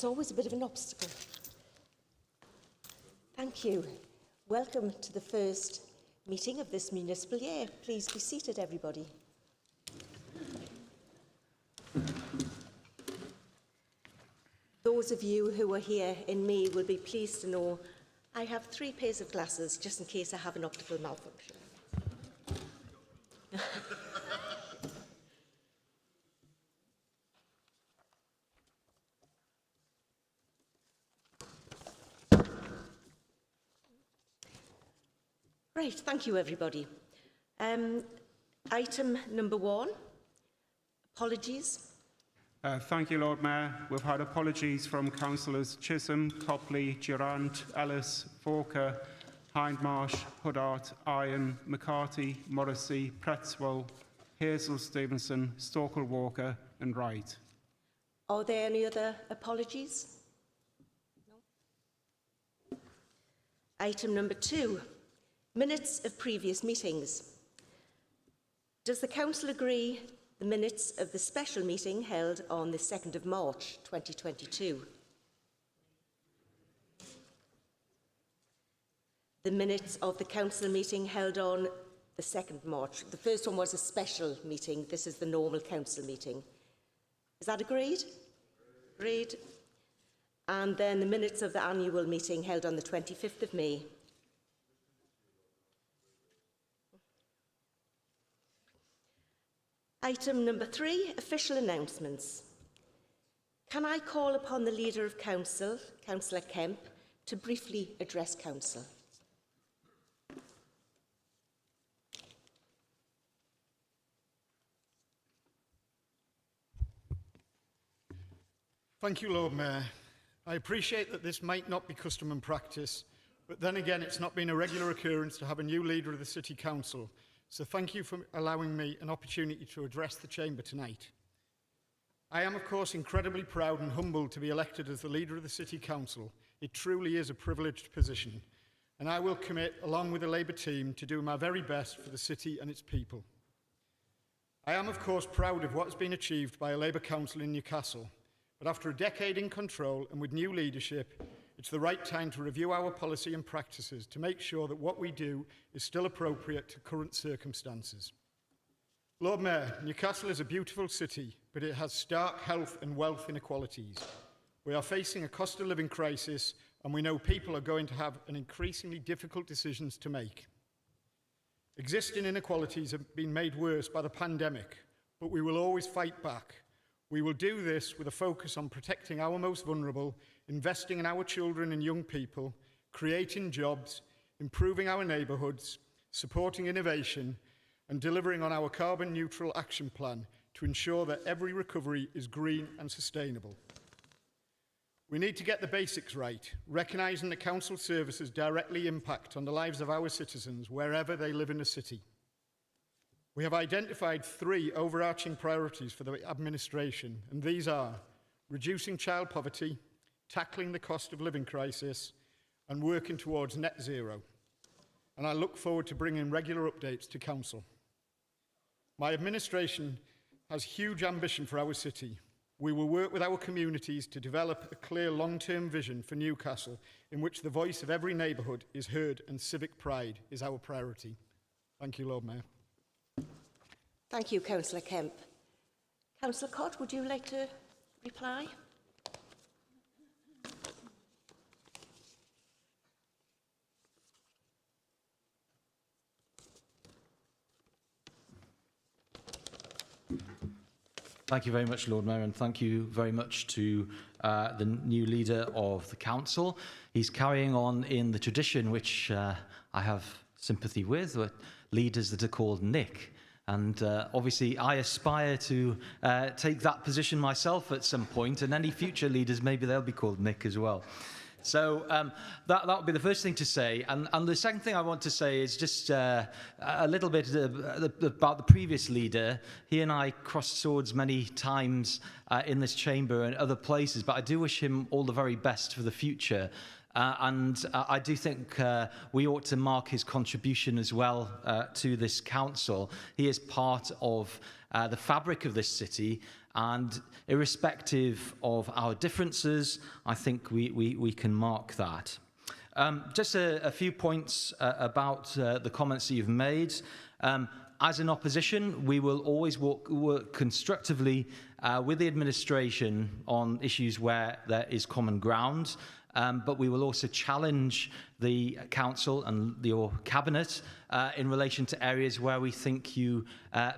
That's always a bit of an obstacle. Thank you. Welcome to the first meeting of this municipal year. Please be seated, everybody. Those of you who are here in May will be pleased to know I have 3 pairs of glasses just in case I have an optical malfunction. Right, thank you everybody. Item number 1, apologies. Thank you, Lord Mayor. We've had apologies from Councillors Chisholm, Copley, Durant, Ellis, Forker, Hindmarsh, Huddart, Iron, McCarthy, Morrissey, Pretzwell, Hazel Stevenson, Storkle Walker and Wright. Are there any other apologies? No. Item number 2, minutes of previous meetings. Does the Council agree the minutes of the special meeting held on the 2nd of March 2022? The minutes of the Council meeting held on the 2nd March. The first one was a special meeting. This is the normal Council meeting. Is that agreed? Agreed. And then the minutes of the annual meeting held on the 25th of May. Item number 3, official announcements. Can I call upon the Leader of Council, Councillor Kemp, to briefly address Council? Thank you, Lord Mayor. I appreciate that this might not be custom and practice, but then again, it's not been a regular occurrence to have a new Leader of the City Council. So thank you for allowing me an opportunity to address the Chamber tonight. I am, of course, incredibly proud and humbled to be elected as the Leader of the City Council. It truly is a privileged position, and I will commit, along with the Labour team, to do my very best for the City and its people. I am, of course, proud of what has been achieved by a Labour Council in Newcastle, but after a decade in control and with new leadership, it's the right time to review our policy and practices to make sure that what we do is still appropriate to current circumstances. Lord Mayor, Newcastle is a beautiful city, but it has stark health and wealth inequalities. We are facing a cost of living crisis, and we know people are going to have an increasingly difficult decisions to make. Existing inequalities have been made worse by the pandemic, but we will always fight back. We will do this with a focus on protecting our most vulnerable, investing in our children and young people, creating jobs, improving our neighbourhoods, supporting innovation, and delivering on our carbon neutral action plan to ensure that every recovery is green and sustainable. We need to get the basics right, recognising that council services directly impact on the lives of our citizens wherever they live in the city. We have identified 3 overarching priorities for the administration, and these are reducing child poverty, tackling the cost of living crisis, and working towards net zero. And I look forward to bringing regular updates to Council. My administration has huge ambition for our city. We will work with our communities to develop a clear long-term vision for Newcastle in which the voice of every neighbourhood is heard and civic pride is our priority. Thank you, Lord Mayor. Thank you, Councillor Kemp. Councillor Cott, would you like to reply? Thank you very much, Lord Mayor, and thank you very much to the new leader of the council. He's carrying on in the tradition which I have sympathy with leaders that are called Nick. And obviously, I aspire to take that position myself at some point, and any future leaders, maybe they'll be called Nick as well. So that would be the first thing to say. And the second thing I want to say is just a little bit about the previous leader. He and I crossed swords many times in this chamber and other places, but I do wish him all the very best for the future. And I do think we ought to mark his contribution as well to this council. He is part of the fabric of this city, And irrespective of our differences, I think we can mark that. Just a few points about the comments that you've made. As an opposition, we will always work constructively with the administration on issues where there is common ground, but we will also challenge the council and your cabinet in relation to areas where we think you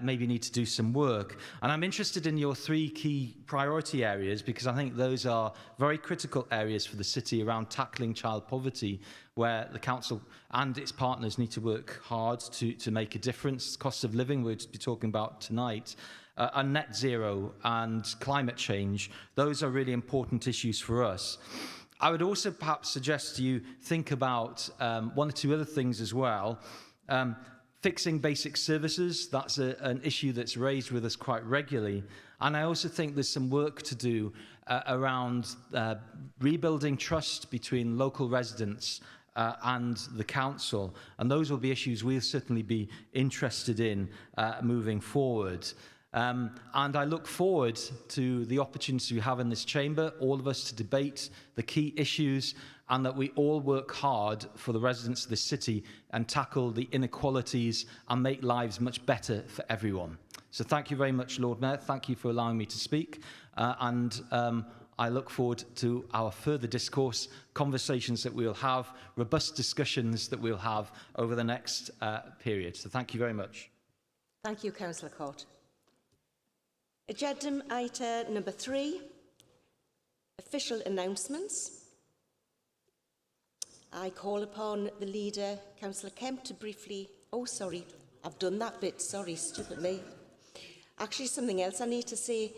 maybe need to do some work. And I'm interested in your 3 key priority areas, because I think those are very critical areas for the city around tackling child poverty, where the council and its partners need to work hard to make a difference. Cost of living, we'll be talking about tonight, and net zero and climate change. Those are really important issues for us. I would also perhaps suggest you think about 1 or 2 other things as well. Fixing basic services, that's an issue that's raised with us quite regularly. And I also think there's some work to do around rebuilding trust between local residents and the council. And those will be issues we'll certainly be interested in moving forward. And I look forward to the opportunity we have in this chamber, all of us, to debate the key issues, and that we all work hard for the residents of this city and tackle the inequalities and make lives much better for everyone. So thank you very much, Lord Mayor. Thank you for allowing me to speak. I look forward to our further discourse, conversations that we'll have, robust discussions that we'll have over the next period. So thank you very much. Thank you, Councillor Cott. Agenda item number 3, official announcements. I call upon the leader, Councillor Kemp, to briefly... Oh, sorry, I've done that bit. Sorry, stupid me. Actually, something else I need to say.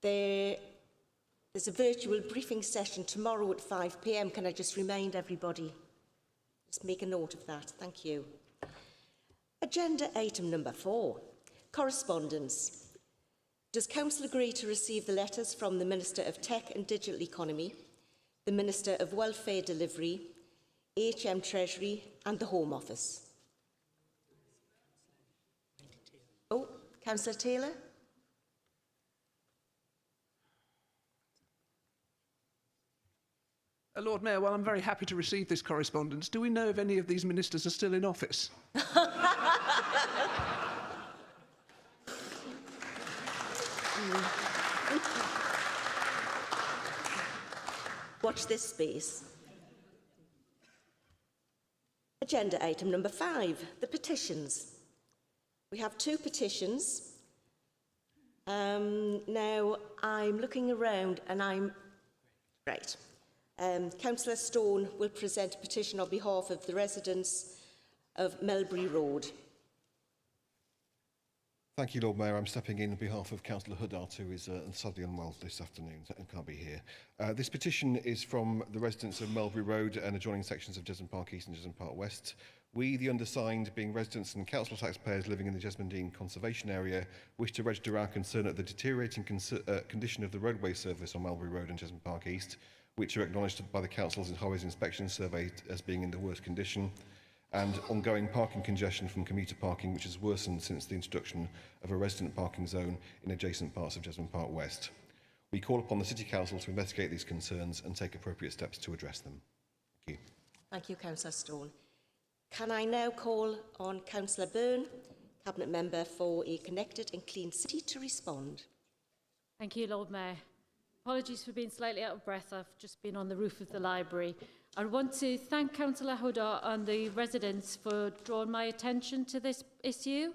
There's a virtual briefing session tomorrow at 5 p.m. Can I just remind everybody? Just make a note of that. Thank you. Agenda item number 4. Correspondence. Does Council agree to receive the letters from the Minister of Tech and Digital Economy, the Minister of Welfare Delivery, HM Treasury and the Home Office? Oh, Councillor Taylor? Lord Mayor, well, I'm very happy to receive this correspondence. Do we know if any of these ministers are still in office? Watch this space. Agenda item number 5, the petitions. We have 2 petitions. Now, I'm looking around and I'm... Right. Councillor Stone will present a petition on behalf of the residents of Melbury Road. Thank you, Lord Mayor. I'm stepping in on behalf of Councillor Huddart, who is sadly unwell this afternoon and can't be here. This petition is from the residents of Melbury Road and adjoining sections of Jesmond Park East and Jesmond Park West. We, the undersigned, being residents and council taxpayers living in the Jesmond Dean Conservation Area, wish to register our concern at the deteriorating condition of the roadway surface on Melbury Road and Jesmond Park East, which are acknowledged by the Council's Highways Inspection Survey as being in the worst condition, and ongoing parking congestion from commuter parking, which has worsened since the introduction of a resident parking zone in adjacent parts of Jesmond Park West. We call upon the City Council to investigate these concerns and take appropriate steps to address them. Thank you. Thank you, Councillor Stone. Can I now call on Councillor Byrne, Cabinet Member for a Connected and Clean City, to respond? Thank you, Lord Mayor. Apologies for being slightly out of breath. I've just been on the roof of the library. I want to thank Councillor Huddart and the residents for drawing my attention to this issue.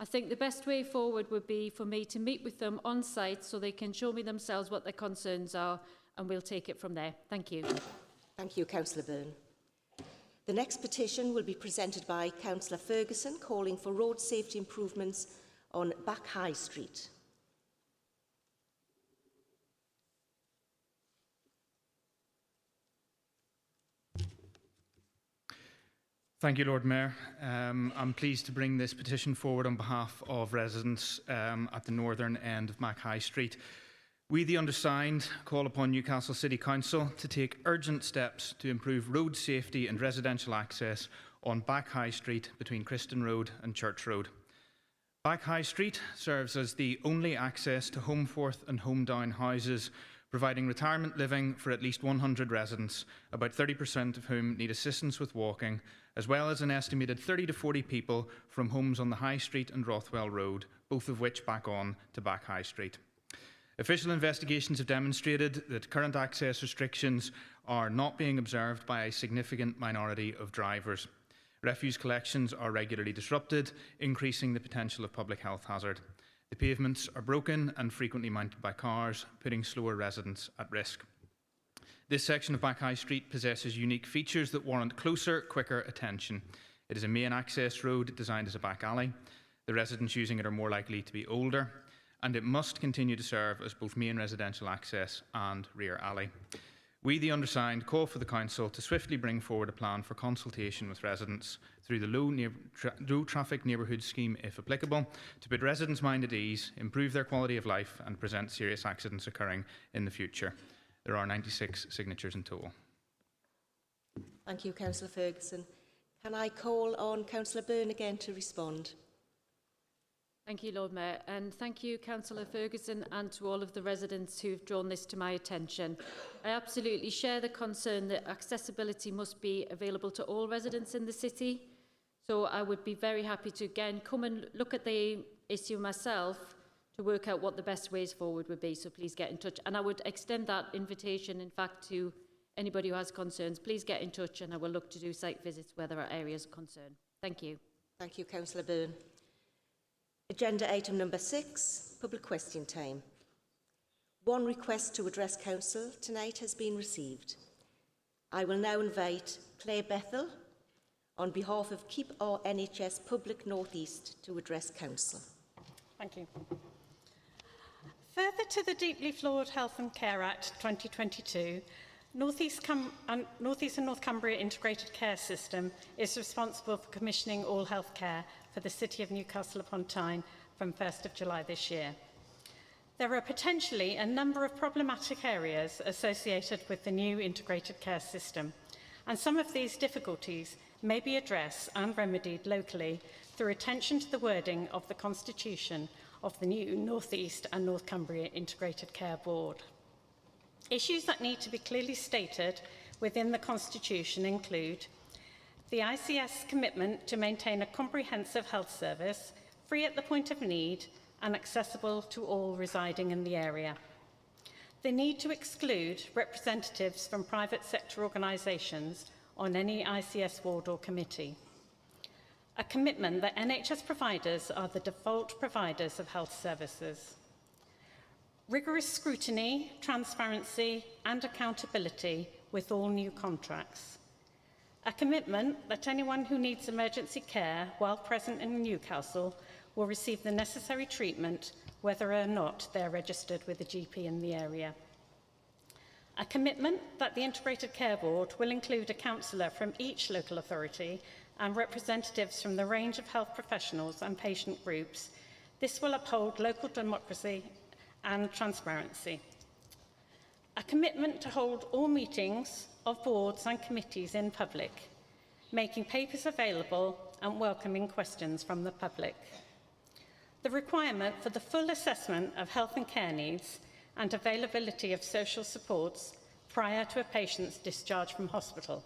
I think the best way forward would be for me to meet with them on site so they can show me themselves what their concerns are, and we'll take it from there. Thank you. Thank you, Councillor Byrne. The next petition will be presented by Councillor Ferguson, calling for road safety improvements on Back High Street. Thank you, Lord Mayor. I'm pleased to bring this petition forward on behalf of residents at the northern end of Mac High Street. We, the undersigned, call upon Newcastle City Council to take urgent steps to improve road safety and residential access on Back High Street between Criston Road and Church Road. Back High Street serves as the only access to Homeforth and Homedown houses, providing retirement living for at least 100 residents, about 30% of whom need assistance with walking, as well as an estimated 30 to 40 people from homes on the High Street and Rothwell Road, both of which back on to Back High Street. Official investigations have demonstrated that current access restrictions are not being observed by a significant minority of drivers. Refuse collections are regularly disrupted, increasing the potential of public health hazard. The pavements are broken and frequently mounted by cars, putting slower residents at risk. This section of Back High Street possesses unique features that warrant closer, quicker attention. It is a main access road designed as a back alley. The residents using it are more likely to be older, and it must continue to serve as both main residential access and rear alley. We, the undersigned, call for the Council to swiftly bring forward a plan for consultation with residents through the low traffic neighbourhood scheme, if applicable, to put residents' mind at ease, improve their quality of life and prevent serious accidents occurring in the future. There are 96 signatures in total. Thank you, Councillor Ferguson. Can I call on Councillor Byrne again to respond? Thank you, Lord Mayor, and thank you, Councillor Ferguson, and to all of the residents who have drawn this to my attention. I absolutely share the concern that accessibility must be available to all residents in the city. So I would be very happy to, again, come and look at the issue myself to work out what the best ways forward would be. So please get in touch. And I would extend that invitation, in fact, to anybody who has concerns. Please get in touch and I will look to do site visits where there are areas of concern. Thank you. Thank you, Councillor Byrne. Agenda item number 6, public question time. One request to address Council tonight has been received. I will now invite Claire Bethel on behalf of Keep Our NHS Public North East to address Council. Thank you. Further to the deeply flawed Health and Care Act 2022, North East and North Cumbria Integrated Care System is responsible for commissioning all health care for the City of Newcastle upon Tyne from 1st of July this year. There are potentially a number of problematic areas associated with the new integrated care system, and some of these difficulties may be addressed and remedied locally through attention to the wording of the constitution of the new North East and North Cumbria Integrated Care Board. Issues that need to be clearly stated within the constitution include the ICS commitment to maintain a comprehensive health service, free at the point of need and accessible to all residing in the area. The need to exclude representatives from private sector organisations on any ICS ward or committee. A commitment that NHS providers are the default providers of health services. Rigorous scrutiny, transparency and accountability with all new contracts. A commitment that anyone who needs emergency care while present in Newcastle will receive the necessary treatment whether or not they're registered with a GP in the area. A commitment that the Integrated Care Board will include a counsellor from each local authority and representatives from the range of health professionals and patient groups. This will uphold local democracy and transparency. A commitment to hold all meetings of boards and committees in public, making papers available and welcoming questions from the public. The requirement for the full assessment of health and care needs and availability of social supports prior to a patient's discharge from hospital.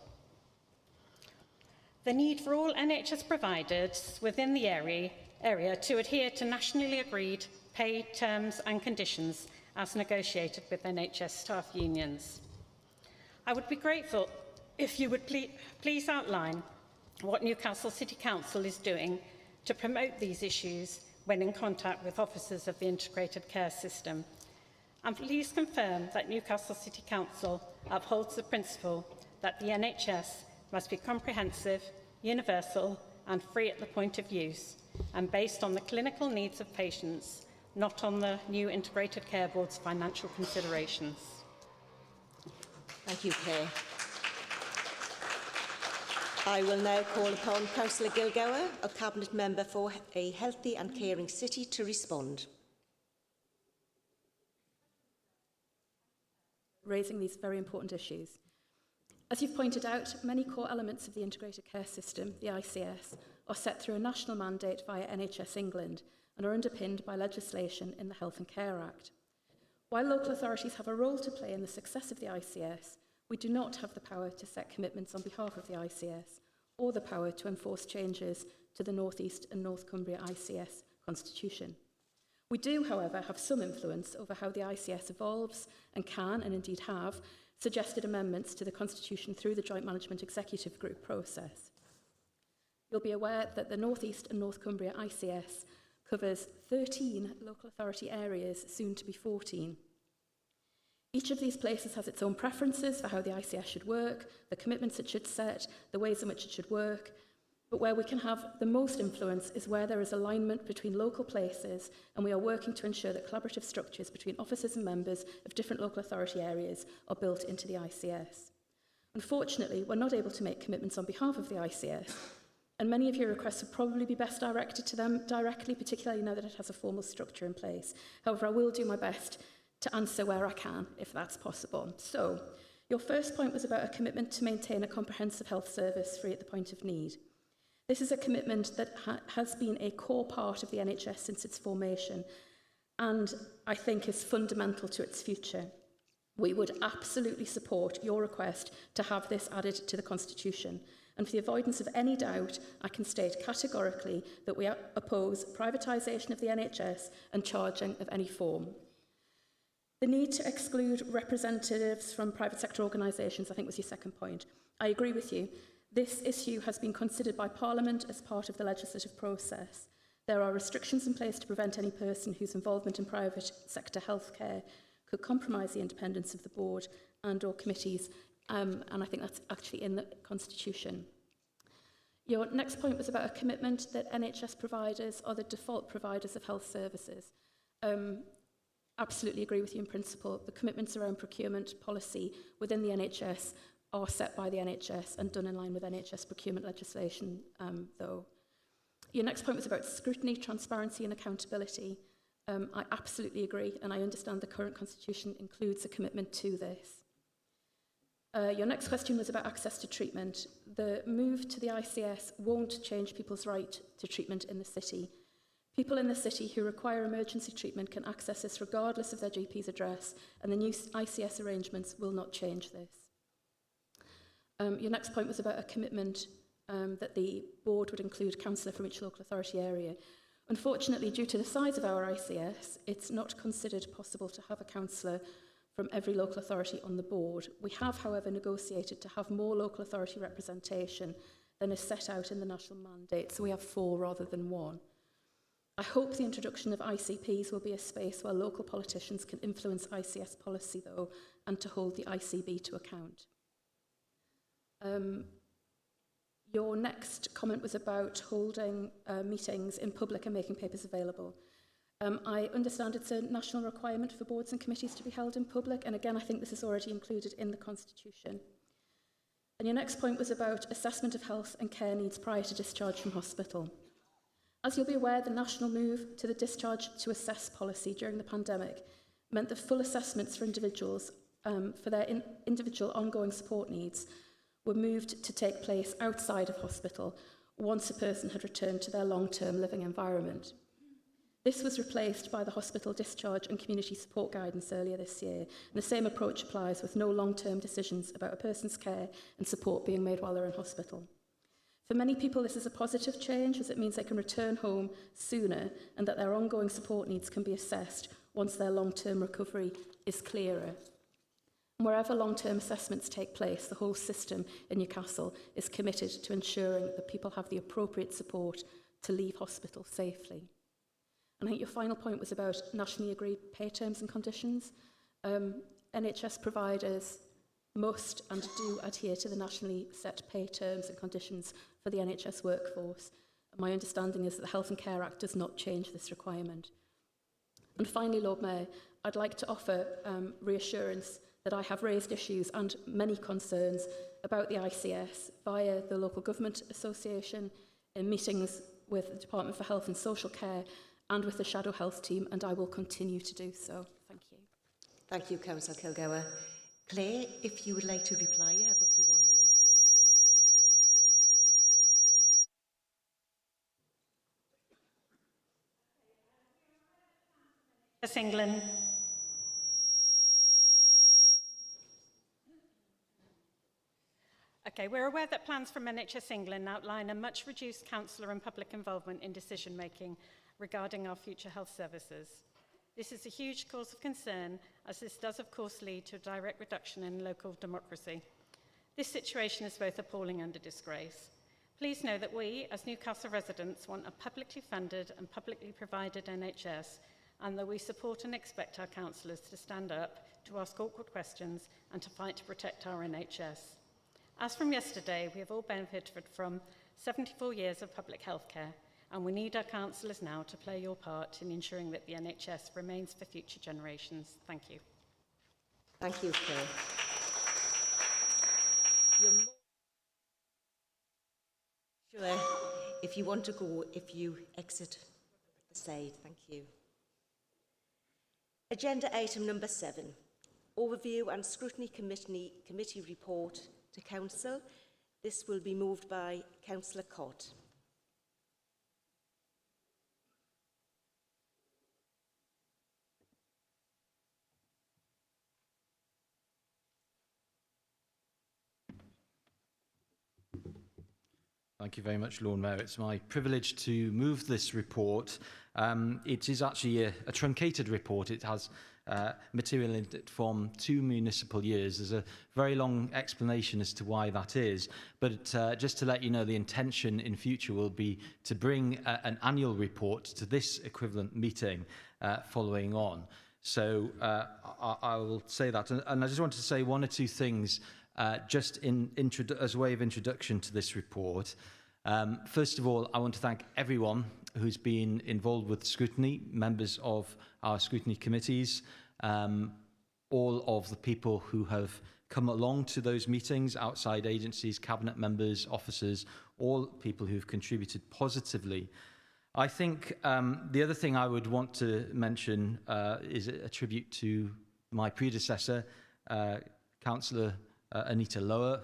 The need for all NHS providers within the area to adhere to nationally agreed pay terms and conditions as negotiated with NHS staff unions. I would be grateful if you would please outline what Newcastle City Council is doing to promote these issues when in contact with officers of the integrated care system. And please confirm that Newcastle City Council upholds the principle that the NHS must be comprehensive, universal and free at the point of use and based on the clinical needs of patients, not on the new Integrated Care Board's financial considerations. Thank you, Claire. I will now call upon Councillor Gilgower, a Cabinet Member for a Healthy and Caring City, to respond. Raising these very important issues. As you've pointed out, many core elements of the integrated care system, the ICS, are set through a national mandate via NHS England, and are underpinned by legislation in the Health and Care Act. While local authorities have a role to play in the success of the ICS, we do not have the power to set commitments on behalf of the ICS or the power to enforce changes to the North East and North Cumbria ICS constitution. We do, however, have some influence over how the ICS evolves and can, and indeed have, suggested amendments to the constitution through the Joint Management Executive Group process. You'll be aware that the North East and North Cumbria ICS covers 13 local authority areas, soon to be 14. Each of these places has its own preferences for how the ICS should work, the commitments it should set, the ways in which it should work, but where we can have the most influence is where there is alignment between local places, and we are working to ensure that collaborative structures between officers and members of different local authority areas are built into the ICS. Unfortunately, we're not able to make commitments on behalf of the ICS, and many of your requests would probably be best directed to them directly, particularly now that it has a formal structure in place. However, I will do my best to answer where I can, if that's possible. So, your first point was about a commitment to maintain a comprehensive health service free at the point of need. This is a commitment that has been a core part of the NHS since its formation, and I think is fundamental to its future. We would absolutely support your request to have this added to the Constitution. And for the avoidance of any doubt, I can state categorically that we oppose privatisation of the NHS and charging of any form. The need to exclude representatives from private sector organisations, I think, was your second point. I agree with you. This issue has been considered by Parliament as part of the legislative process. There are restrictions in place to prevent any person whose involvement in private sector healthcare could compromise the independence of the board and/or committees, and I think that's actually in the Constitution. Your next point was about a commitment that NHS providers are the default providers of health services. Absolutely agree with you in principle. The commitments around procurement policy within the NHS are set by the NHS and done in line with NHS procurement legislation, though. Your next point was about scrutiny, transparency and accountability. I absolutely agree, and I understand the current constitution includes a commitment to this. Your next question was about access to treatment. The move to the ICS won't change people's right to treatment in the city. People in the city who require emergency treatment can access this regardless of their GP's address, and the new ICS arrangements will not change this. Your next point was about a commitment that the board would include a councillor from each local authority area. Unfortunately, due to the size of our ICS, it's not considered possible to have a councillor from every local authority on the board. We have, however, negotiated to have more local authority representation than is set out in the national mandate, so we have 4 rather than 1. I hope the introduction of ICPs will be a space where local politicians can influence ICS policy, though, and to hold the ICB to account. Your next comment was about holding meetings in public and making papers available. I understand it's a national requirement for boards and committees to be held in public, and again, I think this is already included in the Constitution. And your next point was about assessment of health and care needs prior to discharge from hospital. As you'll be aware, the national move to the discharge to assess policy during the pandemic meant that full assessments for individuals for their individual ongoing support needs were moved to take place outside of hospital once a person had returned to their long-term living environment. This was replaced by the hospital discharge and community support guidance earlier this year, and the same approach applies with no long-term decisions about a person's care and support being made while they're in hospital. For many people, this is a positive change, as it means they can return home sooner and that their ongoing support needs can be assessed once their long-term recovery is clearer. Wherever long-term assessments take place, the whole system in Newcastle is committed to ensuring that people have the appropriate support to leave hospital safely. And I think your final point was about nationally agreed pay terms and conditions. NHS providers must and do adhere to the nationally set pay terms and conditions for the NHS workforce. My understanding is that the Health and Care Act does not change this requirement. And finally, Lord Mayor, I'd like to offer reassurance that I have raised issues and many concerns about the ICS via the Local Government Association, in meetings with the Department for Health and Social Care and with the Shadow Health team, and I will continue to do so. Thank you. Thank you, Councillor Kilgour. Claire, if you would like to reply, you have up to 1 minute. England. Okay, we're aware that plans from NHS England outline a much reduced councillor and public involvement in decision making regarding our future health services. This is a huge cause of concern, as this does of course lead to a direct reduction in local democracy. This situation is both appalling and a disgrace. Please know that we, as Newcastle residents, want a publicly funded and publicly provided NHS, and that we support and expect our councillors to stand up, to ask awkward questions, and to fight to protect our NHS. As from yesterday, we have all benefited from 74 years of public health care, and we need our councillors now to play your part in ensuring that the NHS remains for future generations. Thank you. Thank you, Claire. You're more sure if you want to go, if you exit the side. Thank you. Agenda item number 7, Overview and Scrutiny Committee Report to Council. This will be moved by Councillor Cott. Thank you very much, Lord Mayor. It's my privilege to move this report. It is actually a truncated report. It has material in it from 2 municipal years. There's a very long explanation as to why that is. But just to let you know, the intention in future will be to bring an annual report to this equivalent meeting following on. So I will say that. And I just wanted to say 1 or 2 things just as a way of introduction to this report. First of all, I want to thank everyone who's been involved with scrutiny, members of our scrutiny committees, all of the people who have come along to those meetings, outside agencies, cabinet members, officers, all people who've contributed positively. I think the other thing I would want to mention is a tribute to my predecessor, Councillor Anita Lower,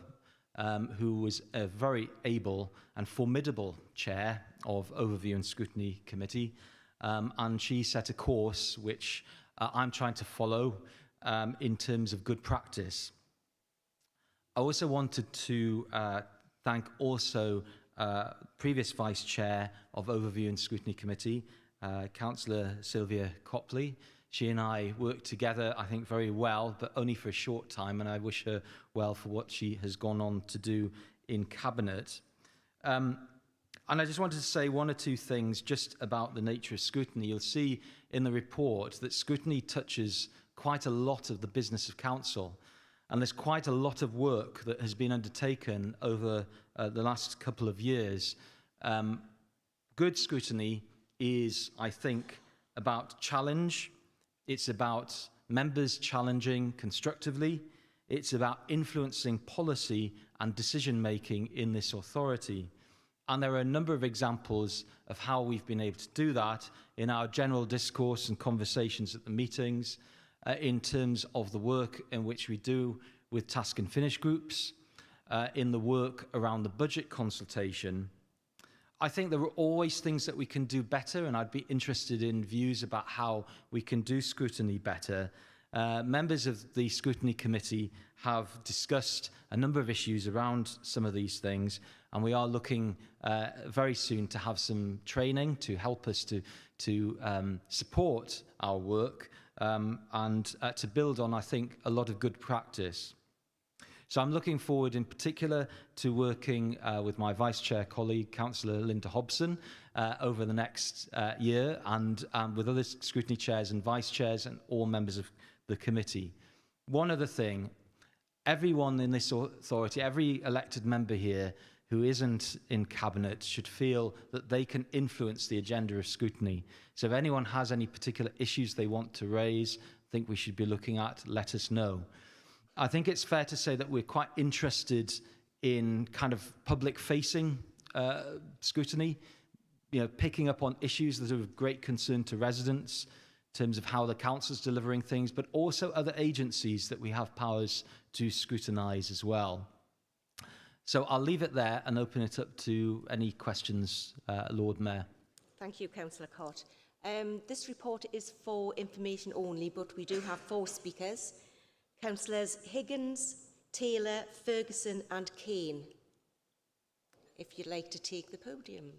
who was a very able and formidable chair of Overview and Scrutiny Committee, and she set a course which I'm trying to follow in terms of good practice. I also wanted to thank also previous Vice Chair of Overview and Scrutiny Committee, Councillor Sylvia Copley. She and I worked together, I think, very well, but only for a short time, and I wish her well for what she has gone on to do in Cabinet. And I just wanted to say 1 or 2 things just about the nature of scrutiny. You'll see in the report that scrutiny touches quite a lot of the business of council, and there's quite a lot of work that has been undertaken over the last couple of years. Good scrutiny is, I think, about challenge. It's about members challenging constructively. It's about influencing policy and decision-making in this authority. And there are a number of examples of how we've been able to do that in our general discourse and conversations at the meetings, in terms of the work in which we do with task and finish groups, in the work around the budget consultation. I think there are always things that we can do better, and I'd be interested in views about how we can do scrutiny better. Members of the Scrutiny Committee have discussed a number of issues around some of these things, and we are looking very soon to have some training to help us to support our work and to build on, I think, a lot of good practice. So I'm looking forward in particular to working with my Vice Chair colleague, Councillor Linda Hobson, over the next year, and with other scrutiny chairs and vice chairs and all members of the committee. One other thing, everyone in this authority, every elected member here who isn't in Cabinet should feel that they can influence the agenda of scrutiny. So if anyone has any particular issues they want to raise, think we should be looking at, let us know. I think it's fair to say that we're quite interested in kind of public-facing scrutiny, picking up on issues that are of great concern to residents in terms of how the council's delivering things, but also other agencies that we have powers to scrutinise as well. So I'll leave it there and open it up to any questions, Lord Mayor. Thank you, Councillor Cott. This report is for information only, but we do have 4 speakers. Councillors Higgins, Taylor, Ferguson and Kane. If you'd like to take the podium.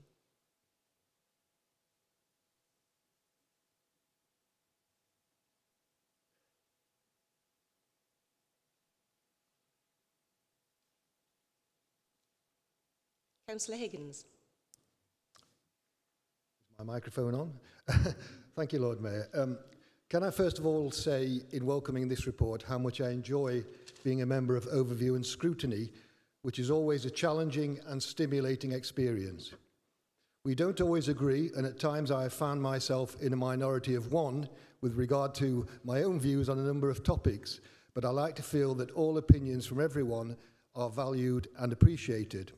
Councillor Higgins. Is my microphone on? Thank you, Lord Mayor. Can I first of all say, in welcoming this report, how much I enjoy being a member of Overview and Scrutiny, which is always a challenging and stimulating experience. We don't always agree, and at times I have found myself in a minority of one with regard to my own views on a number of topics, but I like to feel that all opinions from everyone are valued and appreciated.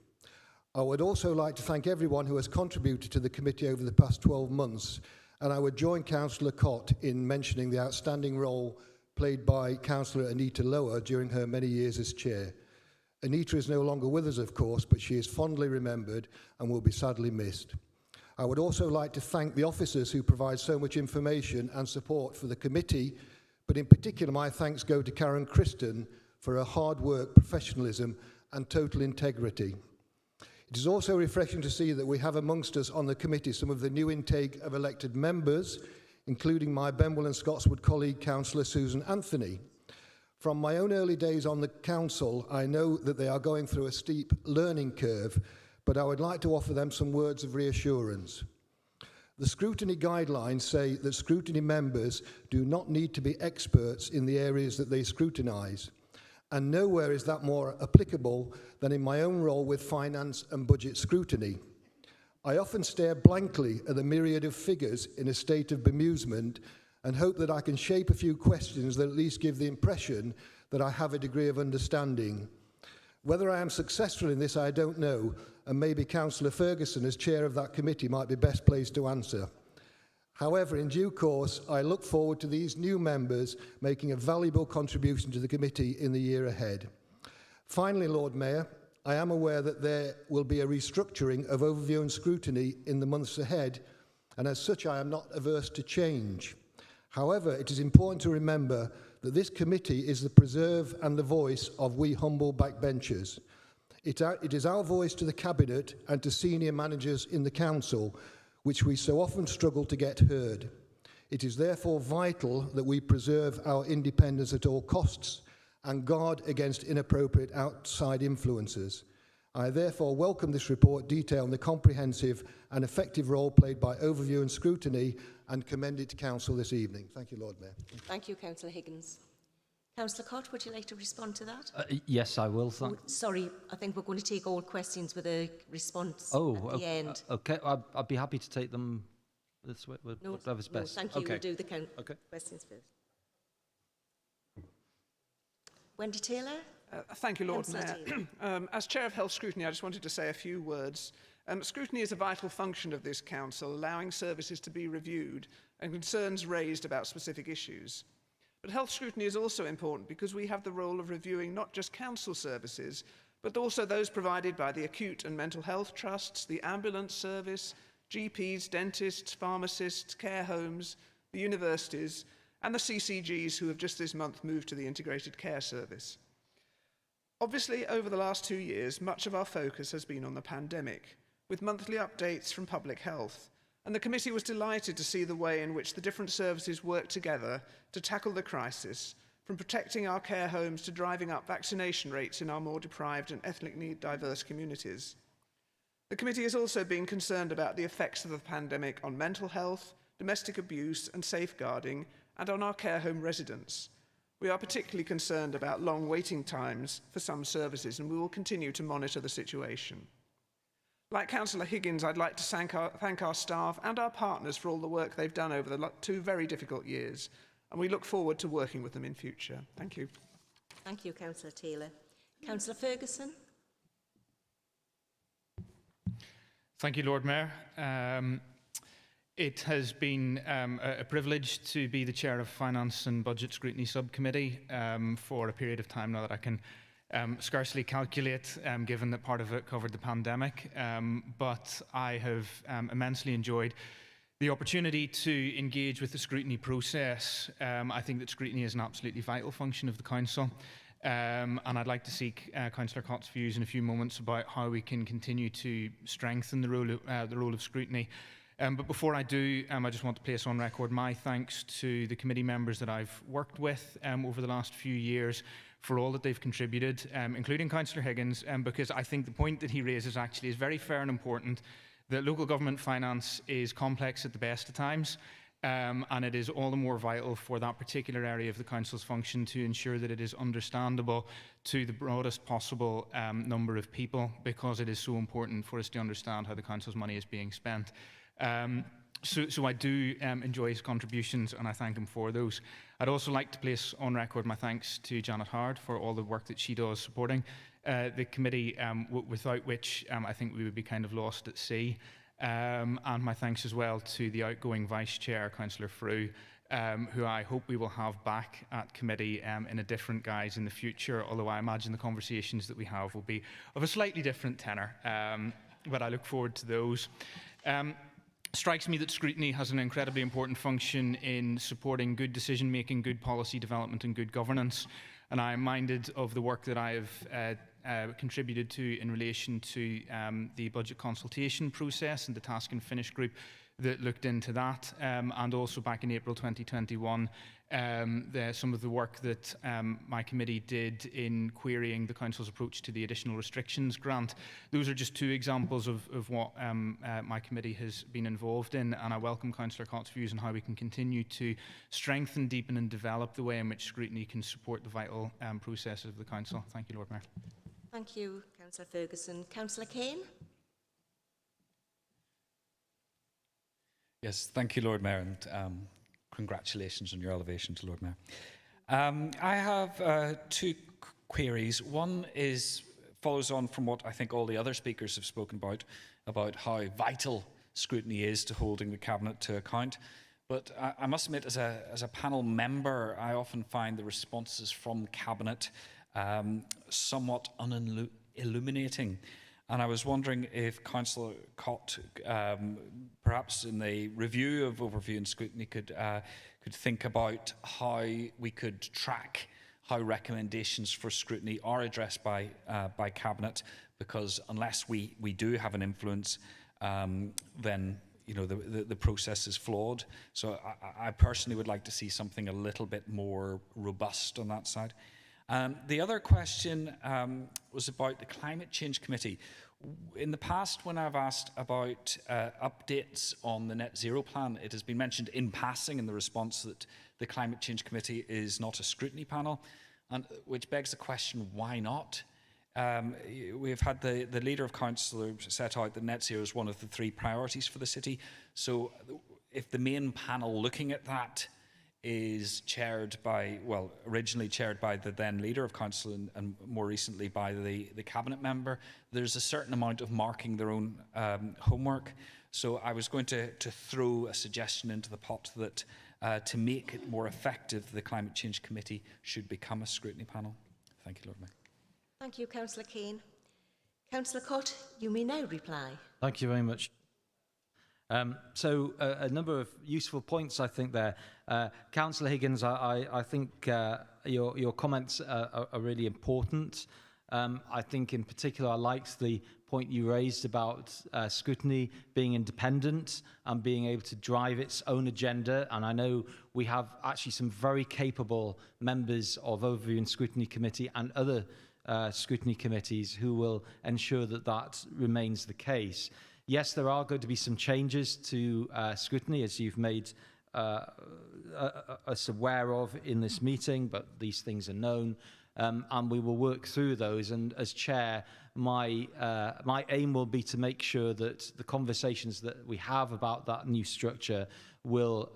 I would also like to thank everyone who has contributed to the committee over the past 12 months, and I would join Councillor Cott in mentioning the outstanding role played by Councillor Anita Lower during her many years as chair. Anita is no longer with us, of course, but she is fondly remembered and will be sadly missed. I would also like to thank the officers who provide so much information and support for the committee, but in particular my thanks go to Karen Christen for her hard work, professionalism and total integrity. It is also refreshing to see that we have amongst us on the committee some of the new intake of elected members, including my Benwell and Scotswood colleague, Councillor Susan Anthony. From my own early days on the council, I know that they are going through a steep learning curve, but I would like to offer them some words of reassurance. The scrutiny guidelines say that scrutiny members do not need to be experts in the areas that they scrutinise. And nowhere is that more applicable than in my own role with finance and budget scrutiny. I often stare blankly at the myriad of figures in a state of bemusement and hope that I can shape a few questions that at least give the impression that I have a degree of understanding. Whether I am successful in this, I don't know, and maybe Councillor Ferguson, as chair of that committee, might be best placed to answer. However, in due course, I look forward to these new members making a valuable contribution to the committee in the year ahead. Finally, Lord Mayor, I am aware that there will be a restructuring of Overview and Scrutiny in the months ahead, and as such I am not averse to change. However, it is important to remember that this committee is the preserve and the voice of we humble backbenchers. It is our voice to the Cabinet and to senior managers in the Council, which we so often struggle to get heard. It is therefore vital that we preserve our independence at all costs and guard against inappropriate outside influences. I therefore welcome this report detailing the comprehensive and effective role played by Overview and Scrutiny and commend it to Council this evening. Thank you, Lord Mayor. Thank you, Councillor Higgins. Councillor Cott, would you like to respond to that? Yes, I will. Sorry, I think we're going to take all questions with a response at the end. Okay, I'd be happy to take them this way, whatever's best. Thank you. Okay. We'll do the questions first. Wendy Taylor. Thank you, Lord Councillor Mayor. As Chair of Health Scrutiny, I just wanted to say a few words. Scrutiny is a vital function of this Council, allowing services to be reviewed and concerns raised about specific issues. But health scrutiny is also important because we have the role of reviewing not just council services, but also those provided by the acute and mental health trusts, the ambulance service, GPs, dentists, pharmacists, care homes, the universities, and the CCGs who have just this month moved to the integrated care service. Obviously, over the last 2 years, much of our focus has been on the pandemic, with monthly updates from public health. And the committee was delighted to see the way in which the different services work together to tackle the crisis, from protecting our care homes to driving up vaccination rates in our more deprived and ethnically diverse communities. The committee has also been concerned about the effects of the pandemic on mental health, domestic abuse and safeguarding, and on our care home residents. We are particularly concerned about long waiting times for some services, and we will continue to monitor the situation. Like Councillor Higgins, I'd like to thank our staff and our partners for all the work they've done over the 2 very difficult years, and we look forward to working with them in future. Thank you. Thank you, Councillor Taylor. Councillor Ferguson. Thank you, Lord Mayor. It has been a privilege to be the chair of Finance and Budget Scrutiny Subcommittee for a period of time now that I can scarcely calculate, given that part of it covered the pandemic. But I have immensely enjoyed the opportunity to engage with the scrutiny process. I think that scrutiny is an absolutely vital function of the Council. And I'd like to seek Councillor Cott's views in a few moments about how we can continue to strengthen the role of scrutiny. But before I do, I just want to place on record my thanks to the committee members that I've worked with over the last few years for all that they've contributed, including Councillor Higgins, because I think the point that he raises actually is very fair and important, that local government finance is complex at the best of times, and it is all the more vital for that particular area of the Council's function to ensure that it is understandable to the broadest possible number of people, because it is so important for us to understand how the Council's money is being spent. So I do enjoy his contributions, and I thank him for those. I'd also like to place on record my thanks to Janet Howard for all the work that she does supporting the committee, without which I think we would be kind of lost at sea. And my thanks as well to the outgoing Vice Chair, Councillor Frew, who I hope we will have back at committee in a different guise in the future, although I imagine the conversations that we have will be of a slightly different tenor, but I look forward to those. Strikes me that scrutiny has an incredibly important function in supporting good decision making, good policy development and good governance, and I am minded of the work that I have contributed to in relation to the budget consultation process and the task and finish group that looked into that, and also back in April 2021 some of the work that my committee did in querying the Council's approach to the additional restrictions grant. Those are just two examples of what my committee has been involved in, and I welcome Councillor Cott's views on how we can continue to strengthen, deepen and develop the way in which scrutiny can support the vital processes of the Council. Thank you, Lord Mayor. Thank you, Councillor Ferguson. Councillor Kane? Yes, thank you, Lord Mayor, and congratulations on your elevation to Lord Mayor. I have two queries. One follows on from what I think all the other speakers have spoken about how vital scrutiny is to holding the Cabinet to account. But I must admit, as a panel member, I often find the responses from Cabinet somewhat unilluminating. And I was wondering if Councillor Cott, perhaps in the review of overview and scrutiny, could think about how we could track how recommendations for scrutiny are addressed by Cabinet, because unless we do have an influence, then the process is flawed. So I personally would like to see something a little bit more robust on that side. The other question was about the Climate Change Committee. In the past, when I've asked about updates on the Net Zero plan, it has been mentioned in passing in the response that the Climate Change Committee is not a scrutiny panel, and which begs the question, why not? We've had the Leader of Council set out that net zero is one of the 3 priorities for the city. So if the main panel looking at that is chaired by, well, originally chaired by the then Leader of Council and more recently by the Cabinet member, there's a certain amount of marking their own homework. So I was going to throw a suggestion into the pot that to make it more effective, the Climate Change Committee should become a scrutiny panel. Thank you, Lord Mayor. Thank you, Councillor Kane. Councillor Cott, you may now reply. Thank you very much. So a number of useful points, I think, there. Councillor Higgins, I think your comments are really important. I think in particular I liked the point you raised about scrutiny being independent and being able to drive its own agenda. And I know we have actually some very capable members of Overview and Scrutiny Committee and other scrutiny committees who will ensure that that remains the case. Yes, there are going to be some changes to scrutiny, as you've made us aware of in this meeting, but these things are known, and we will work through those. And as chair, my aim will be to make sure that the conversations that we have about that new structure will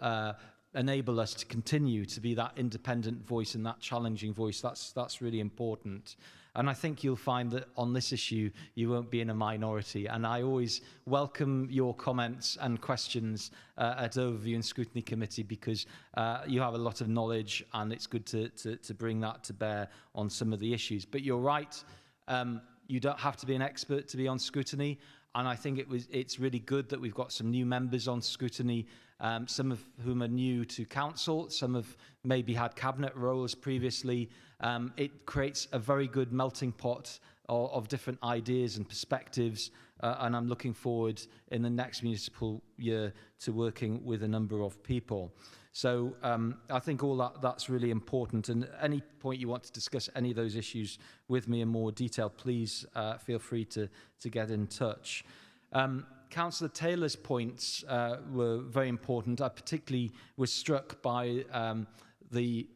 enable us to continue to be that independent voice and that challenging voice. That's really important. And I think you'll find that on this issue, you won't be in a minority. And I always welcome your comments and questions at Overview and Scrutiny Committee, because you have a lot of knowledge and it's good to bring that to bear on some of the issues. But you're right, You don't have to be an expert to be on scrutiny. And I think it's really good that we've got some new members on scrutiny, some of whom are new to council, some have maybe had cabinet roles previously. It creates a very good melting pot of different ideas and perspectives, and I'm looking forward in the next municipal year to working with a number of people. So I think all that's really important, and at any point you want to discuss any of those issues with me in more detail, please feel free to get in touch. Councillor Taylor's points were very important. I particularly was struck by the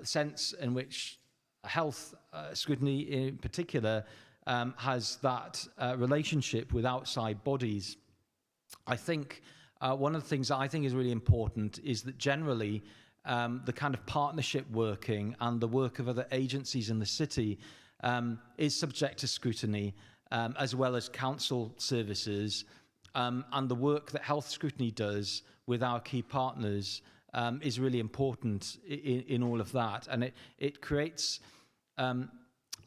sense in which health scrutiny in particular has that relationship with outside bodies. I think one of the things that I think is really important is that generally the kind of partnership working and the work of other agencies in the city is subject to scrutiny, as well as council services, and the work that health scrutiny does with our key partners is really important in all of that. And it creates,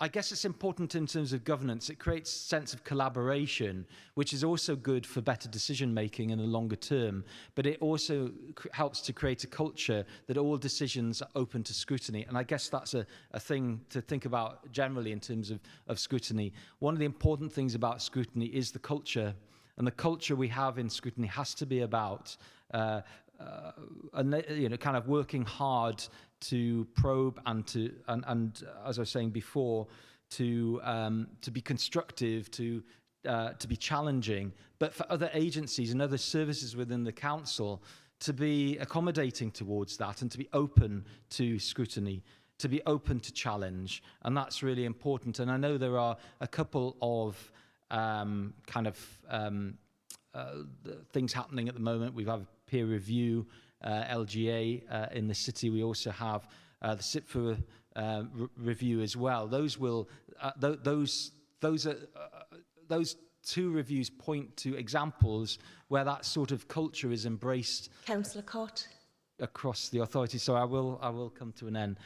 I guess it's important in terms of governance. It creates a sense of collaboration, which is also good for better decision making in the longer term. But it also helps to create a culture that all decisions are open to scrutiny. And I guess that's a thing to think about generally in terms of scrutiny. One of the important things about scrutiny is the culture. And the culture we have in scrutiny has to be about kind of working hard to probe and as I was saying before, to be constructive, to be challenging, but for other agencies and other services within the council to be accommodating towards that and to be open to scrutiny, to be open to challenge, and that's really important. And I know there are a couple of things happening at the moment. We have peer review, LGA in the city. We also have the SIPFA review as well. Those will those two reviews point to examples where that sort of culture is embraced. Councillor Cott. Across the authority. So I will come to an end.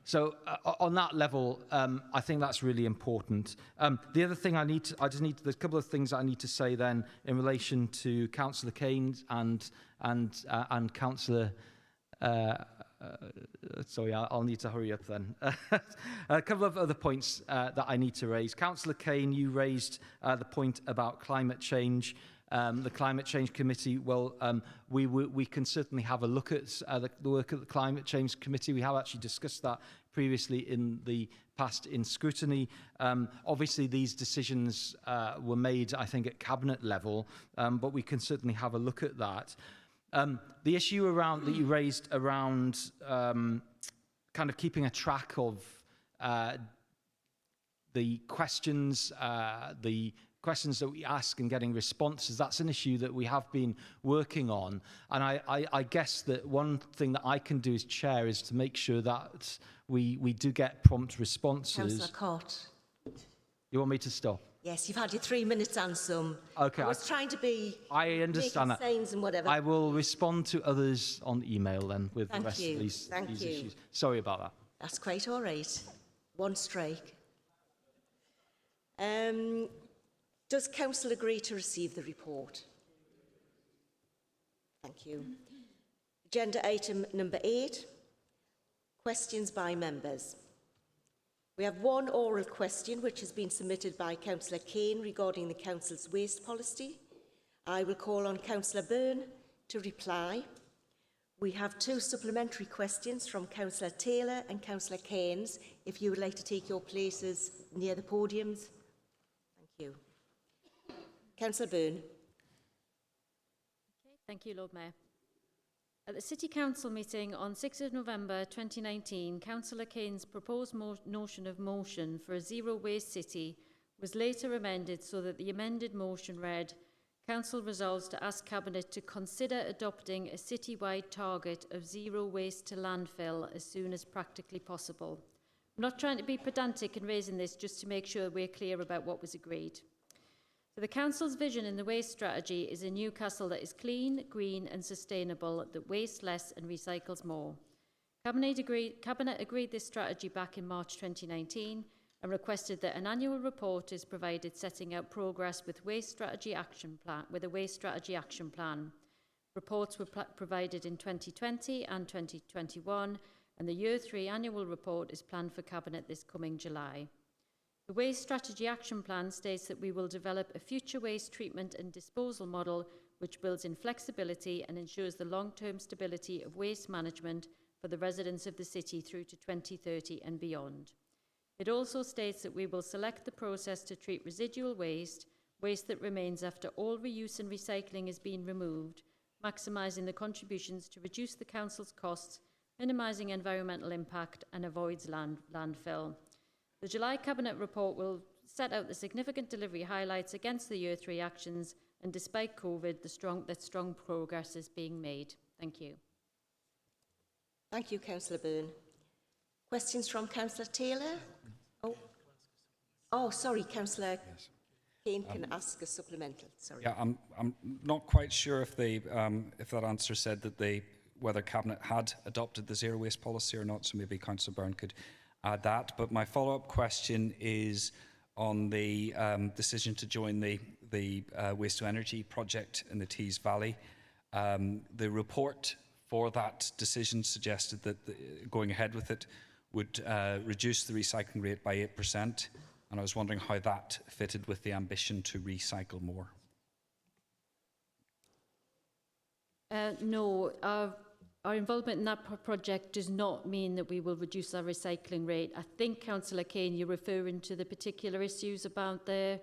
So on that level, I think that's really important. The other thing there's a couple of things I need to say then in relation to Councillor Keynes and Councillor. Sorry, I'll need to hurry up then. A couple of other points that I need to raise. Councillor Kane, you raised the point about climate change. The Climate Change Committee, well, we can certainly have a look at the work of the Climate Change Committee. We have actually discussed that previously in the past in scrutiny. Obviously, these decisions were made, I think, at cabinet level, but we can certainly have a look at that. The issue that you raised around kind of keeping a track of the questions that we ask and getting responses, that's an issue that we have been working on. And I guess that one thing that I can do as chair is to make sure that we do get prompt responses. Councillor Cott. You want me to stop? Yes, you've had your 3 minutes and some. Okay. I was trying to be... I understand that. Signs and whatever. I will respond to others on email then with the rest of these issues. Sorry about that. That's quite all right. One strike. Does Council agree to receive the report? Thank you. Agenda item number 8, questions by members. We have one oral question which has been submitted by Councillor Kane regarding the Council's waste policy. I will call on Councillor Byrne to reply. We have 2 supplementary questions from Councillor Taylor and Councillor Keynes, if you would like to take your places near the podiums. Thank you. Councillor Byrne. Okay, thank you, Lord Mayor. At the City Council meeting on 6th of November 2019, Councillor Keynes' proposed notion of motion for a zero waste city was later amended so that the amended motion read, Council resolves to ask Cabinet to consider adopting a citywide target of zero waste to landfill as soon as practically possible. I'm not trying to be pedantic in raising this, just to make sure we're clear about what was agreed. So the Council's vision in the waste strategy is a Newcastle that is clean, green and sustainable, that wastes less and recycles more. Cabinet agreed this strategy back in March 2019, and requested that an annual report is provided setting out progress with a waste strategy action plan. Reports were provided in 2020 and 2021, and the Year 3 annual report is planned for Cabinet this coming July. The Waste Strategy Action Plan states that we will develop a future waste treatment and disposal model which builds in flexibility and ensures the long-term stability of waste management for the residents of the city through to 2030 and beyond. It also states that we will select the process to treat residual waste, waste that remains after all reuse and recycling has been removed, maximising the contributions to reduce the Council's costs, minimising environmental impact and avoids landfill. The July Cabinet report will set out the significant delivery highlights against the Year 3 actions, and despite COVID, strong progress is being made. Thank you. Thank you, Councillor Byrne. Questions from Councillor Taylor? Oh, sorry, Councillor Kane can ask a supplemental. Sorry. Yeah, I'm not quite sure if that answer said that whether Cabinet had adopted the zero waste policy or not, so maybe Councillor Byrne could add that. But my follow-up question is on the decision to join the waste to energy project in the Tees Valley. The report for that decision suggested that going ahead with it would reduce the recycling rate by 8%, and I was wondering how that fitted with the ambition to recycle more. No, our involvement in that project does not mean that we will reduce our recycling rate. I think, Councillor Kane, you're referring to the particular issues about the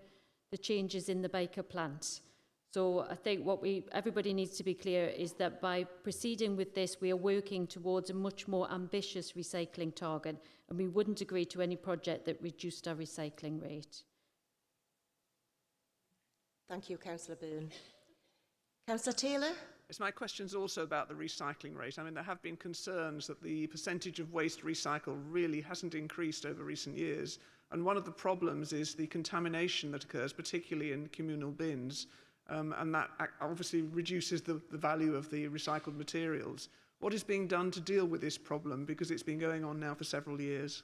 changes in the Biker plant. So I think what everybody needs to be clear is that by proceeding with this, we are working towards a much more ambitious recycling target, and we wouldn't agree to any project that reduced our recycling rate. Thank you, Councillor Byrne. Councillor Taylor? Yes, my question's also about the recycling rate. I mean, there have been concerns that the percentage of waste recycled really hasn't increased over recent years. And one of the problems is the contamination that occurs, particularly in communal bins. And that obviously reduces the value of the recycled materials. What is being done to deal with this problem? Because it's been going on now for several years.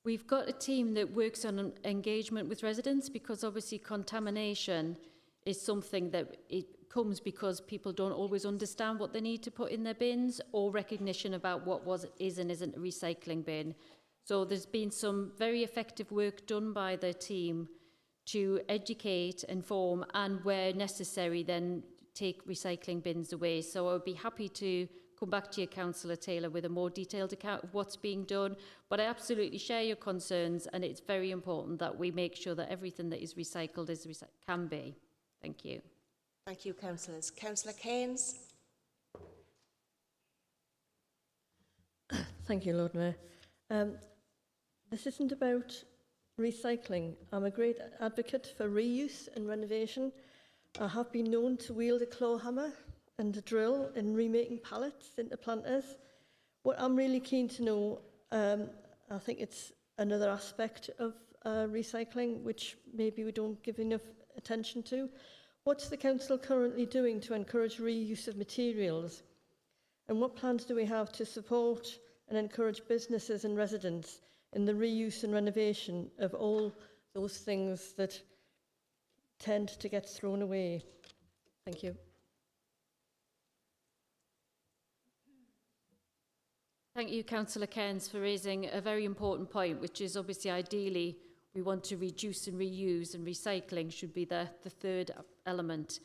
We've got a team that works on engagement with residents, because obviously contamination is something that it comes because people don't always understand what they need to put in their bins, or recognition about what is and isn't a recycling bin. So there's been some very effective work done by the team to educate, inform, and where necessary then take recycling bins away. So I would be happy to come back to you, Councillor Taylor, with a more detailed account of what's being done. But I absolutely share your concerns, and it's very important that we make sure that everything that is recycled can be. Thank you. Thank you, councillors. Councillor Keynes. Thank you, Lord Mayor. This isn't about recycling. I'm a great advocate for reuse and renovation. I have been known to wield a claw hammer and a drill in remaking pallets into planters. What I'm really keen to know, I think it's another aspect of recycling which maybe we don't give enough attention to. What's the council currently doing to encourage reuse of materials? And what plans do we have to support and encourage businesses and residents in the reuse and renovation of all those things that tend to get thrown away? Thank you. Thank you, Councillor Cairns, for raising a very important point, which is obviously ideally we want to reduce and reuse, and recycling should be the third element.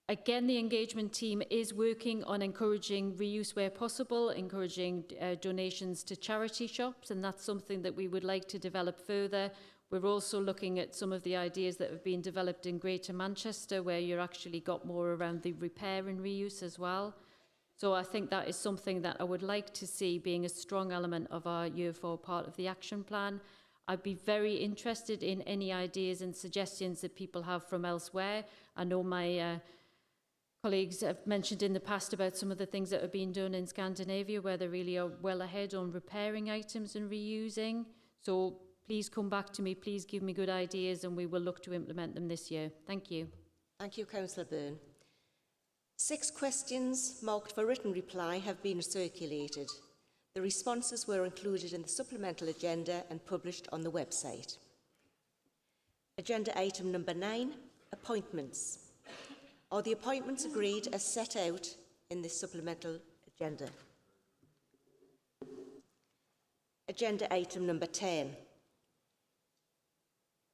Again, the engagement team is working on encouraging reuse where possible, encouraging donations to charity shops, and that's something that we would like to develop further. We're also looking at some of the ideas that have been developed in Greater Manchester, where you're actually got more around the repair and reuse as well. So I think that is something that I would like to see being a strong element of our Year 4 part of the action plan. I'd be very interested in any ideas and suggestions that people have from elsewhere. I know my colleagues have mentioned in the past about some of the things that have been done in Scandinavia, where they really are well ahead on repairing items and reusing. So please come back to me, please give me good ideas, and we will look to implement them this year. Thank you. Thank you, Councillor Byrne. 6 questions marked for written reply have been circulated. The responses were included in the supplemental agenda and published on the website. Agenda item number 9, appointments. Are the appointments agreed as set out in this supplemental agenda? Agenda item number 10,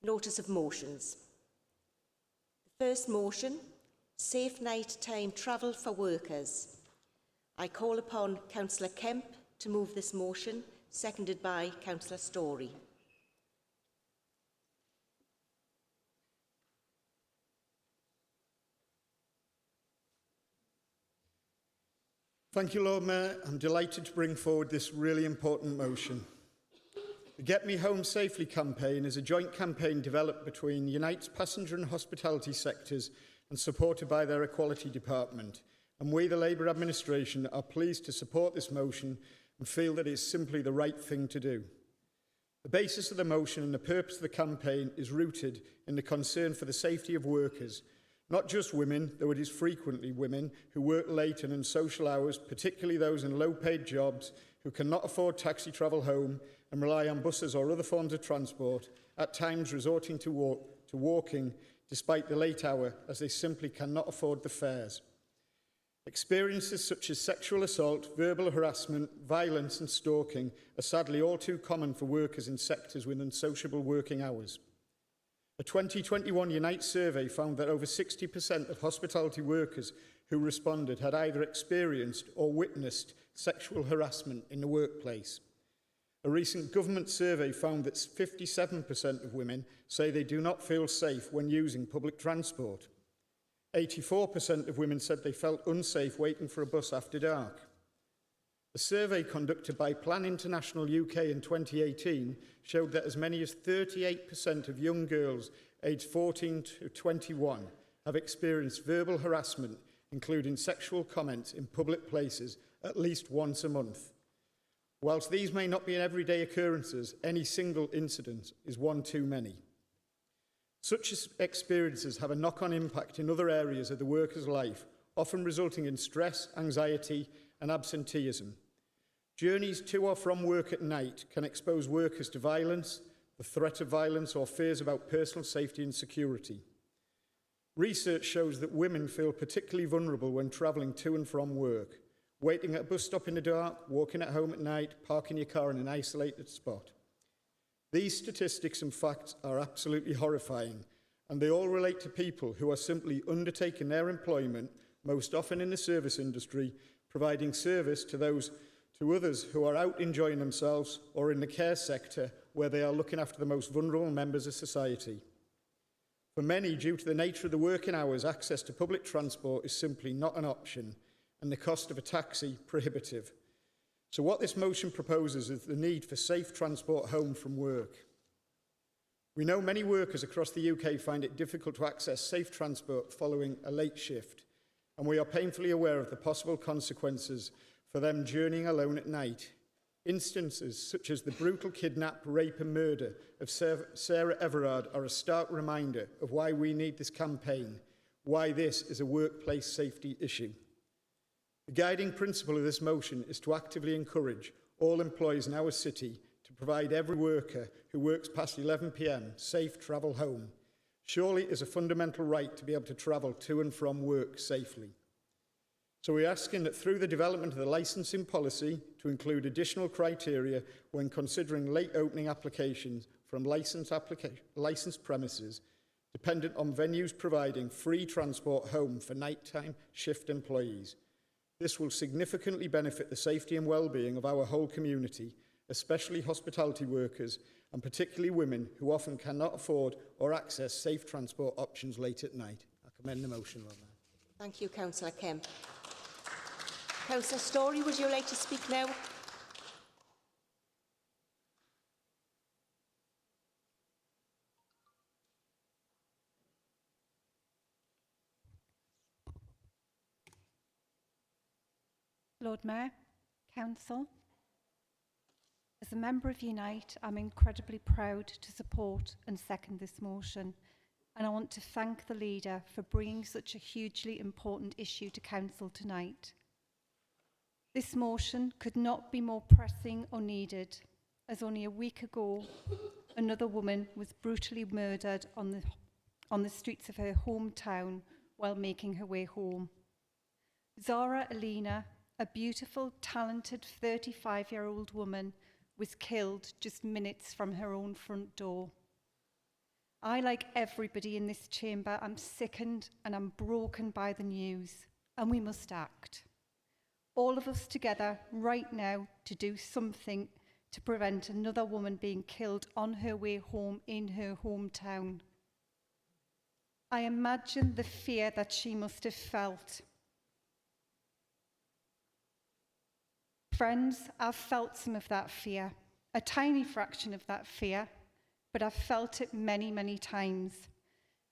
notice of motions. The first motion, safe night time travel for workers. I call upon Councillor Kemp to move this motion, seconded by Councillor Story. Thank you, Lord Mayor. I'm delighted to bring forward this really important motion. The Get Me Home Safely campaign is a joint campaign developed between Unite's passenger and hospitality sectors and supported by their Equality Department. And we, the Labour administration, are pleased to support this motion and feel that it is simply the right thing to do. The basis of the motion and the purpose of the campaign is rooted in the concern for the safety of workers, not just women, though it is frequently women, who work late and in social hours, particularly those in low-paid jobs who cannot afford taxi travel home and rely on buses or other forms of transport, at times resorting to walking despite the late hour as they simply cannot afford the fares. Experiences such as sexual assault, verbal harassment, violence and stalking are sadly all too common for workers in sectors with unsociable working hours. A 2021 Unite survey found that over 60% of hospitality workers who responded had either experienced or witnessed sexual harassment in the workplace. A recent government survey found that 57% of women say they do not feel safe when using public transport. 84% of women said they felt unsafe waiting for a bus after dark. A survey conducted by Plan International UK in 2018 showed that as many as 38% of young girls aged 14 to 21 have experienced verbal harassment, including sexual comments in public places, at least once a month. Whilst these may not be everyday occurrences, any single incident is one too many. Such experiences have a knock-on impact in other areas of the worker's life, often resulting in stress, anxiety, and absenteeism. Journeys to or from work at night can expose workers to violence, the threat of violence, or fears about personal safety and security. Research shows that women feel particularly vulnerable when travelling to and from work, waiting at a bus stop in the dark, walking at home at night, parking your car in an isolated spot. These statistics and facts are absolutely horrifying, and they all relate to people who are simply undertaking their employment, most often in the service industry, providing service to others who are out enjoying themselves, or in the care sector where they are looking after the most vulnerable members of society. For many, due to the nature of the working hours, access to public transport is simply not an option, and the cost of a taxi prohibitive. So what this motion proposes is the need for safe transport home from work. We know many workers across the UK find it difficult to access safe transport following a late shift, and we are painfully aware of the possible consequences for them journeying alone at night. Instances such as the brutal kidnap, rape and murder of Sarah Everard are a stark reminder of why we need this campaign, why this is a workplace safety issue. The guiding principle of this motion is to actively encourage all employees in our city to provide every worker who works past 11 p.m. safe travel home. Surely it is a fundamental right to be able to travel to and from work safely. So we're asking that through the development of the licensing policy to include additional criteria when considering late opening applications from licensed premises dependent on venues providing free transport home for nighttime shift employees. This will significantly benefit the safety and well-being of our whole community, especially hospitality workers and particularly women who often cannot afford or access safe transport options late at night. I commend the motion, Lord Mayor. Thank you, Councillor Kemp. Councillor Story, would you like to speak now? Lord Mayor, Council, as a member of Unite, I'm incredibly proud to support and second this motion, and I want to thank the leader for bringing such a hugely important issue to Council tonight. This motion could not be more pressing or needed, as only a week ago, another woman was brutally murdered on the streets of her hometown while making her way home. Zara Alina, a beautiful, talented 35-year-old woman, was killed just minutes from her own front door. I, like everybody in this chamber, am sickened and I'm broken by the news, and we must act. All of us together right now to do something to prevent another woman being killed on her way home in her hometown. I imagine the fear that she must have felt. Friends, I've felt some of that fear, a tiny fraction of that fear, but I've felt it many, many times.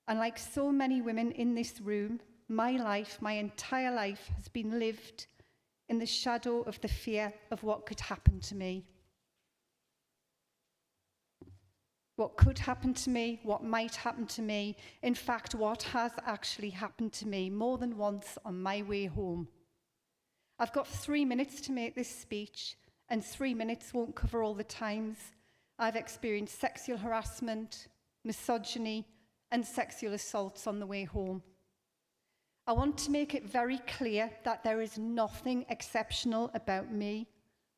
And like so many women in this room, my life, my entire life, has been lived in the shadow of the fear of what could happen to me. What could happen to me, what might happen to me, in fact, what has actually happened to me more than once on my way home. I've got 3 minutes to make this speech, and 3 minutes won't cover all the times I've experienced sexual harassment, misogyny, and sexual assaults on the way home. I want to make it very clear that there is nothing exceptional about me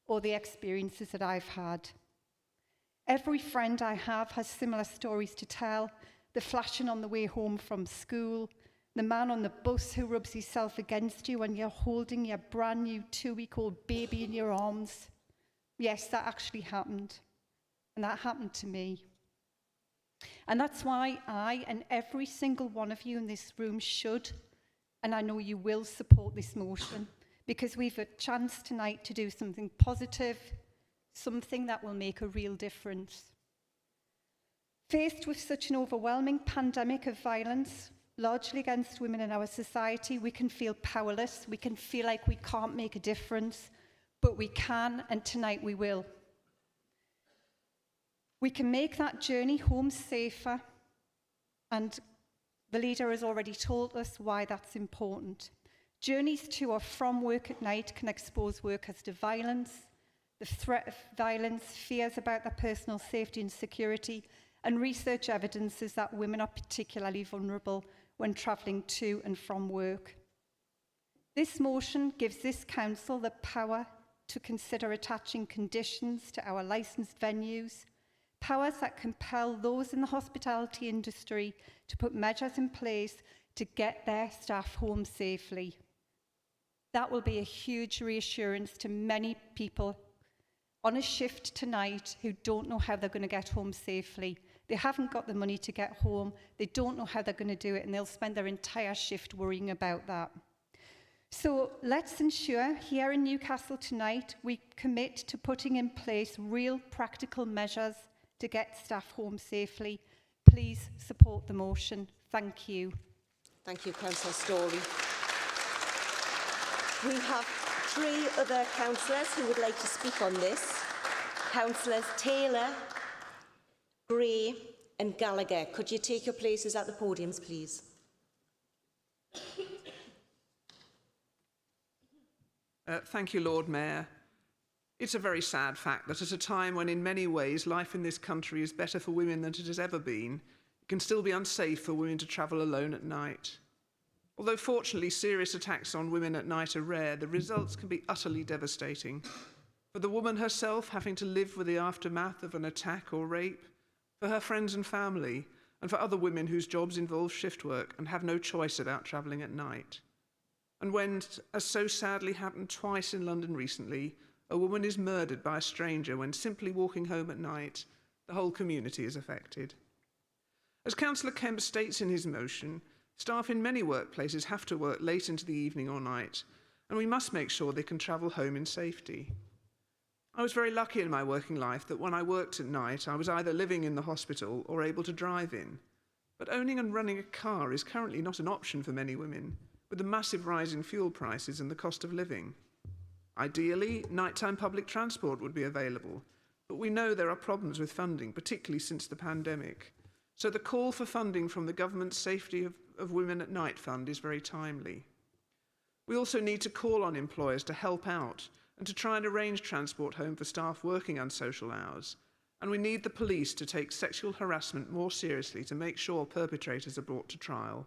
or the experiences that I've had. Every friend I have has similar stories to tell: the flashing on the way home from school, the man on the bus who rubs himself against you when you're holding your brand new 2-week-old baby in your arms. Yes, that actually happened, and that happened to me. And that's why I and every single one of you in this room should, and I know you will, support this motion, because we've a chance tonight to do something positive, something that will make a real difference. Faced with such an overwhelming pandemic of violence, largely against women in our society, we can feel powerless, we can feel like we can't make a difference, but we can, and tonight we will. We can make that journey home safer, and the leader has already told us why that's important. Journeys to or from work at night can expose workers to violence, the threat of violence, fears about their personal safety and security, and research evidences that women are particularly vulnerable when travelling to and from work. This motion gives this council the power to consider attaching conditions to our licensed venues, powers that compel those in the hospitality industry to put measures in place to get their staff home safely. That will be a huge reassurance to many people on a shift tonight who don't know how they're going to get home safely. They haven't got the money to get home, they don't know how they're going to do it, and they'll spend their entire shift worrying about that. So let's ensure here in Newcastle tonight we commit to putting in place real practical measures to get staff home safely. Please support the motion. Thank you. Thank you, Councillor Storey. We have 3 other councillors who would like to speak on this. Councillors Taylor, Gray and Gallagher. Could you take your places at the podiums, please? Thank you, Lord Mayor. It's a very sad fact that at a time when in many ways life in this country is better for women than it has ever been, it can still be unsafe for women to travel alone at night. Although fortunately serious attacks on women at night are rare, the results can be utterly devastating. For the woman herself having to live with the aftermath of an attack or rape, for her friends and family, and for other women whose jobs involve shift work and have no choice about travelling at night. And when, as so sadly happened twice in London recently, a woman is murdered by a stranger when simply walking home at night, the whole community is affected. As Councillor Kemp states in his motion, staff in many workplaces have to work late into the evening or night, and we must make sure they can travel home in safety. I was very lucky in my working life that when I worked at night, I was either living in the hospital or able to drive in. But owning and running a car is currently not an option for many women, with the massive rise in fuel prices and the cost of living. Ideally, nighttime public transport would be available, but we know there are problems with funding, particularly since the pandemic. So the call for funding from the Government's Safety of Women at Night Fund is very timely. We also need to call on employers to help out and to try and arrange transport home for staff working unsocial hours. And we need the police to take sexual harassment more seriously to make sure perpetrators are brought to trial.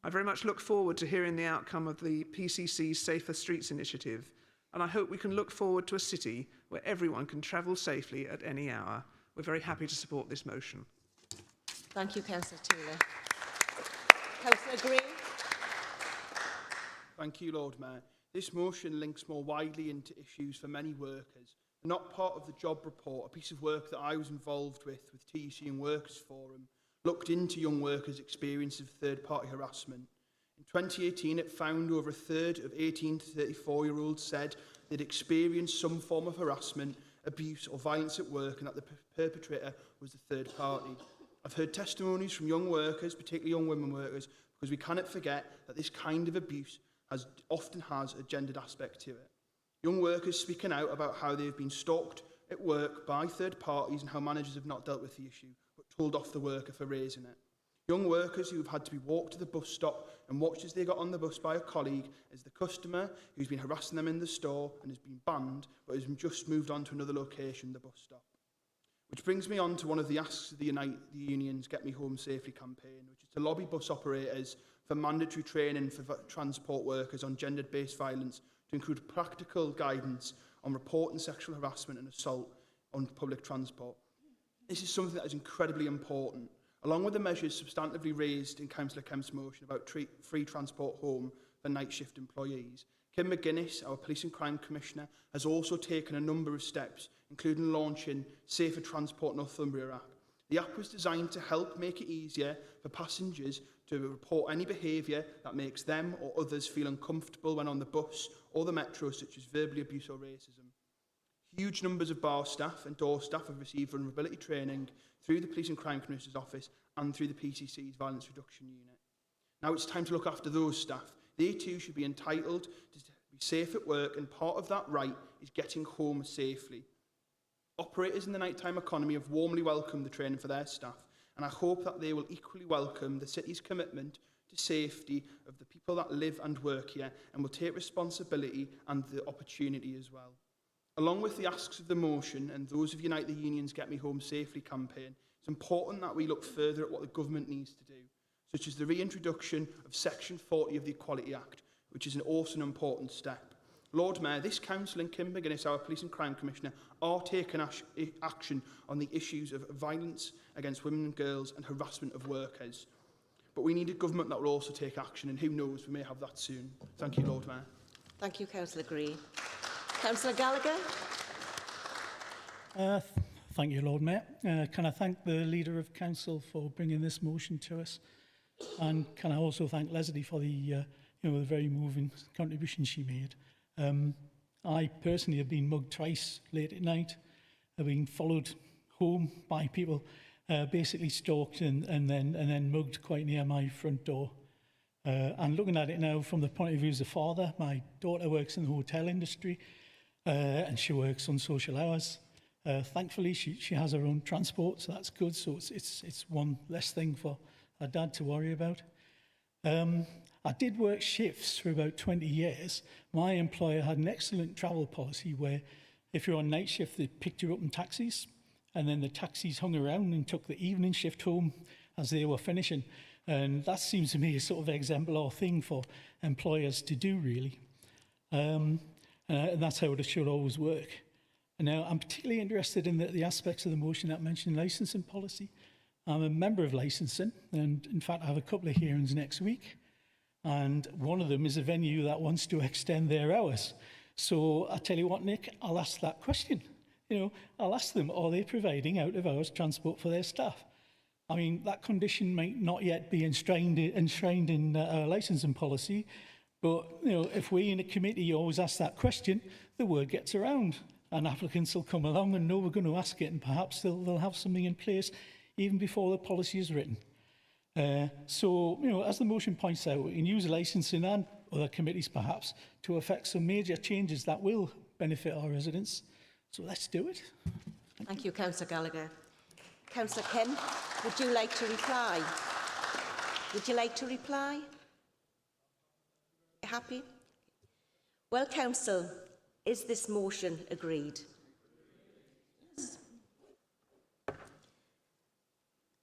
I very much look forward to hearing the outcome of the PCC's Safer Streets initiative, and I hope we can look forward to a city where everyone can travel safely at any hour. We're very happy to support this motion. Thank you, Councillor Taylor. Councillor Green. Thank you, Lord Mayor. This motion links more widely into issues for many workers. Not part of the job report, a piece of work that I was involved with TUC and Workers Forum, looked into young workers' experience of third-party harassment. In 2018, it found over a third of 18 to 34-year-olds said they'd experienced some form of harassment, abuse or violence at work, and that the perpetrator was the third party. I've heard testimonies from young workers, particularly young women workers, because we cannot forget that this kind of abuse often has a gendered aspect to it. Young workers speaking out about how they have been stalked at work by third parties and how managers have not dealt with the issue, but told off the worker for raising it. Young workers who have had to be walked to the bus stop and watched as they got on the bus by a colleague as the customer who's been harassing them in the store and has been banned, but has just moved on to another location, the bus stop. Which brings me on to one of the asks of the Unite the Union's Get Me Home Safely campaign, which is to lobby bus operators for mandatory training for transport workers on gender-based violence, to include practical guidance on reporting sexual harassment and assault on public transport. This is something that is incredibly important, along with the measures substantively raised in Councillor Kemp's motion about free transport home for night shift employees. Kim McGuinness, our Police and Crime Commissioner, has also taken a number of steps, including launching Safer Transport Northumbria App. The app was designed to help make it easier for passengers to report any behaviour that makes them or others feel uncomfortable when on the bus or the metro, such as verbal abuse or racism. Huge numbers of bar staff and door staff have received vulnerability training through the Police and Crime Commissioner's Office and through the PCC's Violence Reduction Unit. Now it's time to look after those staff. They too should be entitled to be safe at work, and part of that right is getting home safely. Operators in the nighttime economy have warmly welcomed the training for their staff, and I hope that they will equally welcome the city's commitment to safety of the people that live and work here, and will take responsibility and the opportunity as well. Along with the asks of the motion and those of Unite the Union's Get Me Home Safely campaign, it's important that we look further at what the government needs to do, such as the reintroduction of Section 40 of the Equality Act, which is an also an important step. Lord Mayor, this council and Kim McGuinness, our Police and Crime Commissioner, are taking action on the issues of violence against women and girls and harassment of workers. But we need a government that will also take action, and who knows, we may have that soon. Thank you, Lord Mayor. Thank you, Councillor Green. Councillor Gallagher. Thank you, Lord Mayor. Can I thank the Leader of Council for bringing this motion to us? And can I also thank Leslie for the the very moving contribution she made. I personally have been mugged twice late at night. I've been followed home by people, basically stalked and then mugged quite near my front door. And looking at it now from the point of view as a father, my daughter works in the hotel industry and she works on social hours. Thankfully, she has her own transport, so that's good. So it's one less thing for her dad to worry about. I did work shifts for about 20 years. My employer had an excellent travel policy where if you're on night shift, they picked you up in taxis, and then the taxis hung around and took the evening shift home as they were finishing. And that seems to me a sort of exemplar thing for employers to do, really. And that's how it should always work. And now I'm particularly interested in the aspects of the motion that mentioned licensing policy. I'm a member of licensing, and in fact I have a couple of hearings next week. And one of them is a venue that wants to extend their hours. So I tell you what, Nick, I'll ask that question. I'll ask them, are they providing out-of-hours transport for their staff? I mean, that condition might not yet be enshrined in our licensing policy, but if we in a committee always ask that question, the word gets around, and applicants will come along and know we're going to ask it, and perhaps they'll have something in place even before the policy is written. So, as the motion points out, we can use licensing and other committees perhaps to effect some major changes that will benefit our residents. So let's do it. Thank you, Councillor Gallagher. Councillor Kemp, would you like to reply? Would you like to reply? Happy? Well, Council, is this motion agreed? Yes.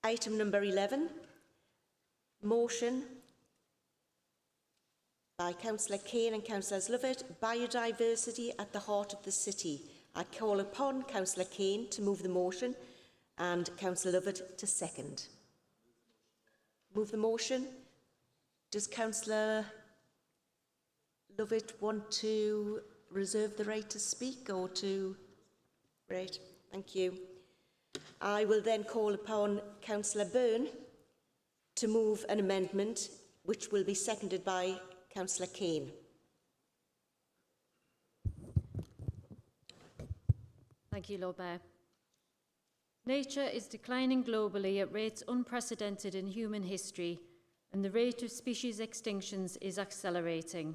Item number 11, motion by Councillor Kane and Councillors Lovett, biodiversity at the heart of the city. I call upon Councillor Kane to move the motion and Councillor Lovett to second. Move the motion. Does Councillor Lovett want to reserve the right to speak or to... Right, thank you. I will then call upon Councillor Byrne to move an amendment which will be seconded by Councillor Kane. Thank you, Lord Mayor. Nature is declining globally at rates unprecedented in human history, and the rate of species extinctions is accelerating.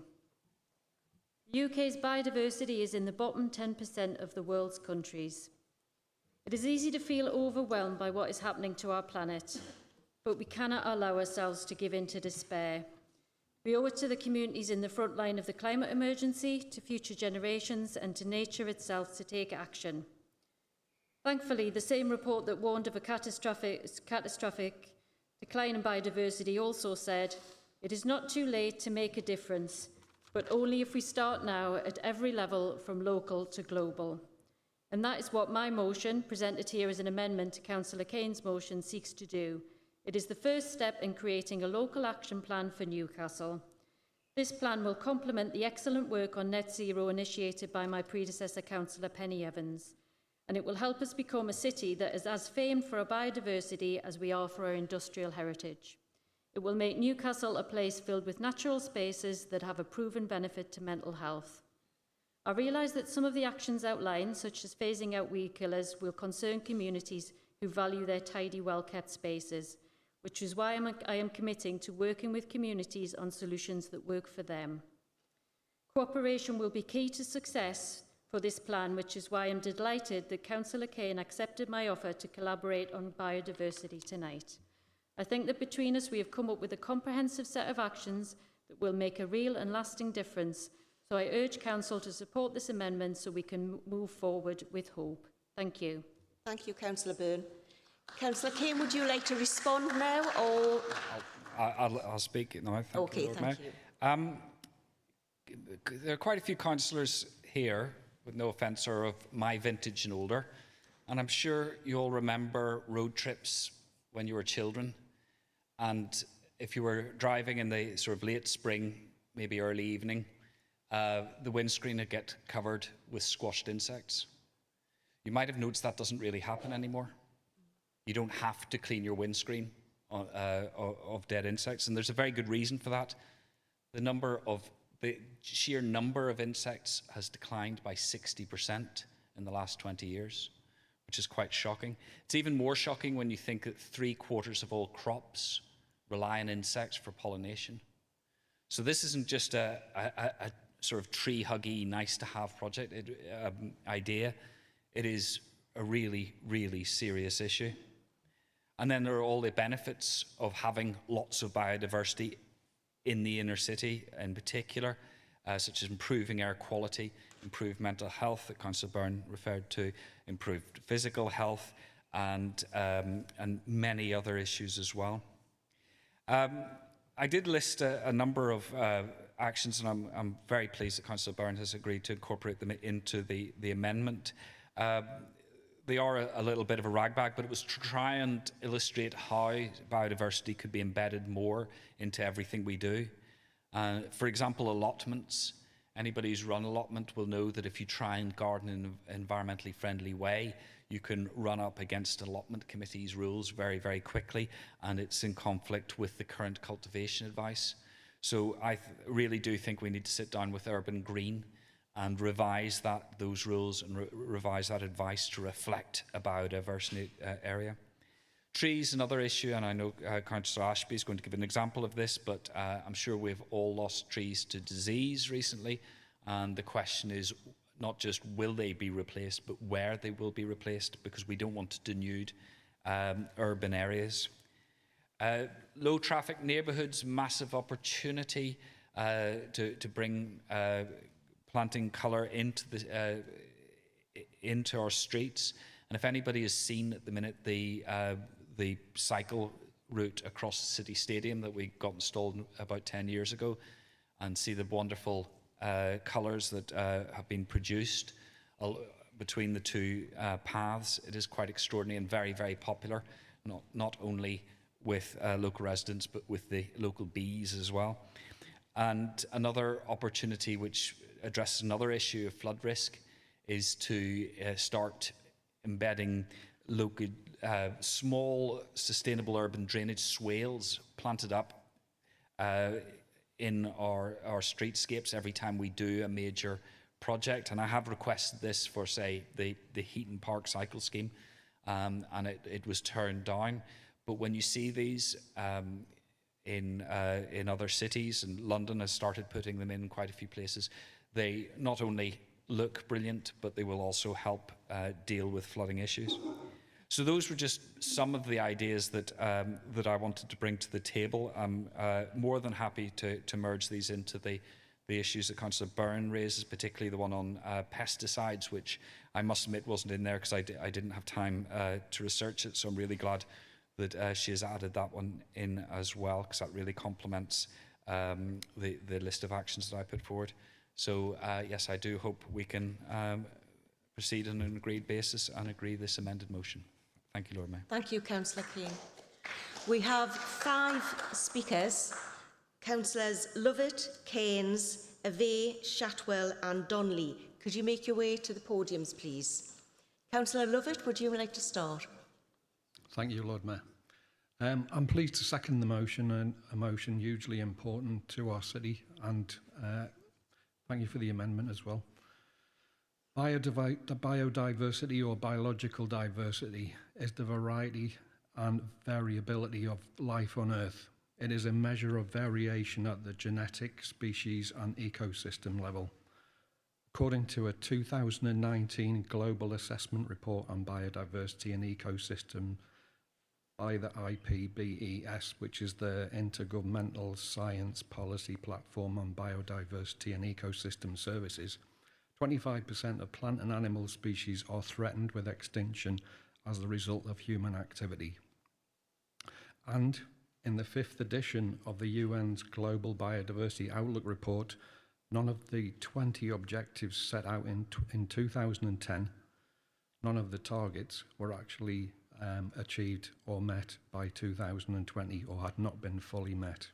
The UK's biodiversity is in the bottom 10% of the world's countries. It is easy to feel overwhelmed by what is happening to our planet, but we cannot allow ourselves to give in to despair. We owe it to the communities in the front line of the climate emergency, to future generations, and to nature itself to take action. Thankfully, the same report that warned of a catastrophic decline in biodiversity also said, it is not too late to make a difference, but only if we start now at every level from local to global. And that is what my motion, presented here as an amendment to Councillor Kane's motion, seeks to do. It is the first step in creating a local action plan for Newcastle. This plan will complement the excellent work on net zero initiated by my predecessor, Councillor Penny Evans. And it will help us become a city that is as famed for our biodiversity as we are for our industrial heritage. It will make Newcastle a place filled with natural spaces that have a proven benefit to mental health. I realise that some of the actions outlined, such as phasing out weed killers, will concern communities who value their tidy, well-kept spaces, which is why I am committing to working with communities on solutions that work for them. Cooperation will be key to success for this plan, which is why I'm delighted that Councillor Kane accepted my offer to collaborate on biodiversity tonight. I think that between us we have come up with a comprehensive set of actions that will make a real and lasting difference, so I urge Council to support this amendment so we can move forward with hope. Thank you. Thank you, Councillor Byrne. Councillor Kane, would you like to respond now, or...? I'll speak now. Thank you, Lord Mayor. There are quite a few councillors here, with no offence, are of my vintage and older, and I'm sure you all remember road trips when you were children, and if you were driving in the sort of late spring, maybe early evening, the windscreen would get covered with squashed insects. You might have noticed that doesn't really happen anymore. You don't have to clean your windscreen of dead insects, and there's a very good reason for that. The sheer number of insects has declined by 60% in the last 20 years, which is quite shocking. It's even more shocking when you think that 3/4 of all crops rely on insects for pollination. So this isn't just a sort of tree-huggy, nice-to-have project idea. It is a really, really serious issue. And then there are all the benefits of having lots of biodiversity in the inner city in particular, such as improving air quality, improved mental health that Councillor Byrne referred to, improved physical health, and many other issues as well. I did list a number of actions, and I'm very pleased that Councillor Byrne has agreed to incorporate them into the amendment. They are a little bit of a ragbag, but it was to try and illustrate how biodiversity could be embedded more into everything we do. For example, allotments. Anybody who's run allotment will know that if you try and garden in an environmentally friendly way, you can run up against allotment committee's rules very, very quickly, and it's in conflict with the current cultivation advice. So I really do think we need to sit down with Urban Green and revise those rules and revise that advice to reflect a biodiversity area. Trees, another issue, and I know Councillor Ashby is going to give an example of this, but I'm sure we've all lost trees to disease recently, and the question is not just will they be replaced, but where they will be replaced, because we don't want to denude urban areas. Low traffic neighbourhoods, massive opportunity to bring planting colour into our streets. And if anybody has seen at the minute the cycle route across the city stadium that we got installed about 10 years ago, and see the wonderful colours that have been produced between the two paths, it is quite extraordinary and very, very popular, not only with local residents but with the local bees as well. And another opportunity which addresses another issue of flood risk is to start embedding local small sustainable urban drainage swales planted up in our streetscapes every time we do a major project. And I have requested this for, say, the Heaton Park cycle scheme, and it was turned down. But when you see these in other cities, and London has started putting them in quite a few places, they not only look brilliant, but they will also help deal with flooding issues. So those were just some of the ideas that I wanted to bring to the table. I'm more than happy to merge these into the issues that Councillor Byrne raises, particularly the one on pesticides, which I must admit wasn't in there because I didn't have time to research it. So I'm really glad that she has added that one in as well, because that really complements the list of actions that I put forward. So yes, I do hope we can proceed on an agreed basis and agree this amended motion. Thank you, Lord Mayor. Thank you, Councillor Keane. We have 5 speakers: Councillors Lovett, Keynes, Ave, Shatwell and Donnelly. Could you make your way to the podiums, please? Councillor Lovett, would you like to start? Thank you, Lord Mayor. I'm pleased to second the motion, and a motion hugely important to our city, and thank you for the amendment as well. Biodiversity or biological diversity is the variety and variability of life on Earth. It is a measure of variation at the genetic, species and ecosystem level. According to a 2019 Global Assessment Report on Biodiversity and Ecosystem by the IPBES, which is the Intergovernmental Science Policy Platform on Biodiversity and Ecosystem Services, 25% of plant and animal species are threatened with extinction as the result of human activity. And in the 5th edition of the UN's Global Biodiversity Outlook Report, none of the 20 objectives set out in 2010, none of the targets were actually achieved or met by 2020, or had not been fully met.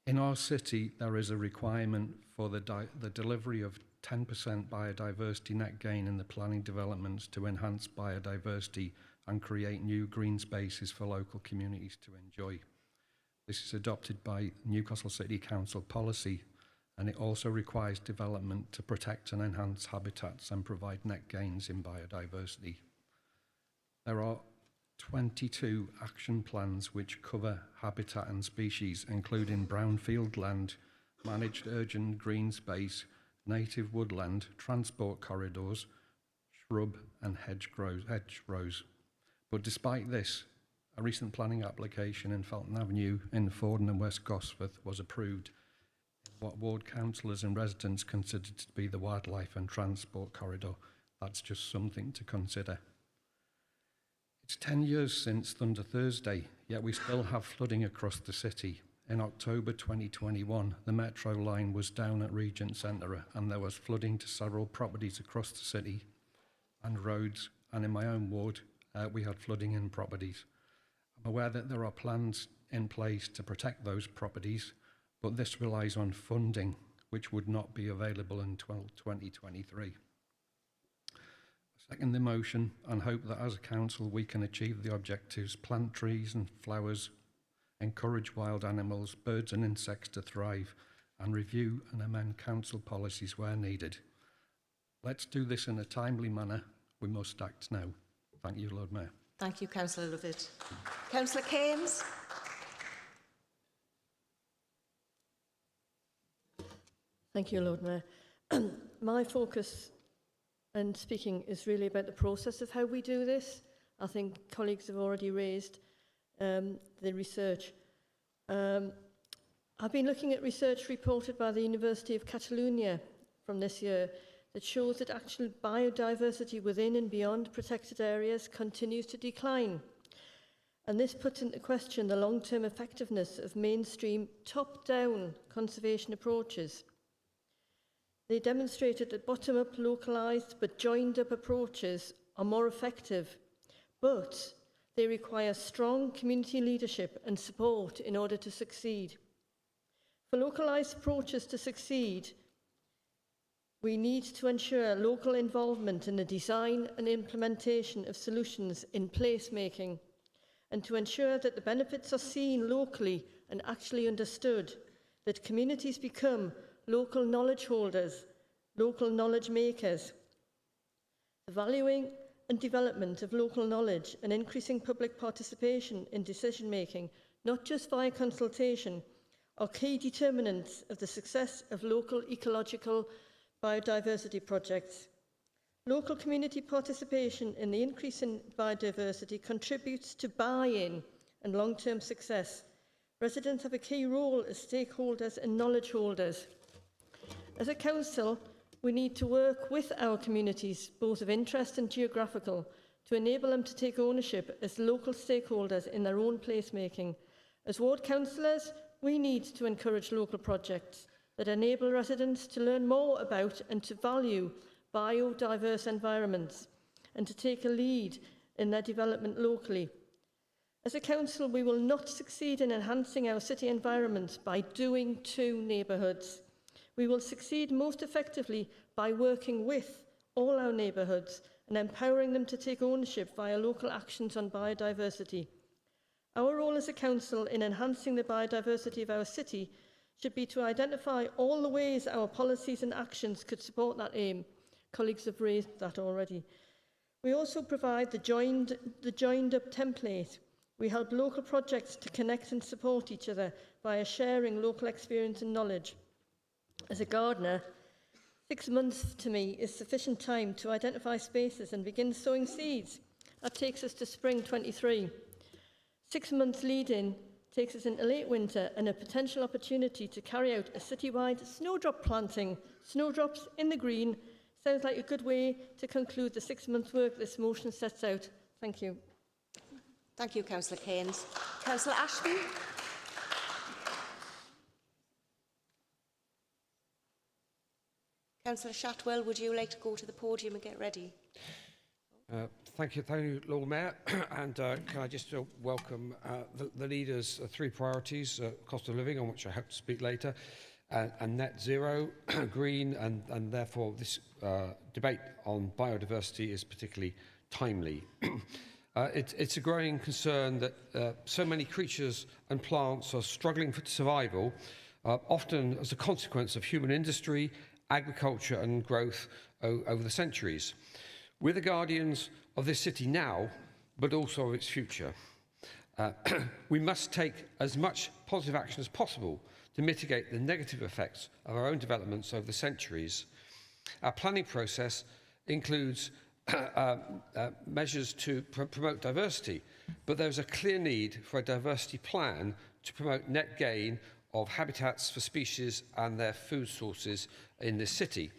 In our city, there is a requirement for the delivery of 10% biodiversity net gain in the planning developments to enhance biodiversity and create new green spaces for local communities to enjoy. This is adopted by Newcastle City Council policy, and it also requires development to protect and enhance habitats and provide net gains in biodiversity. There are 22 action plans which cover habitat and species, including brownfield land, managed urgent green space, native woodland, transport corridors, shrub and hedgerows. But despite this, a recent planning application in Felton Avenue in Fordham and West Gosforth was approved in what ward councillors and residents considered to be the wildlife and transport corridor. That's just something to consider. It's 10 years since Thunder Thursday, yet we still have flooding across the city. In October 2021, the Metro line was down at Regent Centre, and there was flooding to several properties across the city and roads, and in my own ward, we had flooding in properties. I'm aware that there are plans in place to protect those properties, but this relies on funding, which would not be available until 2023. I second the motion and hope that as a council we can achieve the objectives, plant trees and flowers, encourage wild animals, birds and insects to thrive, and review and amend council policies where needed. Let's do this in a timely manner. We must act now. Thank you, Lord Mayor. Thank you, Councillor Lovett. Councillor Keynes. Thank you, Lord Mayor. My focus and speaking is really about the process of how we do this. I think colleagues have already raised the research. I've been looking at research reported by the University of Catalonia from this year that shows that actual biodiversity within and beyond protected areas continues to decline. And this puts into question the long-term effectiveness of mainstream top-down conservation approaches. They demonstrated that bottom-up, localised but joined-up approaches are more effective, but they require strong community leadership and support in order to succeed. For localised approaches to succeed, we need to ensure local involvement in the design and implementation of solutions in placemaking, and to ensure that the benefits are seen locally and actually understood, that communities become local knowledge holders, local knowledge makers. The valuing and development of local knowledge and increasing public participation in decision making, not just via consultation, are key determinants of the success of local ecological biodiversity projects. Local community participation in the increase in biodiversity contributes to buy-in and long-term success. Residents have a key role as stakeholders and knowledge holders. As a council, we need to work with our communities, both of interest and geographical, to enable them to take ownership as local stakeholders in their own placemaking. As ward councillors, we need to encourage local projects that enable residents to learn more about and to value biodiverse environments and to take a lead in their development locally. As a council, we will not succeed in enhancing our city environment by doing to neighbourhoods. We will succeed most effectively by working with all our neighbourhoods and empowering them to take ownership via local actions on biodiversity. Our role as a council in enhancing the biodiversity of our city should be to identify all the ways our policies and actions could support that aim. Colleagues have raised that already. We also provide the joined-up template. We help local projects to connect and support each other via sharing local experience and knowledge. As a gardener, 6 months to me is sufficient time to identify spaces and begin sowing seeds. That takes us to spring 23. 6 months lead-in takes us into late winter and a potential opportunity to carry out a citywide snowdrop planting. Snowdrops in the green sounds like a good way to conclude the 6 months work this motion sets out. Thank you. Thank you, Councillor Keynes. Councillor Ashby. Councillor Shatwell, would you like to go to the podium and get ready? Thank you, Lord Mayor. And can I just welcome the leaders' three priorities, cost of living, on which I hope to speak later, and net zero, green, and therefore this debate on biodiversity is particularly timely. It's a growing concern that so many creatures and plants are struggling for survival, often as a consequence of human industry, agriculture and growth over the centuries. We're the guardians of this city now, but also of its future. We must take as much positive action as possible to mitigate the negative effects of our own developments over the centuries. Our planning process includes measures to promote diversity, but there's a clear need for a diversity plan to promote net gain of habitats for species and their food sources in this city.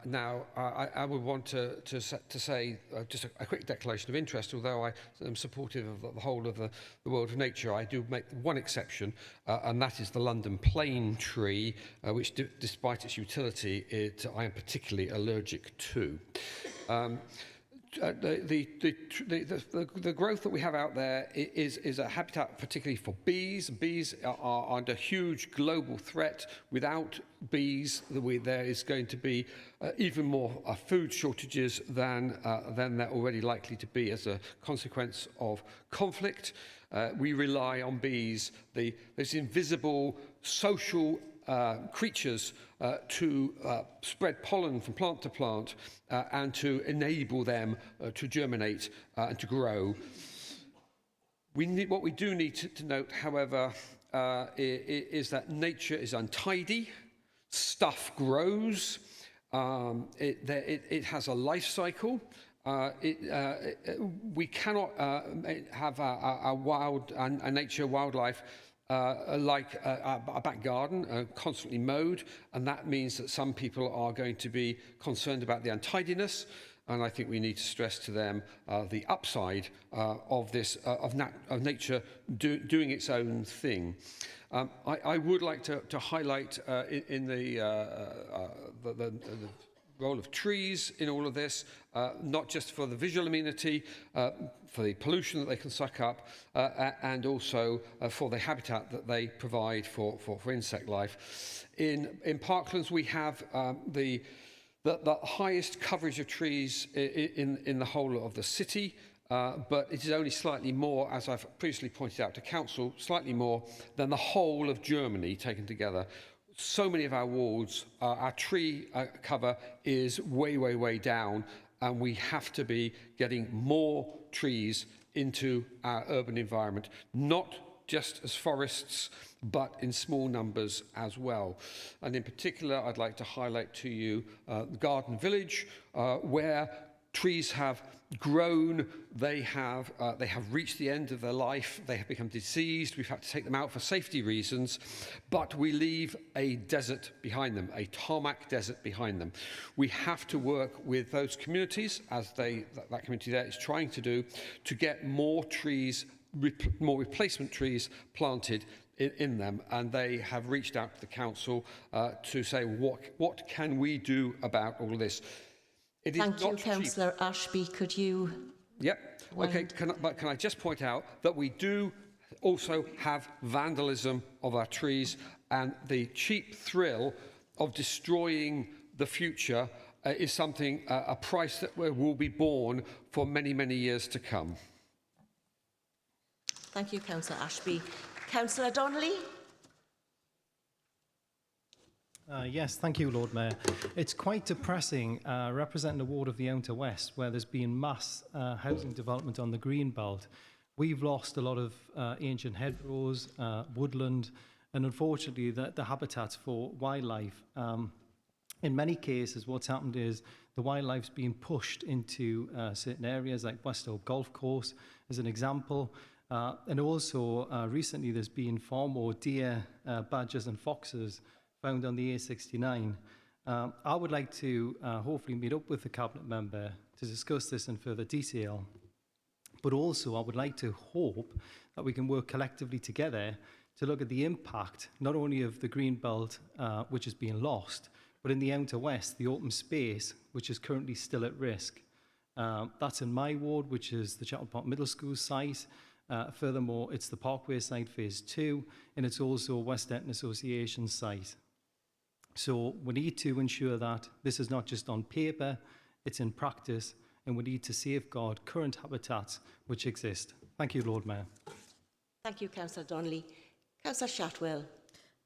Now, I would want to say just a quick declaration of interest. Although I am supportive of the whole of the world of nature, I do make one exception, and that is the London plane tree, which, despite its utility, I am particularly allergic to. The growth that we have out there is a habitat particularly for bees. Bees are under huge global threat. Without bees, there is going to be even more food shortages than they're already likely to be as a consequence of conflict. We rely on bees, those invisible social creatures to spread pollen from plant to plant and to enable them to germinate and to grow. What we do need to note, however, is that nature is untidy, stuff grows, it has a life cycle. We cannot have a nature wildlife like a back garden, constantly mowed, and that means that some people are going to be concerned about the untidiness. And I think we need to stress to them the upside of this, of nature doing its own thing. I would like to highlight in the role of trees in all of this, not just for the visual amenity, for the pollution that they can suck up, and also for the habitat that they provide for insect life. In Parklands, we have the highest coverage of trees in the whole of the city, but it is only slightly more, as I've previously pointed out to Council, slightly more than the whole of Germany taken together. So many of our wards, our tree cover is way down, and we have to be getting more trees into our urban environment, not just as forests, but in small numbers as well. And in particular, I'd like to highlight to you the Garden Village, where trees have grown, they have reached the end of their life, they have become diseased, we've had to take them out for safety reasons, but we leave a desert behind them, a tarmac desert behind them. We have to work with those communities, as that community there is trying to do, to get more trees, more replacement trees planted in them, and they have reached out to the council to say what can we do about all of this. It is Thank you, Councillor Ashby. Could you? Yep. Okay. Can I just point out that we do also have vandalism of our trees, and the cheap thrill of destroying the future is something, a price that will be borne for many years to come. Thank you, Councillor Ashby. Councillor Donnelly. Yes, thank you, Lord Mayor. It's quite depressing representing the ward of the Outer West, where there's been mass housing development on the green belt. We've lost a lot of ancient hedgerows, woodland, and unfortunately the habitats for wildlife. In many cases, what's happened is the wildlife's being pushed into certain areas like Westover Golf Course as an example. And also recently there's been far more deer, badgers and foxes found on the A69. I would like to hopefully meet up with the Cabinet member to discuss this in further detail. But also I would like to hope that we can work collectively together to look at the impact not only of the green belt, which is being lost, but in the Outer West, the open space, which is currently still at risk. That's in my ward, which is the Chapel Park Middle School site. Furthermore, it's the Parkway site phase 2, and it's also West Etton Association site. So we need to ensure that this is not just on paper, it's in practice, and we need to safeguard current habitats which exist. Thank you, Lord Mayor. Thank you, Councillor Donnelly. Councillor Shatwell.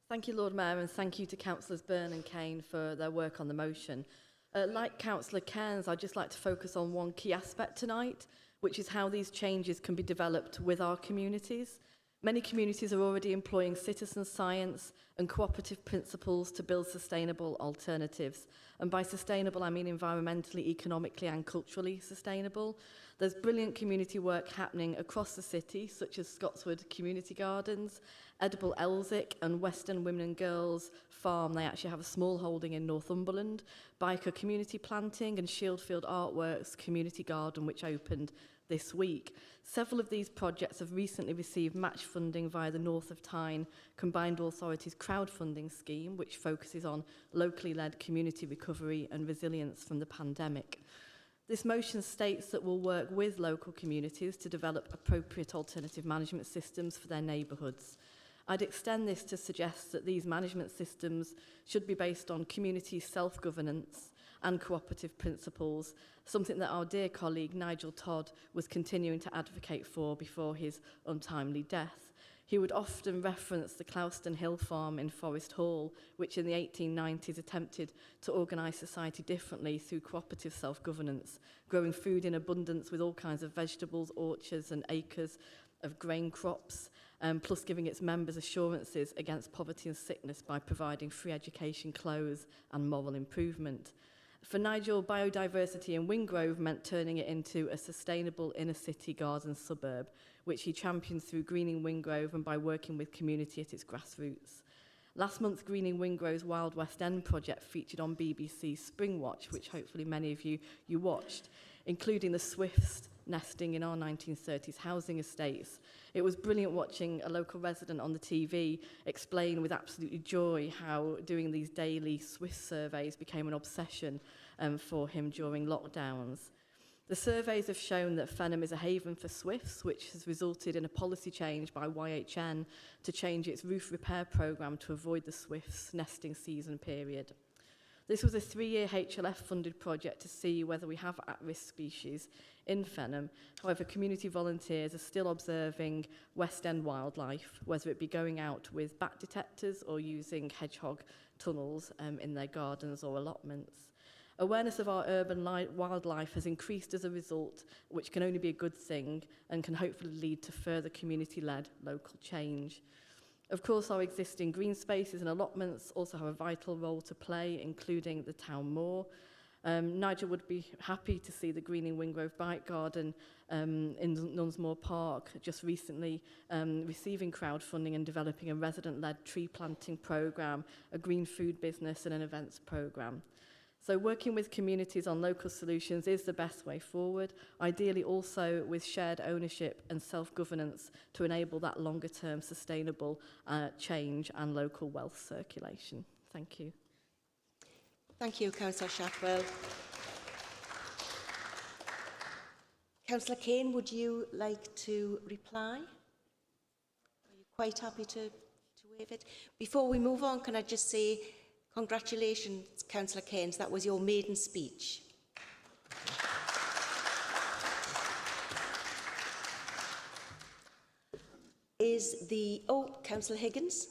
Thank you, Lord Mayor, and thank you to Councillors Byrne and Kane for their work on the motion. Like Councillor Cairns, I'd just like to focus on one key aspect tonight, which is how these changes can be developed with our communities. Many communities are already employing citizen science and cooperative principles to build sustainable alternatives. And by sustainable, I mean environmentally, economically and culturally sustainable. There's brilliant community work happening across the city, such as Scotswood Community Gardens, Edible Elsick and Western Women and Girls Farm. They actually have a small holding in Northumberland. Biker Community Planting and Shieldfield Artworks Community Garden, which opened this week. Several of these projects have recently received match funding via the North of Tyne Combined Authorities crowdfunding scheme, which focuses on locally led community recovery and resilience from the pandemic. This motion states that we'll work with local communities to develop appropriate alternative management systems for their neighbourhoods. I'd extend this to suggest that these management systems should be based on community self-governance and cooperative principles, something that our dear colleague Nigel Todd was continuing to advocate for before his untimely death. He would often reference the Clouston Hill Farm in Forest Hall, which in the 1890s attempted to organise society differently through cooperative self-governance, growing food in abundance with all kinds of vegetables, orchards and acres of grain crops, plus giving its members assurances against poverty and sickness by providing free education, clothes and moral improvement. For Nigel, biodiversity in Wingrove meant turning it into a sustainable inner-city garden suburb, which he championed through Greening Wingrove and by working with community at its grassroots. Last month, Greening Wingrove's Wild West End project featured on BBC's Springwatch, which hopefully many of you watched, including the swifts nesting in our 1930s housing estates. It was brilliant watching a local resident on the TV explain with absolutely joy how doing these daily Swift surveys became an obsession for him during lockdowns. The surveys have shown that Fenham is a haven for swifts, which has resulted in a policy change by YHN to change its roof repair programme to avoid the swifts' nesting season period. This was a 3-year HLF-funded project to see whether we have at-risk species in Fenham. However, community volunteers are still observing West End wildlife, whether it be going out with bat detectors or using hedgehog tunnels in their gardens or allotments. Awareness of our urban wildlife has increased as a result, which can only be a good thing and can hopefully lead to further community-led local change. Of course, our existing green spaces and allotments also have a vital role to play, including the town moor. Nigel would be happy to see the Greening Wingrove Bike Garden in Nunsmore Park just recently receiving crowdfunding and developing a resident-led tree planting programme, a green food business and an events programme. So working with communities on local solutions is the best way forward, ideally also with shared ownership and self-governance to enable that longer-term sustainable change and local wealth circulation. Thank you. Thank you, Councillor Shapwell. Councillor Kane, would you like to reply? Are you quite happy to waive it? Before we move on, can I just say congratulations, Councillor Keynes, that was your maiden speech. Councillor Higgins?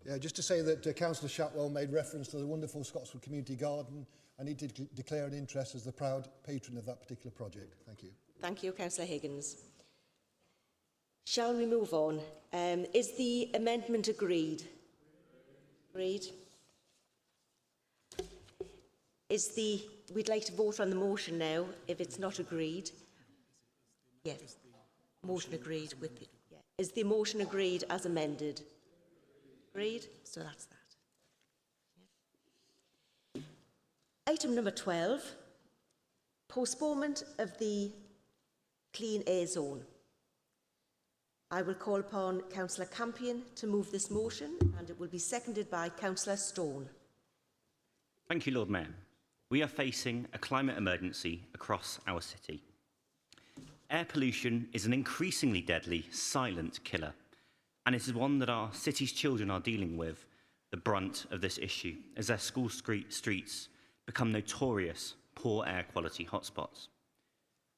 Yeah, just to say that Councillor Shapwell made reference to the wonderful Scotswood Community Garden, and he did declare an interest as the proud patron of that particular project. Thank you. Thank you, Councillor Higgins. Shall we move on? Is the amendment agreed? Agreed. We'd like to vote on the motion now, if it's not agreed. Yes. Motion agreed with the, yeah. Is the motion agreed as amended? Agreed? So that's that. Yeah. Item number 12, postponement of the clean air zone. I will call upon Councillor Campion to move this motion, and it will be seconded by Councillor Stone. Thank you, Lord Mayor. We are facing a climate emergency across our city. Air pollution is an increasingly deadly, silent killer, and it is one that our city's children are dealing with the brunt of this issue as their school streets become notorious poor air quality hotspots.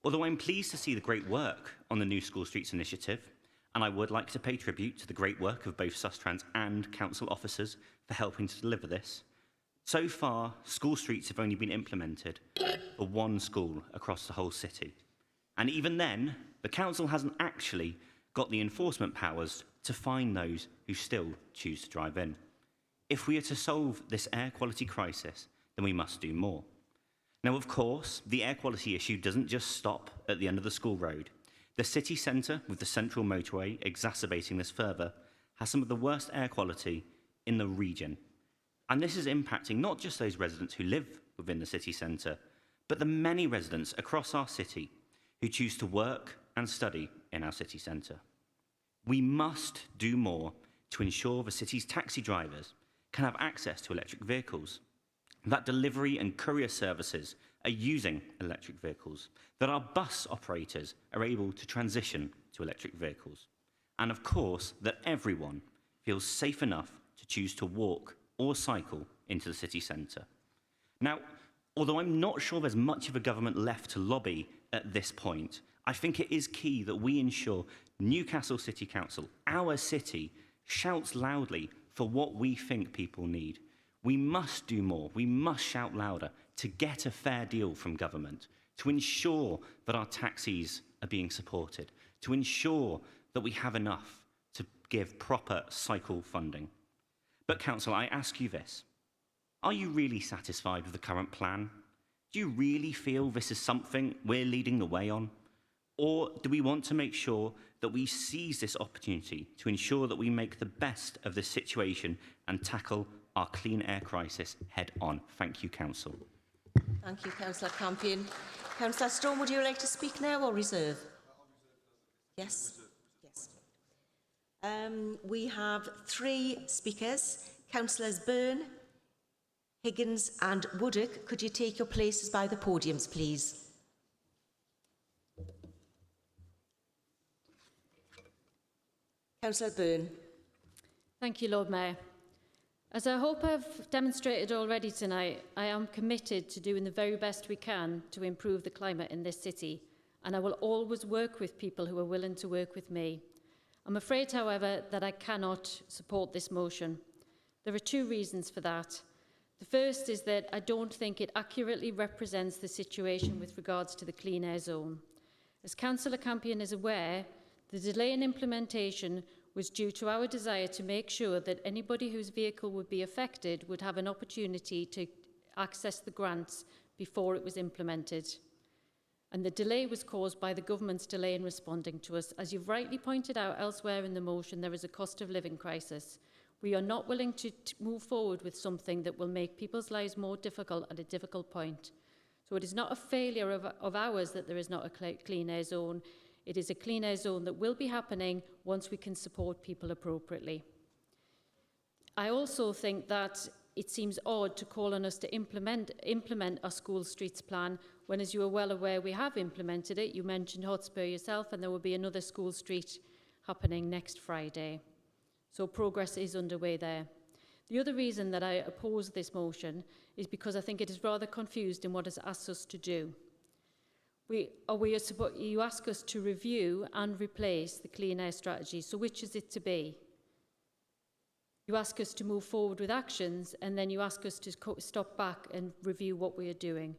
Although I'm pleased to see the great work on the New School Streets initiative, and I would like to pay tribute to the great work of both Sustrans and council officers for helping to deliver this, so far, school streets have only been implemented for one school across the whole city. And even then, the council hasn't actually got the enforcement powers to fine those who still choose to drive in. If we are to solve this air quality crisis, then we must do more. Now, of course, the air quality issue doesn't just stop at the end of the school road. The city centre, with the central motorway exacerbating this further, has some of the worst air quality in the region. And this is impacting not just those residents who live within the city centre, but the many residents across our city who choose to work and study in our city centre. We must do more to ensure the city's taxi drivers can have access to electric vehicles, that delivery and courier services are using electric vehicles, that our bus operators are able to transition to electric vehicles, and of course, that everyone feels safe enough to choose to walk or cycle into the city centre. Now, although I'm not sure there's much of a government left to lobby at this point, I think it is key that we ensure Newcastle City Council, our city, shouts loudly for what we think people need. We must do more, we must shout louder to get a fair deal from government, to ensure that our taxis are being supported, to ensure that we have enough to give proper cycle funding. But Council, I ask you this. Are you really satisfied with the current plan? Do you really feel this is something we're leading the way on? Or do we want to make sure that we seize this opportunity to ensure that we make the best of this situation and tackle our clean air crisis head on? Thank you, Council. Thank you, Councillor Campion. Councillor Stone, would you like to speak now or reserve? Yes. Yes. We have 3 speakers. Councillors Byrne, Higgins and Woodard. Could you take your places by the podiums, please? Councillor Byrne. Thank you, Lord Mayor. As I hope I've demonstrated already tonight, I am committed to doing the very best we can to improve the climate in this city, and I will always work with people who are willing to work with me. I'm afraid, however, that I cannot support this motion. There are 2 reasons for that. The first is that I don't think it accurately represents the situation with regards to the clean air zone. As Councillor Campion is aware, the delay in implementation was due to our desire to make sure that anybody whose vehicle would be affected would have an opportunity to access the grants before it was implemented. And the delay was caused by the government's delay in responding to us. As you've rightly pointed out elsewhere in the motion, there is a cost of living crisis. We are not willing to move forward with something that will make people's lives more difficult at a difficult point. So it is not a failure of ours that there is not a clean air zone. It is a clean air zone that will be happening once we can support people appropriately. I also think that it seems odd to call on us to implement our school streets plan when, as you are well aware, we have implemented it. You mentioned Hotspur yourself, and there will be another school street happening next Friday. So progress is underway there. The other reason that I oppose this motion is because I think it is rather confused in what it's asked us to do. You ask us to review and replace the clean air strategy. So which is it to be? You ask us to move forward with actions, and then you ask us to stop back and review what we are doing.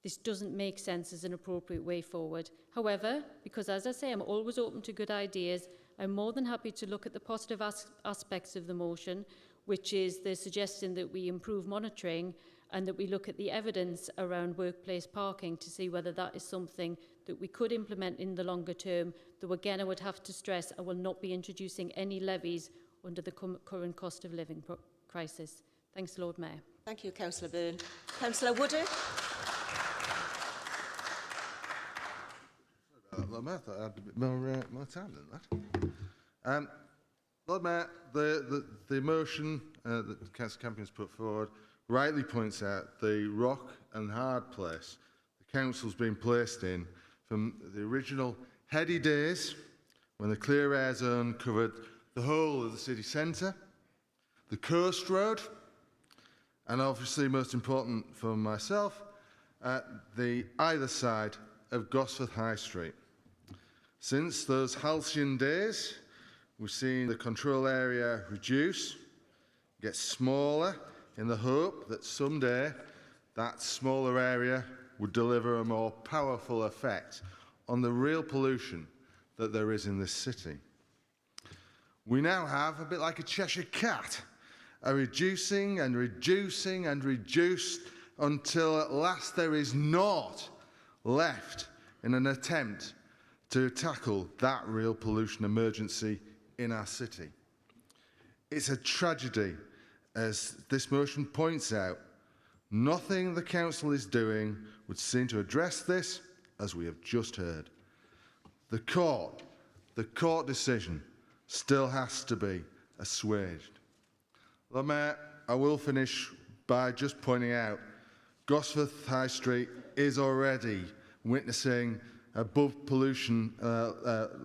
This doesn't make sense as an appropriate way forward. However, because as I say, I'm always open to good ideas, I'm more than happy to look at the positive aspects of the motion, which is the suggestion that we improve monitoring and that we look at the evidence around workplace parking to see whether that is something that we could implement in the longer term, though again I would have to stress I will not be introducing any levies under the current cost of living crisis. Thanks, Lord Mayor. Thank you, Councillor Byrne. Councillor Woodard. Lord Mayor, I thought I had a bit more time than that. Lord Mayor, the motion that Councillor Campion has put forward rightly points out the rock and hard place the Council's been placed in from the original heady days when the clear air zone covered the whole of the city centre, the coast road, and obviously most important for myself, the either side of Gosforth High Street. Since those halcyon days, we've seen the control area reduce, get smaller, in the hope that someday that smaller area would deliver a more powerful effect on the real pollution that there is in this city. We now have, a bit like a Cheshire cat, a reducing and reducing and reduced until at last there is naught left in an attempt to tackle that real pollution emergency in our city. It's a tragedy, as this motion points out. Nothing the Council is doing would seem to address this, as we have just heard. The court decision still has to be assuaged. Lord Mayor, I will finish by just pointing out Gosforth High Street is already witnessing above pollution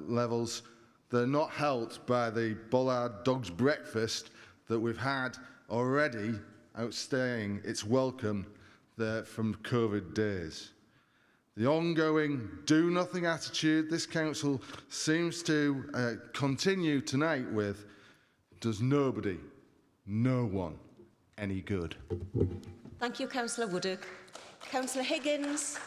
levels that are not helped by the bollard dog's breakfast that we've had already outstaying its welcome from COVID days. The ongoing do-nothing attitude this Council seems to continue tonight with does no one, any good. Thank you, Councillor Woodard. Councillor Higgins.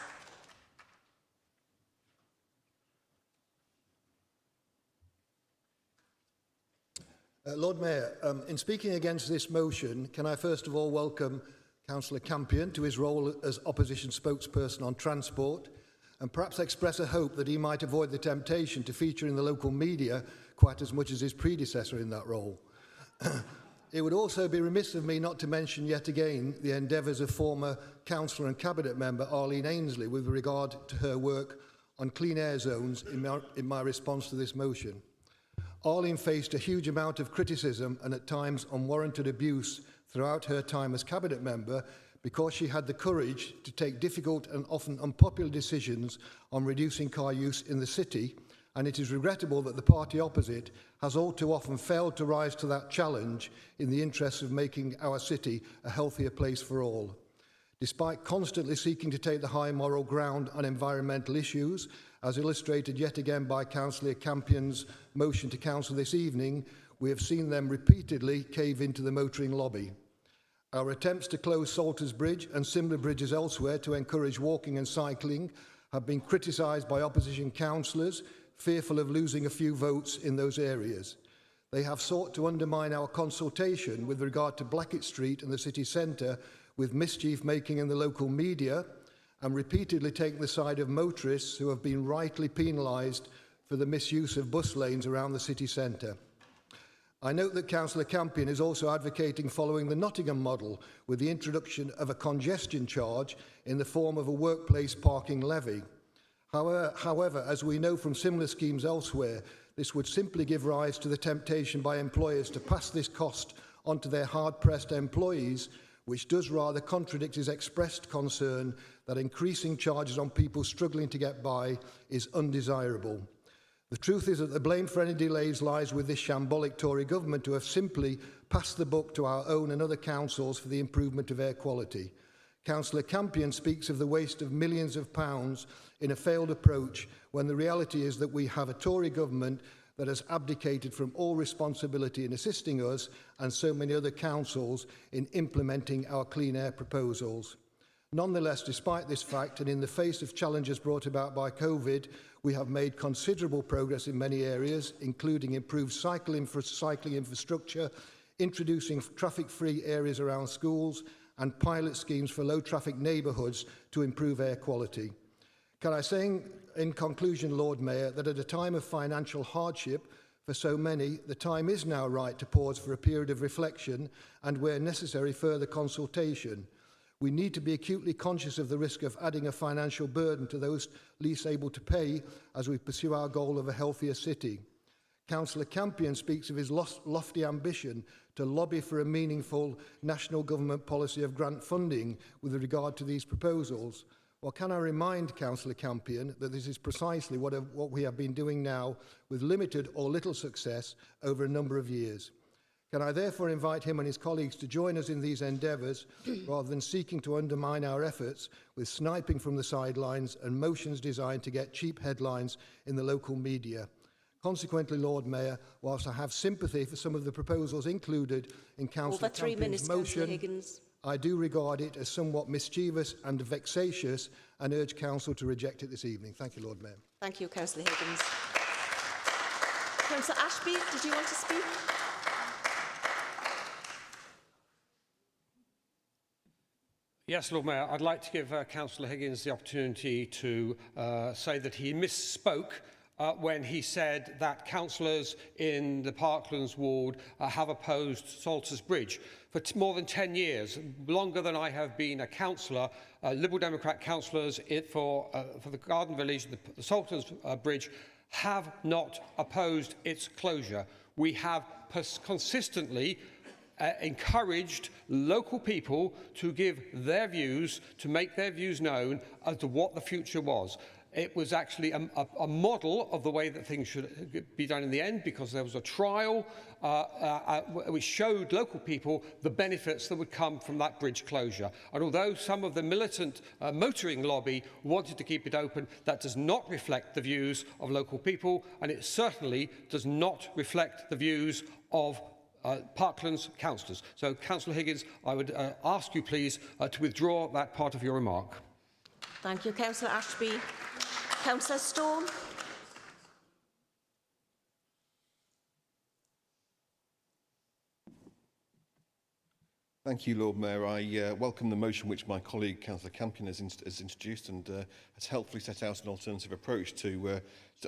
Lord Mayor, in speaking against this motion, can I first of all welcome Councillor Campion to his role as opposition spokesperson on transport, and perhaps express a hope that he might avoid the temptation to feature in the local media quite as much as his predecessor in that role. It would also be remiss of me not to mention yet again the endeavours of former councillor and cabinet member Arlene Ainsley with regard to her work on clean air zones in my response to this motion. Arlene faced a huge amount of criticism and at times unwarranted abuse throughout her time as cabinet member because she had the courage to take difficult and often unpopular decisions on reducing car use in the city, and it is regrettable that the party opposite has all too often failed to rise to that challenge in the interests of making our city a healthier place for all. Despite constantly seeking to take the high moral ground on environmental issues, as illustrated yet again by Councillor Campion's motion to Council this evening, we have seen them repeatedly cave into the motoring lobby. Our attempts to close Salters Bridge and similar bridges elsewhere to encourage walking and cycling have been criticised by opposition councillors, fearful of losing a few votes in those areas. They have sought to undermine our consultation with regard to Blackett Street and the city centre, with mischief making in the local media, and repeatedly taking the side of motorists who have been rightly penalised for the misuse of bus lanes around the city centre. I note that Councillor Campion is also advocating following the Nottingham model with the introduction of a congestion charge in the form of a workplace parking levy. However, as we know from similar schemes elsewhere, this would simply give rise to the temptation by employers to pass this cost onto their hard-pressed employees, which does rather contradict his expressed concern that increasing charges on people struggling to get by is undesirable. The truth is that the blame for any delays lies with this shambolic Tory government, who have simply passed the buck to our own and other councils for the improvement of air quality. Councillor Campion speaks of the waste of millions of pounds in a failed approach, when the reality is that we have a Tory government that has abdicated from all responsibility in assisting us and so many other councils in implementing our clean air proposals. Nonetheless, despite this fact, and in the face of challenges brought about by COVID, we have made considerable progress in many areas, including improved cycling infrastructure, introducing traffic-free areas around schools, and pilot schemes for low-traffic neighbourhoods to improve air quality. Can I say in conclusion, Lord Mayor, that at a time of financial hardship for so many, the time is now right to pause for a period of reflection and, where necessary, further consultation. We need to be acutely conscious of the risk of adding a financial burden to those least able to pay as we pursue our goal of a healthier city. Councillor Campion speaks of his lofty ambition to lobby for a meaningful national government policy of grant funding with regard to these proposals. Well, can I remind Councillor Campion that this is precisely what we have been doing now with limited or little success over a number of years? Can I therefore invite him and his colleagues to join us in these endeavours, rather than seeking to undermine our efforts with sniping from the sidelines and motions designed to get cheap headlines in the local media? Consequently, Lord Mayor, whilst I have sympathy for some of the proposals included in Councillor Campion's motion, I do regard it as somewhat mischievous and vexatious, and urge Council to reject it this evening. Thank you, Lord Mayor. Thank you, Councillor Higgins. Councillor Ashby, did you want to speak? Yes, Lord Mayor, I'd like to give Councillor Higgins the opportunity to say that he misspoke when he said that councillors in the Parklands ward have opposed Salters Bridge. For more than 10 years, longer than I have been a councillor, Liberal Democrat councillors for the Garden Village, the Salters Bridge, have not opposed its closure. We have consistently encouraged local people to give their views, to make their views known as to what the future was. It was actually a model of the way that things should be done in the end, because there was a trial which showed local people the benefits that would come from that bridge closure. And although some of the militant motoring lobby wanted to keep it open, that does not reflect the views of local people, and it certainly does not reflect the views of Parklands councillors. So, Councillor Higgins, I would ask you please to withdraw that part of your remark. Thank you, Councillor Ashby. Councillor Storm. Thank you, Lord Mayor. I welcome the motion which my colleague, Councillor Campion, has introduced and has helpfully set out an alternative approach to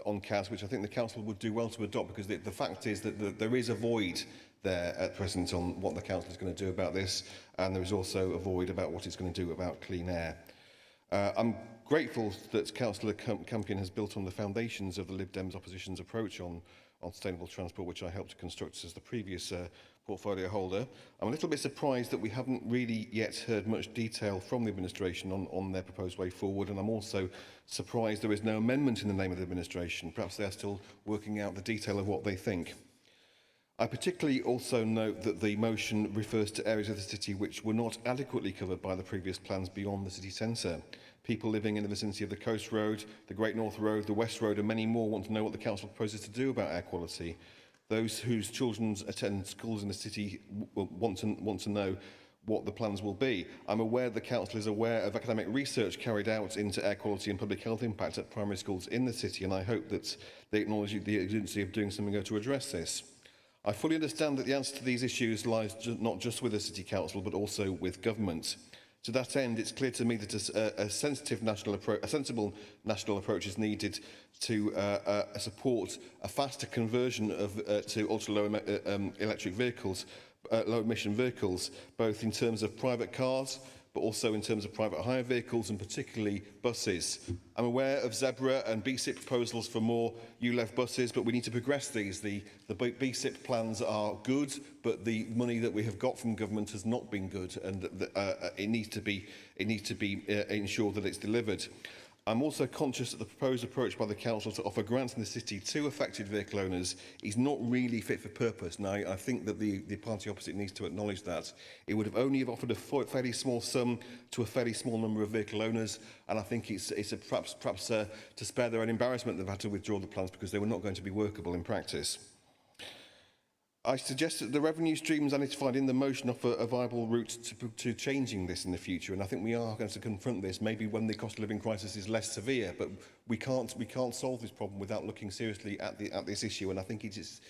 on CAS, which I think the Council would do well to adopt, because the fact is that there is a void there at present on what the Council is going to do about this, and there is also a void about what it's going to do about clean air. I'm grateful that Councillor Campion has built on the foundations of the Lib Dems opposition's approach on sustainable transport, which I helped to construct as the previous portfolio holder. I'm a little bit surprised that we haven't really yet heard much detail from the administration on their proposed way forward, and I'm also surprised there is no amendment in the name of the administration. Perhaps they are still working out the detail of what they think. I particularly also note that the motion refers to areas of the city which were not adequately covered by the previous plans beyond the city centre. People living in the vicinity of the Coast Road, the Great North Road, the West Road and many more want to know what the Council proposes to do about air quality. Those whose children attend schools in the city want to know what the plans will be. I'm aware the Council is aware of academic research carried out into air quality and public health impact at primary schools in the city, and I hope that they acknowledge the urgency of doing something to address this. I fully understand that the answer to these issues lies not just with the City Council, but also with government. To that end, it's clear to me that a sensible national approach is needed to support a faster conversion to ultra-low electric vehicles, low-emission vehicles, both in terms of private cars, but also in terms of private hire vehicles and particularly buses. I'm aware of Zebra and BSIP proposals for more ULEV buses, but we need to progress these. The BSIP plans are good, but the money that we have got from government has not been good, and it needs to be ensured that it's delivered. I'm also conscious that the proposed approach by the Council to offer grants in the city to affected vehicle owners is not really fit for purpose. Now, I think that the party opposite needs to acknowledge that. It would have only offered a fairly small sum to a fairly small number of vehicle owners, and I think it's perhaps to spare their own embarrassment they've had to withdraw the plans because they were not going to be workable in practice. I suggest that the revenue streams identified in the motion offer a viable route to changing this in the future, and I think we are going to confront this maybe when the cost of living crisis is less severe. But we can't solve this problem without looking seriously at this issue, and I think it is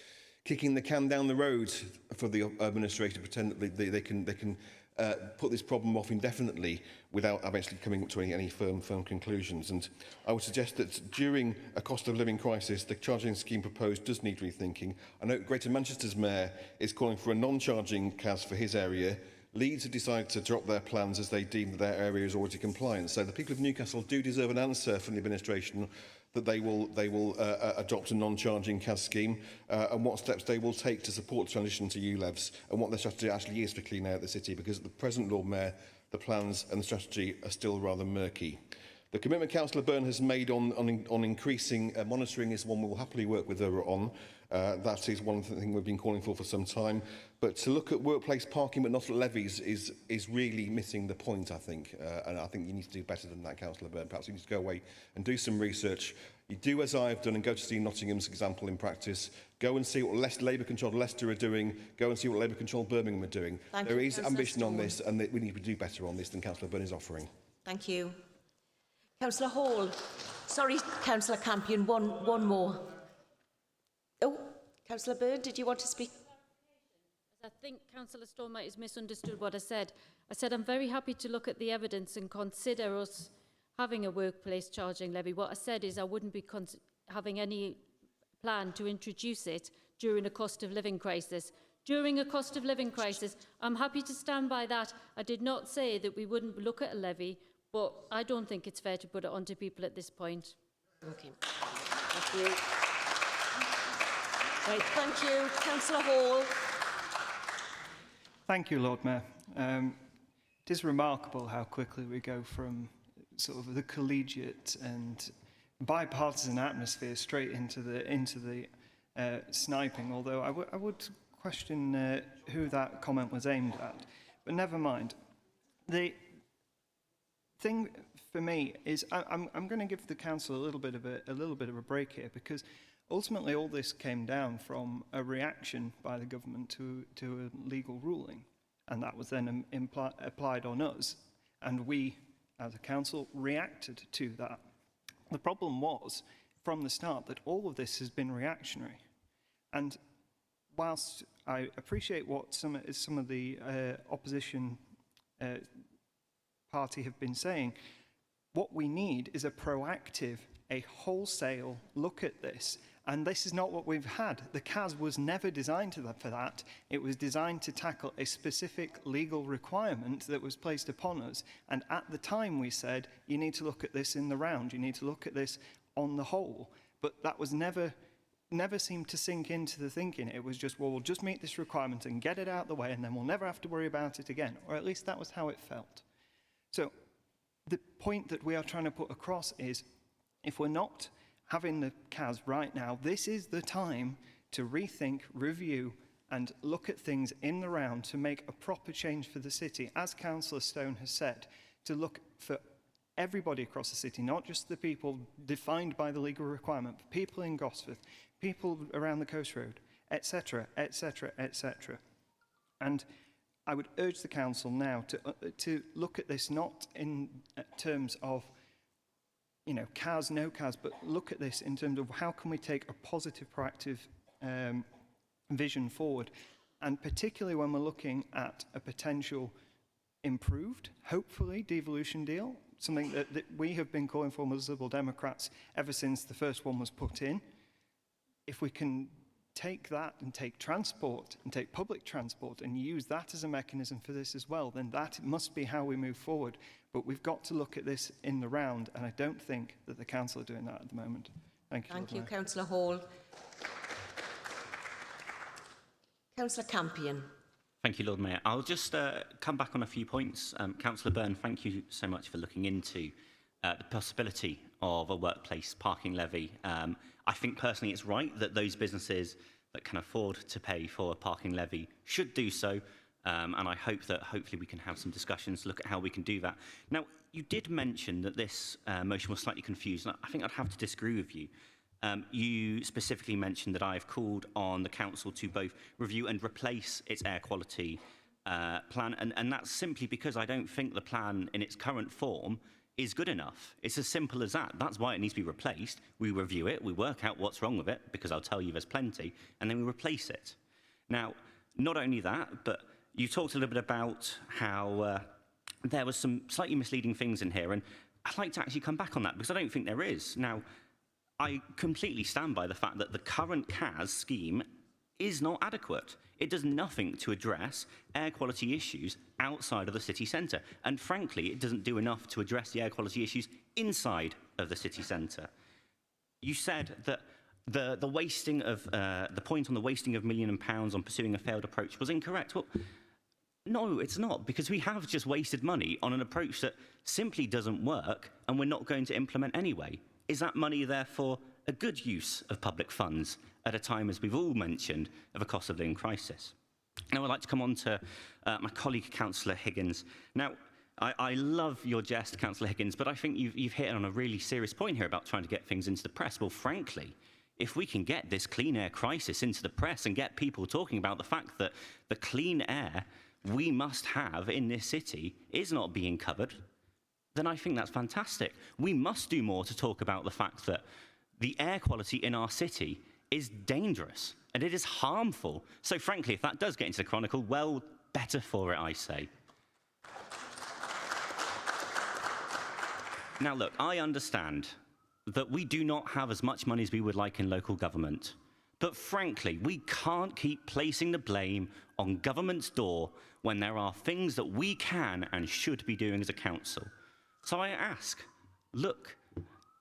kicking the can down the road for the administration to pretend that they can put this problem off indefinitely without eventually coming to any firm conclusions. And I would suggest that during a cost of living crisis, the charging scheme proposed does need rethinking. I know Greater Manchester's mayor is calling for a non-charging CAS for his area. Leeds have decided to drop their plans as they deem that their area is already compliant. So the people of Newcastle do deserve an answer from the administration that they will adopt a non-charging CAS scheme and what steps they will take to support the transition to ULEVs and what their strategy actually is for clean air at the city, because at the present, Lord Mayor, the plans and the strategy are still rather murky. The commitment Councillor Byrne has made on increasing monitoring is one we will happily work with her on. That is one thing we've been calling for some time. But to look at workplace parking but not at levies is really missing the point, I think. And I think you need to do better than that, Councillor Byrne. Perhaps you need to go away and do some research. You do as I've done and go to see Nottingham's example in practice. Go and see what Labour-controlled Leicester are doing. Go and see what Labour-controlled Birmingham are doing. There is ambition on this, and we need to do better on this than Councillor Byrne is offering. Thank you. Councillor Hall. Sorry, Councillor Campion, one more. Oh, Councillor Byrne, did you want to speak? I think Councillor Stormont has misunderstood what I said. I said I'm very happy to look at the evidence and consider us having a workplace charging levy. What I said is I wouldn't be having any plan to introduce it during a cost of living crisis. During a cost of living crisis, I'm happy to stand by that. I did not say that we wouldn't look at a levy, but I don't think it's fair to put it onto people at this point. Okay. Thank you. Right, thank you. Councillor Hall. Thank you, Lord Mayor. It is remarkable how quickly we go from sort of the collegiate and bipartisan atmosphere straight into the sniping, although I would question who that comment was aimed at. But never mind. The thing for me is I'm going to give the council a little bit of a break here, because ultimately all this came down from a reaction by the government to a legal ruling, and that was then applied on us, and we as a council reacted to that. The problem was from the start that all of this has been reactionary, and whilst I appreciate what some of the opposition party have been saying, what we need is a proactive, a wholesale look at this. And this is not what we've had. The CAS was never designed for that. It was designed to tackle a specific legal requirement that was placed upon us. And at the time we said, you need to look at this in the round. You need to look at this on the whole. But that was never seemed to sink into the thinking. It was just, well, we'll just meet this requirement and get it out of the way, and then we'll never have to worry about it again. Or at least that was how it felt. So the point that we are trying to put across is, if we're not having the CAS right now, this is the time to rethink, review, and look at things in the round to make a proper change for the city, as Councillor Stone has said, to look for everybody across the city, not just the people defined by the legal requirement, but people in Gosforth, people around the Coast Road, etc., etc., etc. And I would urge the council now to look at this not in terms of, you know, CAS, no CAS, but look at this in terms of how can we take a positive, proactive vision forward, and particularly when we're looking at a potential improved, hopefully, devolution deal, something that we have been calling for as Liberal Democrats ever since the first one was put in. If we can take that and take transport and take public transport and use that as a mechanism for this as well, then that must be how we move forward. But we've got to look at this in the round, and I don't think that the council are doing that at the moment. Thank you. Thank you, Councillor Hall. Councillor Campion. Thank you, Lord Mayor. I'll just come back on a few points. Councillor Byrne, thank you so much for looking into the possibility of a workplace parking levy. I think personally it's right that those businesses that can afford to pay for a parking levy should do so, and I hope that hopefully we can have some discussions to look at how we can do that. Now, you did mention that this motion was slightly confused, and I think I'd have to disagree with you. You specifically mentioned that I've called on the council to both review and replace its air quality plan, and that's simply because I don't think the plan in its current form is good enough. It's as simple as that. That's why it needs to be replaced. We review it, we work out what's wrong with it, because I'll tell you there's plenty, and then we replace it. Now, not only that, but you talked a little bit about how there was some slightly misleading things in here, and I'd like to actually come back on that, because I don't think there is. Now, I completely stand by the fact that the current CAS scheme is not adequate. It does nothing to address air quality issues outside of the city centre. And frankly, it doesn't do enough to address the air quality issues inside of the city centre. You said that the wasting of, the point on the wasting of £1 million on pursuing a failed approach was incorrect. Well, no, it's not, because we have just wasted money on an approach that simply doesn't work and we're not going to implement anyway. Is that money, therefore, a good use of public funds at a time, as we've all mentioned, of a cost of living crisis? Now, I'd like to come on to my colleague, Councillor Higgins. Now, I love your jest, Councillor Higgins, but I think you've hit on a really serious point here about trying to get things into the press. Well, frankly, if we can get this clean air crisis into the press and get people talking about the fact that the clean air we must have in this city is not being covered, then I think that's fantastic. We must do more to talk about the fact that the air quality in our city is dangerous and it is harmful. So frankly, if that does get into the Chronicle, well, better for it, I say. Now look, I understand that we do not have as much money as we would like in local government. But frankly, we can't keep placing the blame on government's door when there are things that we can and should be doing as a council. So I ask, look,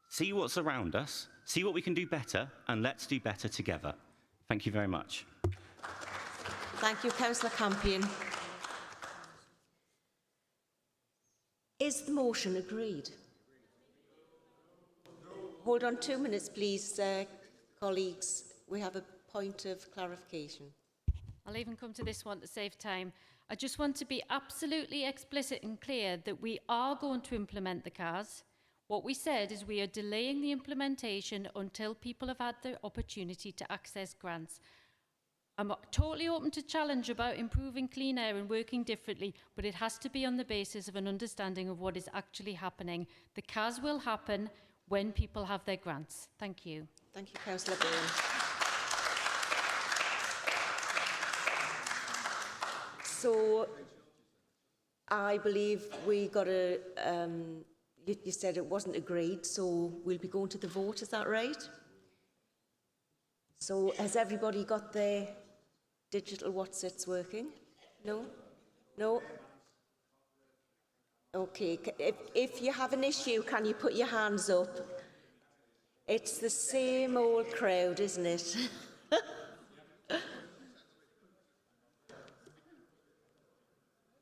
see what's around us, see what we can do better, and let's do better together. Thank you very much. Thank you, Councillor Campion. Is the motion agreed? Hold on 2 minutes, please, colleagues. We have a point of clarification. I'll even come to this one to save time. I just want to be absolutely explicit and clear that we are going to implement the CAS. What we said is we are delaying the implementation until people have had the opportunity to access grants. I'm totally open to challenge about improving clean air and working differently, but it has to be on the basis of an understanding of what is actually happening. The CAS will happen when people have their grants. Thank you. Thank you, Councillor Byrne. So I believe we got a, you said it wasn't agreed, so we'll be going to the vote, is that right? So has everybody got their digital whatsits working? No? No? Okay, if you have an issue, can you put your hands up? It's the same old crowd, isn't it?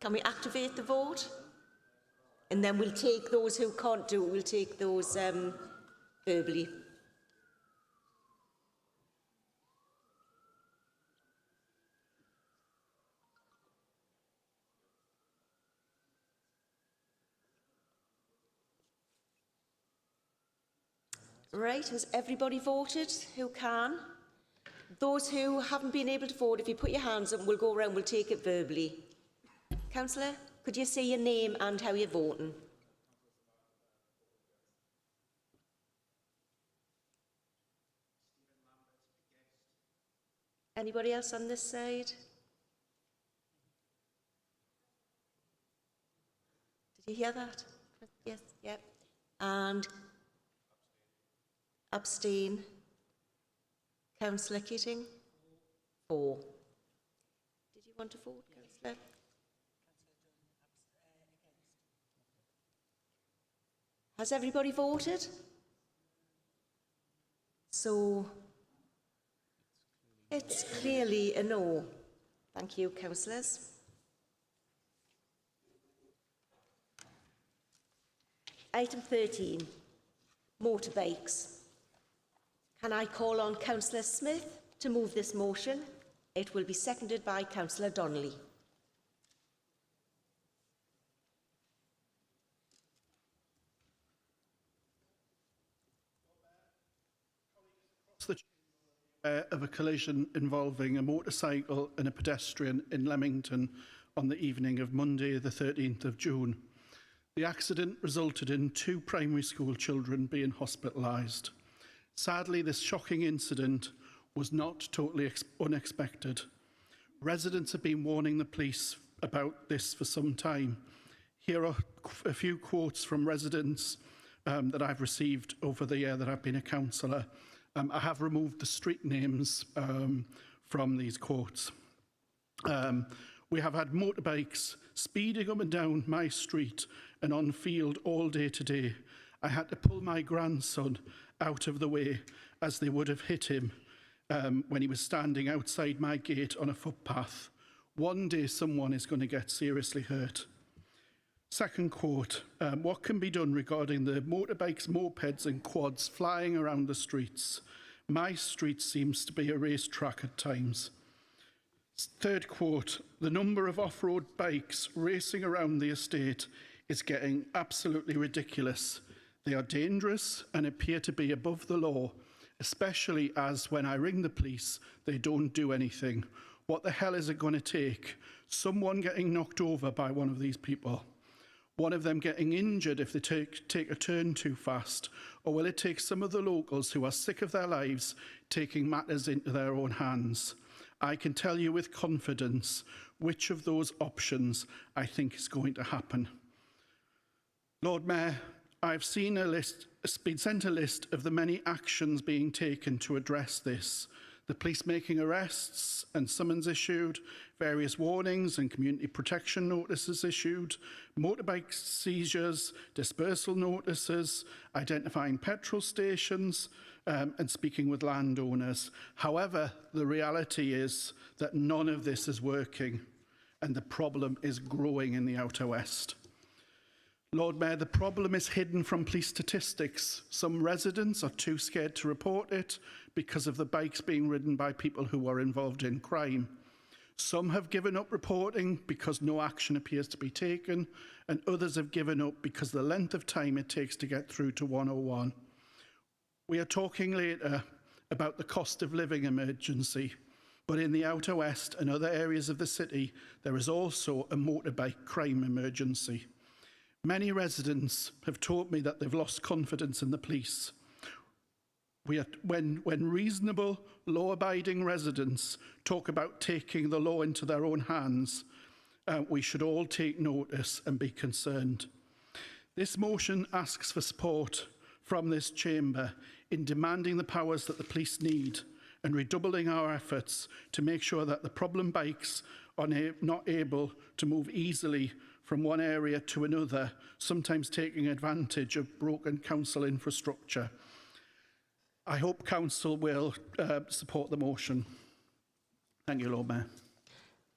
Can we activate the vote? And then we'll take those who can't do it, we'll take those verbally. Right, has everybody voted who can? Those who haven't been able to vote, if you put your hands up, we'll go around, we'll take it verbally. Councillor, could you say your name and how you're voting? Anybody else on this side? Did you hear that? Yes, yep. And abstain. Councillor Keating? 4. Did you want to vote, Councillor? Has everybody voted? So it's clearly a no. Thank you, councillors. Item 13, motorbikes. Can I call on Councillor Smith to move this motion? It will be seconded by Councillor Donnelly. Of a collision involving a motorcycle and a pedestrian in Leamington on the evening of Monday, the 13th of June. The accident resulted in 2 primary school children being hospitalised. Sadly, this shocking incident was not totally unexpected. Residents have been warning the police about this for some time. Here are a few quotes from residents that I've received over the year that I've been a councillor. I have removed the street names from these quotes. We have had motorbikes speeding up and down my street and on field all day today. I had to pull my grandson out of the way as they would have hit him when he was standing outside my gate on a footpath. One day someone is going to get seriously hurt. Second quote, what can be done regarding the motorbikes, mopeds and quads flying around the streets? My street seems to be a racetrack at times. Third quote, the number of off-road bikes racing around the estate is getting absolutely ridiculous. They are dangerous and appear to be above the law, especially as when I ring the police, they don't do anything. What the hell is it going to take? Someone getting knocked over by one of these people? One of them getting injured if they take a turn too fast? Or will it take some of the locals who are sick of their lives taking matters into their own hands? I can tell you with confidence which of those options I think is going to happen. Lord Mayor, I've seen been sent a list of the many actions being taken to address this. The police making arrests and summons issued, various warnings and community protection notices issued, motorbike seizures, dispersal notices, identifying petrol stations, and speaking with landowners. However, the reality is that none of this is working, and the problem is growing in the Outer West. Lord Mayor, the problem is hidden from police statistics. Some residents are too scared to report it because of the bikes being ridden by people who are involved in crime. Some have given up reporting because no action appears to be taken, and others have given up because the length of time it takes to get through to 101. We are talking later about the cost of living emergency, but in the Outer West and other areas of the city, there is also a motorbike crime emergency. Many residents have told me that they've lost confidence in the police. When reasonable, law-abiding residents talk about taking the law into their own hands, we should all take notice and be concerned. This motion asks for support from this chamber in demanding the powers that the police need and redoubling our efforts to make sure that the problem bikes are not able to move easily from one area to another, sometimes taking advantage of broken council infrastructure. I hope council will support the motion. Thank you, Lord Mayor.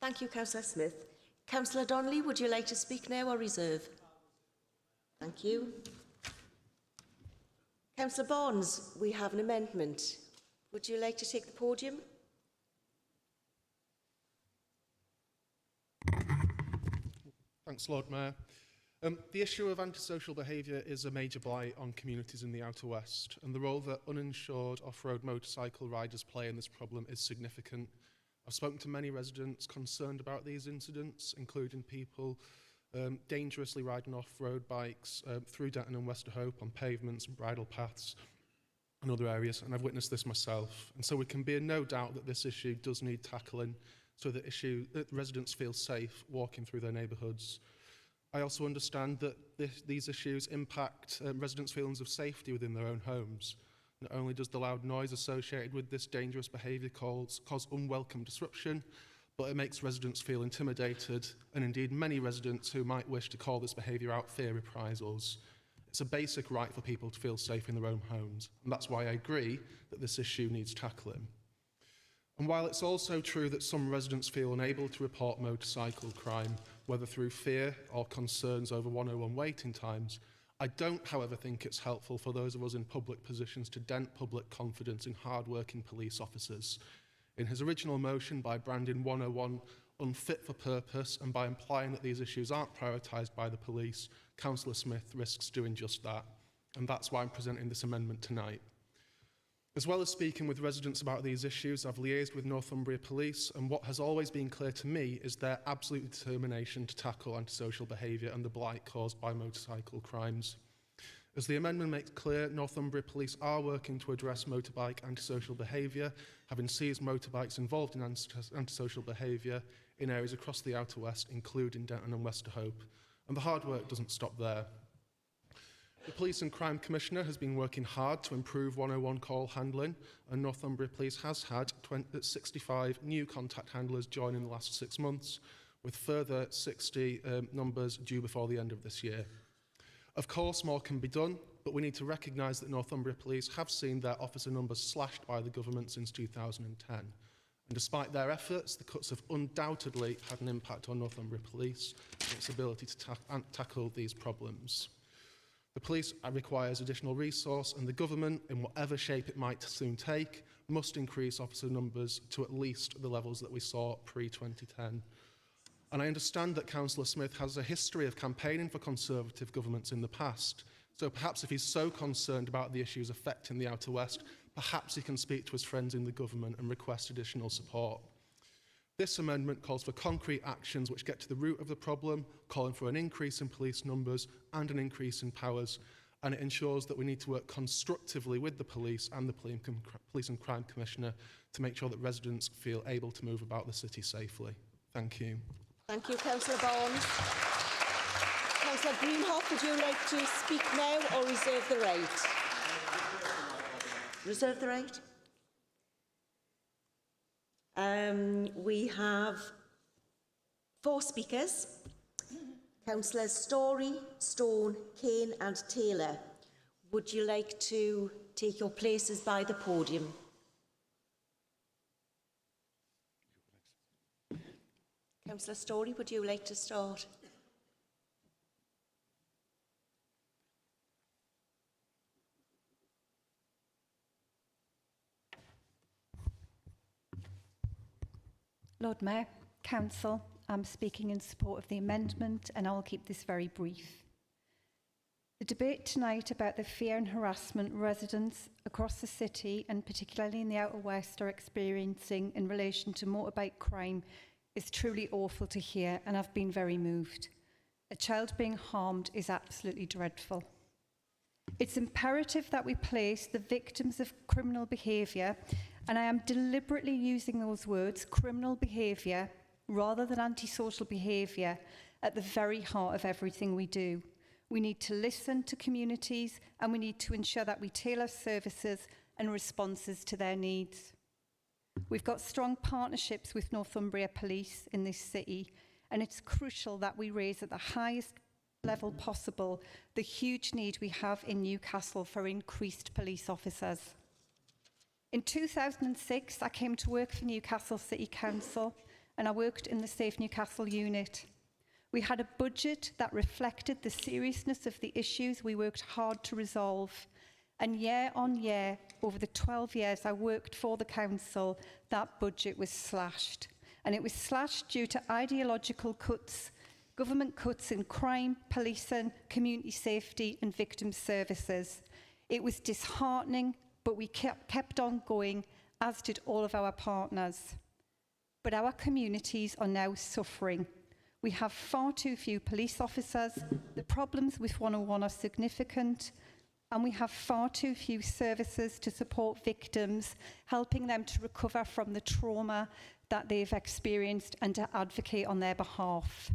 Thank you, Councillor Smith. Councillor Donnelly, would you like to speak now or reserve? Thank you. Councillor Barnes, we have an amendment. Would you like to take the podium? Thanks, Lord Mayor. The issue of antisocial behaviour is a major blight on communities in the Outer West, and the role that uninsured off-road motorcycle riders play in this problem is significant. I've spoken to many residents concerned about these incidents, including people dangerously riding off-road bikes through Denton and Westerhope on pavements and bridle paths and other areas, and I've witnessed this myself. And so we can be in no doubt that this issue does need tackling so that residents feel safe walking through their neighbourhoods. I also understand that these issues impact residents' feelings of safety within their own homes. Not only does the loud noise associated with this dangerous behaviour cause unwelcome disruption, but it makes residents feel intimidated, and indeed many residents who might wish to call this behaviour out fear reprisals. It's a basic right for people to feel safe in their own homes, and that's why I agree that this issue needs tackling. And while it's also true that some residents feel unable to report motorcycle crime, whether through fear or concerns over 101 waiting times, I don't, however, think it's helpful for those of us in public positions to dent public confidence in hard-working police officers. In his original motion, by branding 101 unfit for purpose and by implying that these issues aren't prioritised by the police, Councillor Smith risks doing just that. And that's why I'm presenting this amendment tonight. As well as speaking with residents about these issues, I've liaised with Northumbria Police, and what has always been clear to me is their absolute determination to tackle antisocial behaviour and the blight caused by motorcycle crimes. As the amendment makes clear, Northumbria Police are working to address motorbike antisocial behaviour, having seized motorbikes involved in antisocial behaviour in areas across the Outer West, including Denton and Westerhope. And the hard work doesn't stop there. The Police and Crime Commissioner has been working hard to improve 101 call handling, and Northumbria Police has had 65 new contact handlers join in the last 6 months, with further 60 numbers due before the end of this year. Of course, more can be done, but we need to recognise that Northumbria Police have seen their officer numbers slashed by the government since 2010. And despite their efforts, the cuts have undoubtedly had an impact on Northumbria Police and its ability to tackle these problems. The police requires additional resource, and the government, in whatever shape it might soon take, must increase officer numbers to at least the levels that we saw pre-2010. And I understand that Councillor Smith has a history of campaigning for Conservative governments in the past, so perhaps if he's so concerned about the issues affecting the Outer West, perhaps he can speak to his friends in the government and request additional support. This amendment calls for concrete actions which get to the root of the problem, calling for an increase in police numbers and an increase in powers, and it ensures that we need to work constructively with the police and the Police and Crime Commissioner to make sure that residents feel able to move about the city safely. Thank you. Thank you, Councillor Barnes. Councillor Greenhoff, would you like to speak now or reserve the right? Reserve the right. We have 4 speakers. Councillors Story, Stone, Kane and Taylor. Would you like to take your places by the podium? Councillor Story, would you like to start? Lord Mayor, Council, I'm speaking in support of the amendment, and I'll keep this very brief. The debate tonight about the fear and harassment residents across the city, and particularly in the Outer West, are experiencing in relation to motorbike crime is truly awful to hear, and I've been very moved. A child being harmed is absolutely dreadful. It's imperative that we place the victims of criminal behaviour, and I am deliberately using those words, criminal behaviour, rather than antisocial behaviour, at the very heart of everything we do. We need to listen to communities, and we need to ensure that we tailor services and responses to their needs. We've got strong partnerships with Northumbria Police in this city, and it's crucial that we raise at the highest level possible the huge need we have in Newcastle for increased police officers. In 2006, I came to work for Newcastle City Council, and I worked in the Safe Newcastle unit. We had a budget that reflected the seriousness of the issues we worked hard to resolve. And year on year, over the 12 years I worked for the council, that budget was slashed. And it was slashed due to ideological cuts, government cuts in crime, policing, community safety and victim services. It was disheartening, but we kept on going, as did all of our partners. But our communities are now suffering. We have far too few police officers, the problems with 101 are significant, and we have far too few services to support victims, helping them to recover from the trauma that they've experienced and to advocate on their behalf.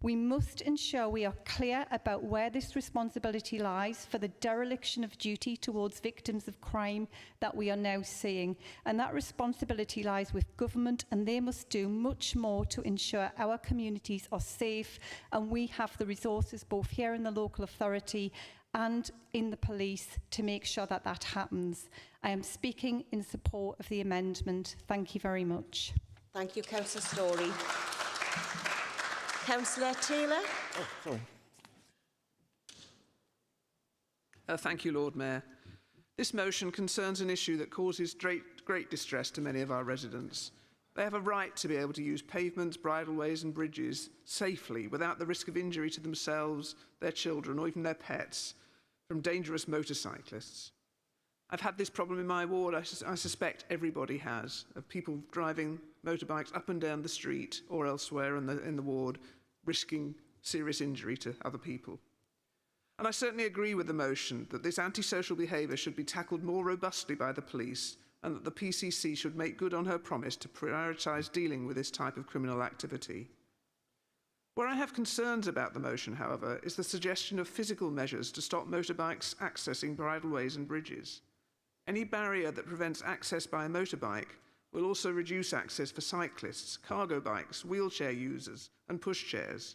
We must ensure we are clear about where this responsibility lies for the dereliction of duty towards victims of crime that we are now seeing. And that responsibility lies with government, and they must do much more to ensure our communities are safe, and we have the resources both here in the local authority and in the police to make sure that that happens. I am speaking in support of the amendment. Thank you very much. Thank you, Councillor Storey. Councillor Taylor. Oh, sorry. Thank you, Lord Mayor. This motion concerns an issue that causes great distress to many of our residents. They have a right to be able to use pavements, bridleways and bridges safely without the risk of injury to themselves, their children or even their pets from dangerous motorcyclists. I've had this problem in my ward, I suspect everybody has, of people driving motorbikes up and down the street or elsewhere in the ward, risking serious injury to other people. And I certainly agree with the motion that this antisocial behaviour should be tackled more robustly by the police, and that the PCC should make good on her promise to prioritise dealing with this type of criminal activity. Where I have concerns about the motion, however, is the suggestion of physical measures to stop motorbikes accessing bridleways and bridges. Any barrier that prevents access by a motorbike will also reduce access for cyclists, cargo bikes, wheelchair users and pushchairs.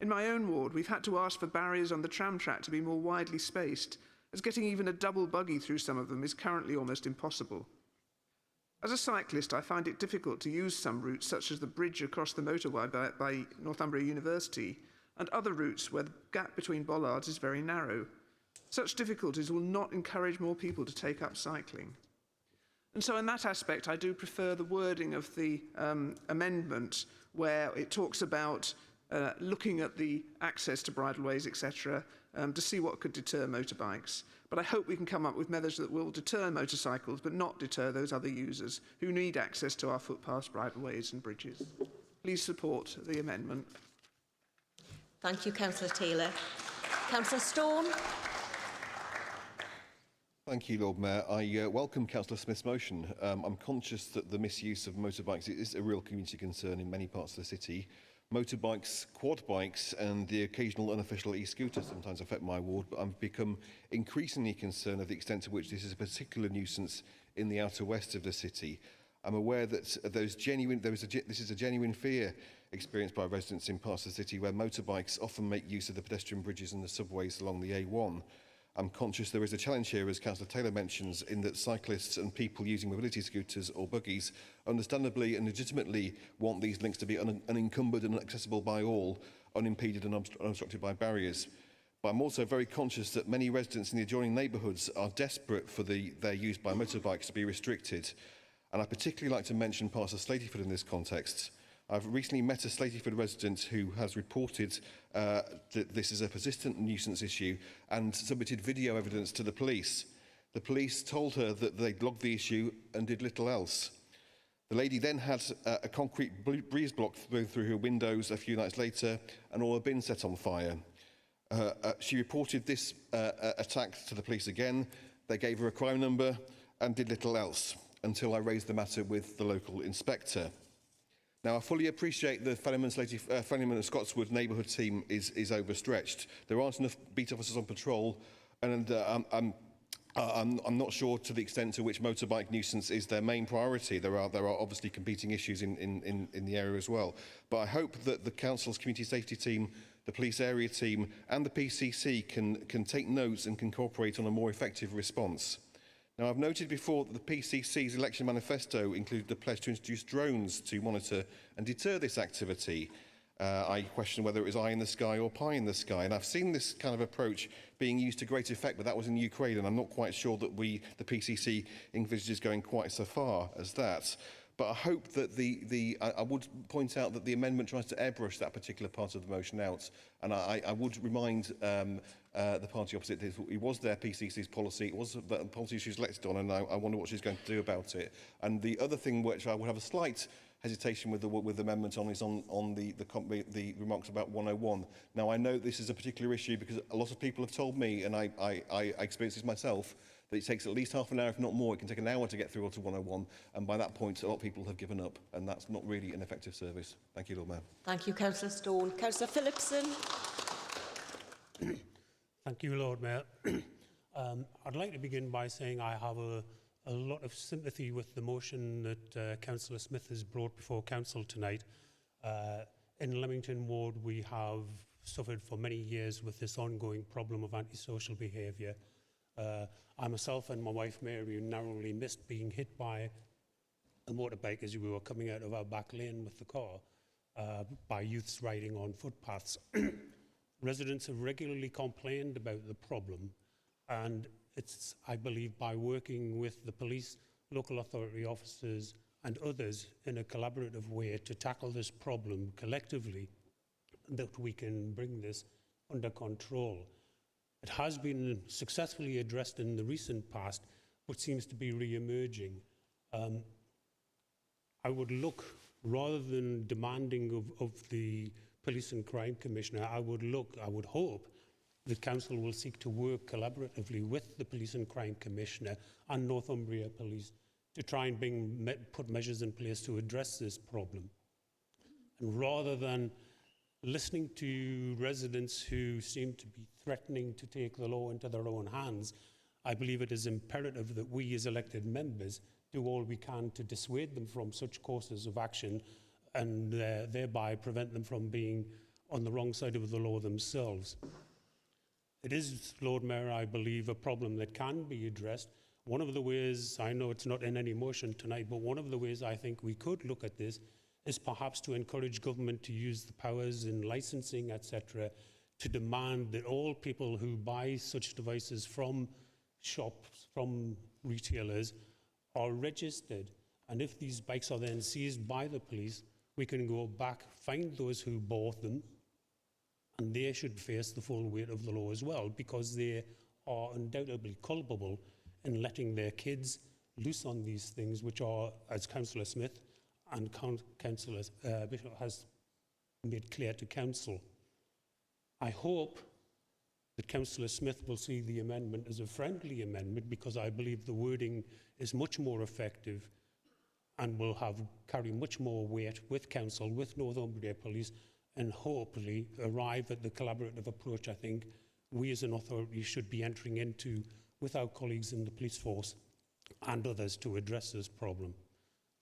In my own ward, we've had to ask for barriers on the tram track to be more widely spaced, as getting even a double buggy through some of them is currently almost impossible. As a cyclist, I find it difficult to use some routes, such as the bridge across the motorway by Northumbria University, and other routes where the gap between bollards is very narrow. Such difficulties will not encourage more people to take up cycling. And so in that aspect, I do prefer the wording of the amendment, where it talks about looking at the access to bridleways, etc., to see what could deter motorbikes. But I hope we can come up with measures that will deter motorcycles, but not deter those other users who need access to our footpaths, bridleways and bridges. Please support the amendment. Thank you, Councillor Taylor. Councillor Stone. Thank you, Lord Mayor. I welcome Councillor Smith's motion. I'm conscious that the misuse of motorbikes is a real community concern in many parts of the city. Motorbikes, quad bikes and the occasional unofficial e-scooter sometimes affect my ward, but I've become increasingly concerned of the extent to which this is a particular nuisance in the outer west of the city. I'm aware that this is a genuine fear experienced by residents in parts of the city where motorbikes often make use of the pedestrian bridges and the subways along the A1. I'm conscious there is a challenge here, as Councillor Taylor mentions, in that cyclists and people using mobility scooters or buggies understandably and legitimately want these links to be unencumbered and accessible by all, unimpeded and unobstructed by barriers. But I'm also very conscious that many residents in the adjoining neighbourhoods are desperate for their use by motorbikes to be restricted. And I particularly like to mention parts of Slatyford in this context. I've recently met a Slatyford resident who has reported that this is a persistent nuisance issue and submitted video evidence to the police. The police told her that they'd logged the issue and did little else. The lady then had a concrete breeze block through her windows a few nights later and all her bins set on fire. She reported this attack to the police again. They gave her a crime number and did little else until I raised the matter with the local inspector. Now, I fully appreciate the Fenimore and Scotswood neighbourhood team is overstretched. There aren't enough beat officers on patrol, and I'm not sure to the extent to which motorbike nuisance is their main priority. There are obviously competing issues in the area as well. But I hope that the Council's community safety team, the police area team and the PCC can take notes and can cooperate on a more effective response. Now, I've noted before that the PCC's election manifesto included a pledge to introduce drones to monitor and deter this activity. I question whether it was eye in the sky or pie in the sky. And I've seen this kind of approach being used to great effect, but that was in Ukraine, and I'm not quite sure that the PCC envisages going quite so far as that. But I hope that I would point out that the amendment tries to airbrush that particular part of the motion out. And I would remind the party opposite that it was their PCC's policy, it was the policy she's elected on, and I wonder what she's going to do about it. And the other thing which I would have a slight hesitation with the amendment on is on the remarks about 101. Now, I know this is a particular issue because a lot of people have told me, and I experienced this myself, that it takes at least half an hour, if not more. It can take an hour to get through to 101, and by that point, a lot of people have given up, and that's not really an effective service. Thank you, Lord Mayor. Thank you, Councillor Stone. Councillor Phillipson. Thank you, Lord Mayor. I'd like to begin by saying I have a lot of sympathy with the motion that Councillor Smith has brought before Council tonight. In Leamington Ward, we have suffered for many years with this ongoing problem of antisocial behaviour. I myself and my wife Mary narrowly missed being hit by a motorbike as we were coming out of our back lane with the car by youths riding on footpaths. Residents have regularly complained about the problem, and it's, I believe, by working with the police, local authority officers and others in a collaborative way to tackle this problem collectively that we can bring this under control. It has been successfully addressed in the recent past, but seems to be re-emerging. I would look, rather than demanding of the Police and Crime Commissioner, I would hope the Council will seek to work collaboratively with the Police and Crime Commissioner and Northumbria Police to try and put measures in place to address this problem. And rather than listening to residents who seem to be threatening to take the law into their own hands, I believe it is imperative that we as elected members do all we can to dissuade them from such courses of action and thereby prevent them from being on the wrong side of the law themselves. It is, Lord Mayor, I believe, a problem that can be addressed. One of the ways, I know it's not in any motion tonight, but one of the ways I think we could look at this is perhaps to encourage government to use the powers in licensing, etc., to demand that all people who buy such devices from shops, from retailers, are registered. And if these bikes are then seized by the police, we can go back, find those who bought them, and they should face the full weight of the law as well, because they are undoubtedly culpable in letting their kids loose on these things, which are, as Councillor Smith and Councillor Bishop has made clear to Council. I hope that Councillor Smith will see the amendment as a friendly amendment, because I believe the wording is much more effective and will carry much more weight with Council, with Northumbria Police, and hopefully arrive at the collaborative approach I think we as an authority should be entering into with our colleagues in the police force and others to address this problem.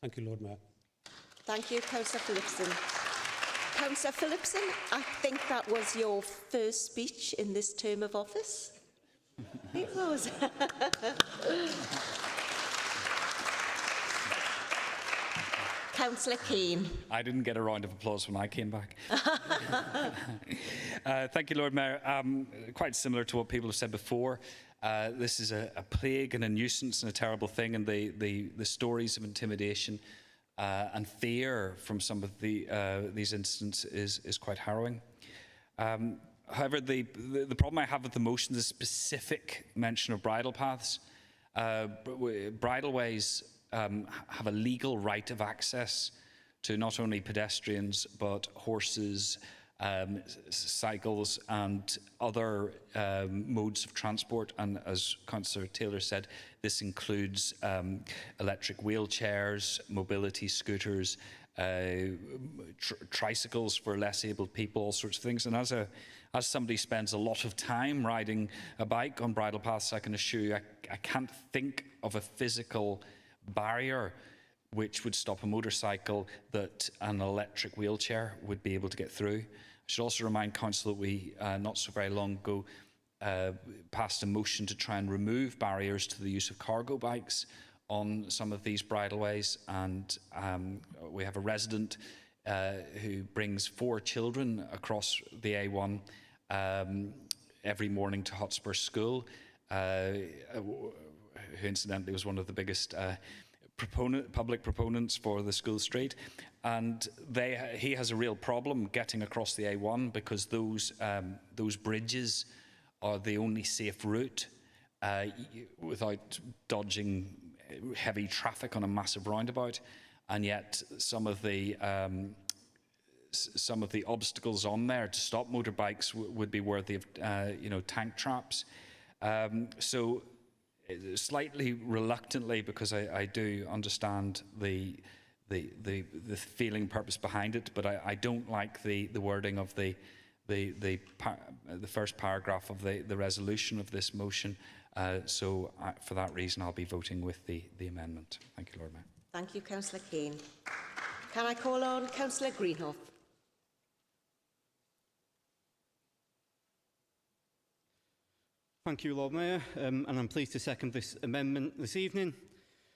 Thank you, Lord Mayor. Thank you, Councillor Phillipson. Councillor Phillipson, I think that was your first speech in this term of office. It was. Councillor Keane. I didn't get a round of applause when I came back. Thank you, Lord Mayor. Quite similar to what people have said before. This is a plague and a nuisance and a terrible thing, and the stories of intimidation and fear from some of these incidents is quite harrowing. However, the problem I have with the motion is a specific mention of bridle paths. Bridleways have a legal right of access to not only pedestrians but horses, cycles and other modes of transport, and as Councillor Taylor said, this includes electric wheelchairs, mobility scooters tricycles for less able people, all sorts of things. And as somebody spends a lot of time riding a bike on bridle paths, I can assure you I can't think of a physical barrier which would stop a motorcycle that an electric wheelchair would be able to get through. I should also remind Council that we, not so very long ago, passed a motion to try and remove barriers to the use of cargo bikes on some of these bridleways, and we have a resident who brings 4 children across the A1 every morning to Hotspur School, who incidentally was one of the biggest public proponents for the school street, and he has a real problem getting across the A1 because those bridges are the only safe route without dodging heavy traffic on a massive roundabout, and yet some of the obstacles on there to stop motorbikes would be worthy of tank traps. So slightly reluctantly, because I do understand the feeling purpose behind it, but I don't like the wording of the first paragraph of the resolution of this motion. So for that reason, I'll be voting with the amendment. Thank you, Lord Mayor. Thank you, Councillor Kane. Can I call on Councillor Greenhoff? Thank you, Lord Mayor, and I'm pleased to second this amendment this evening.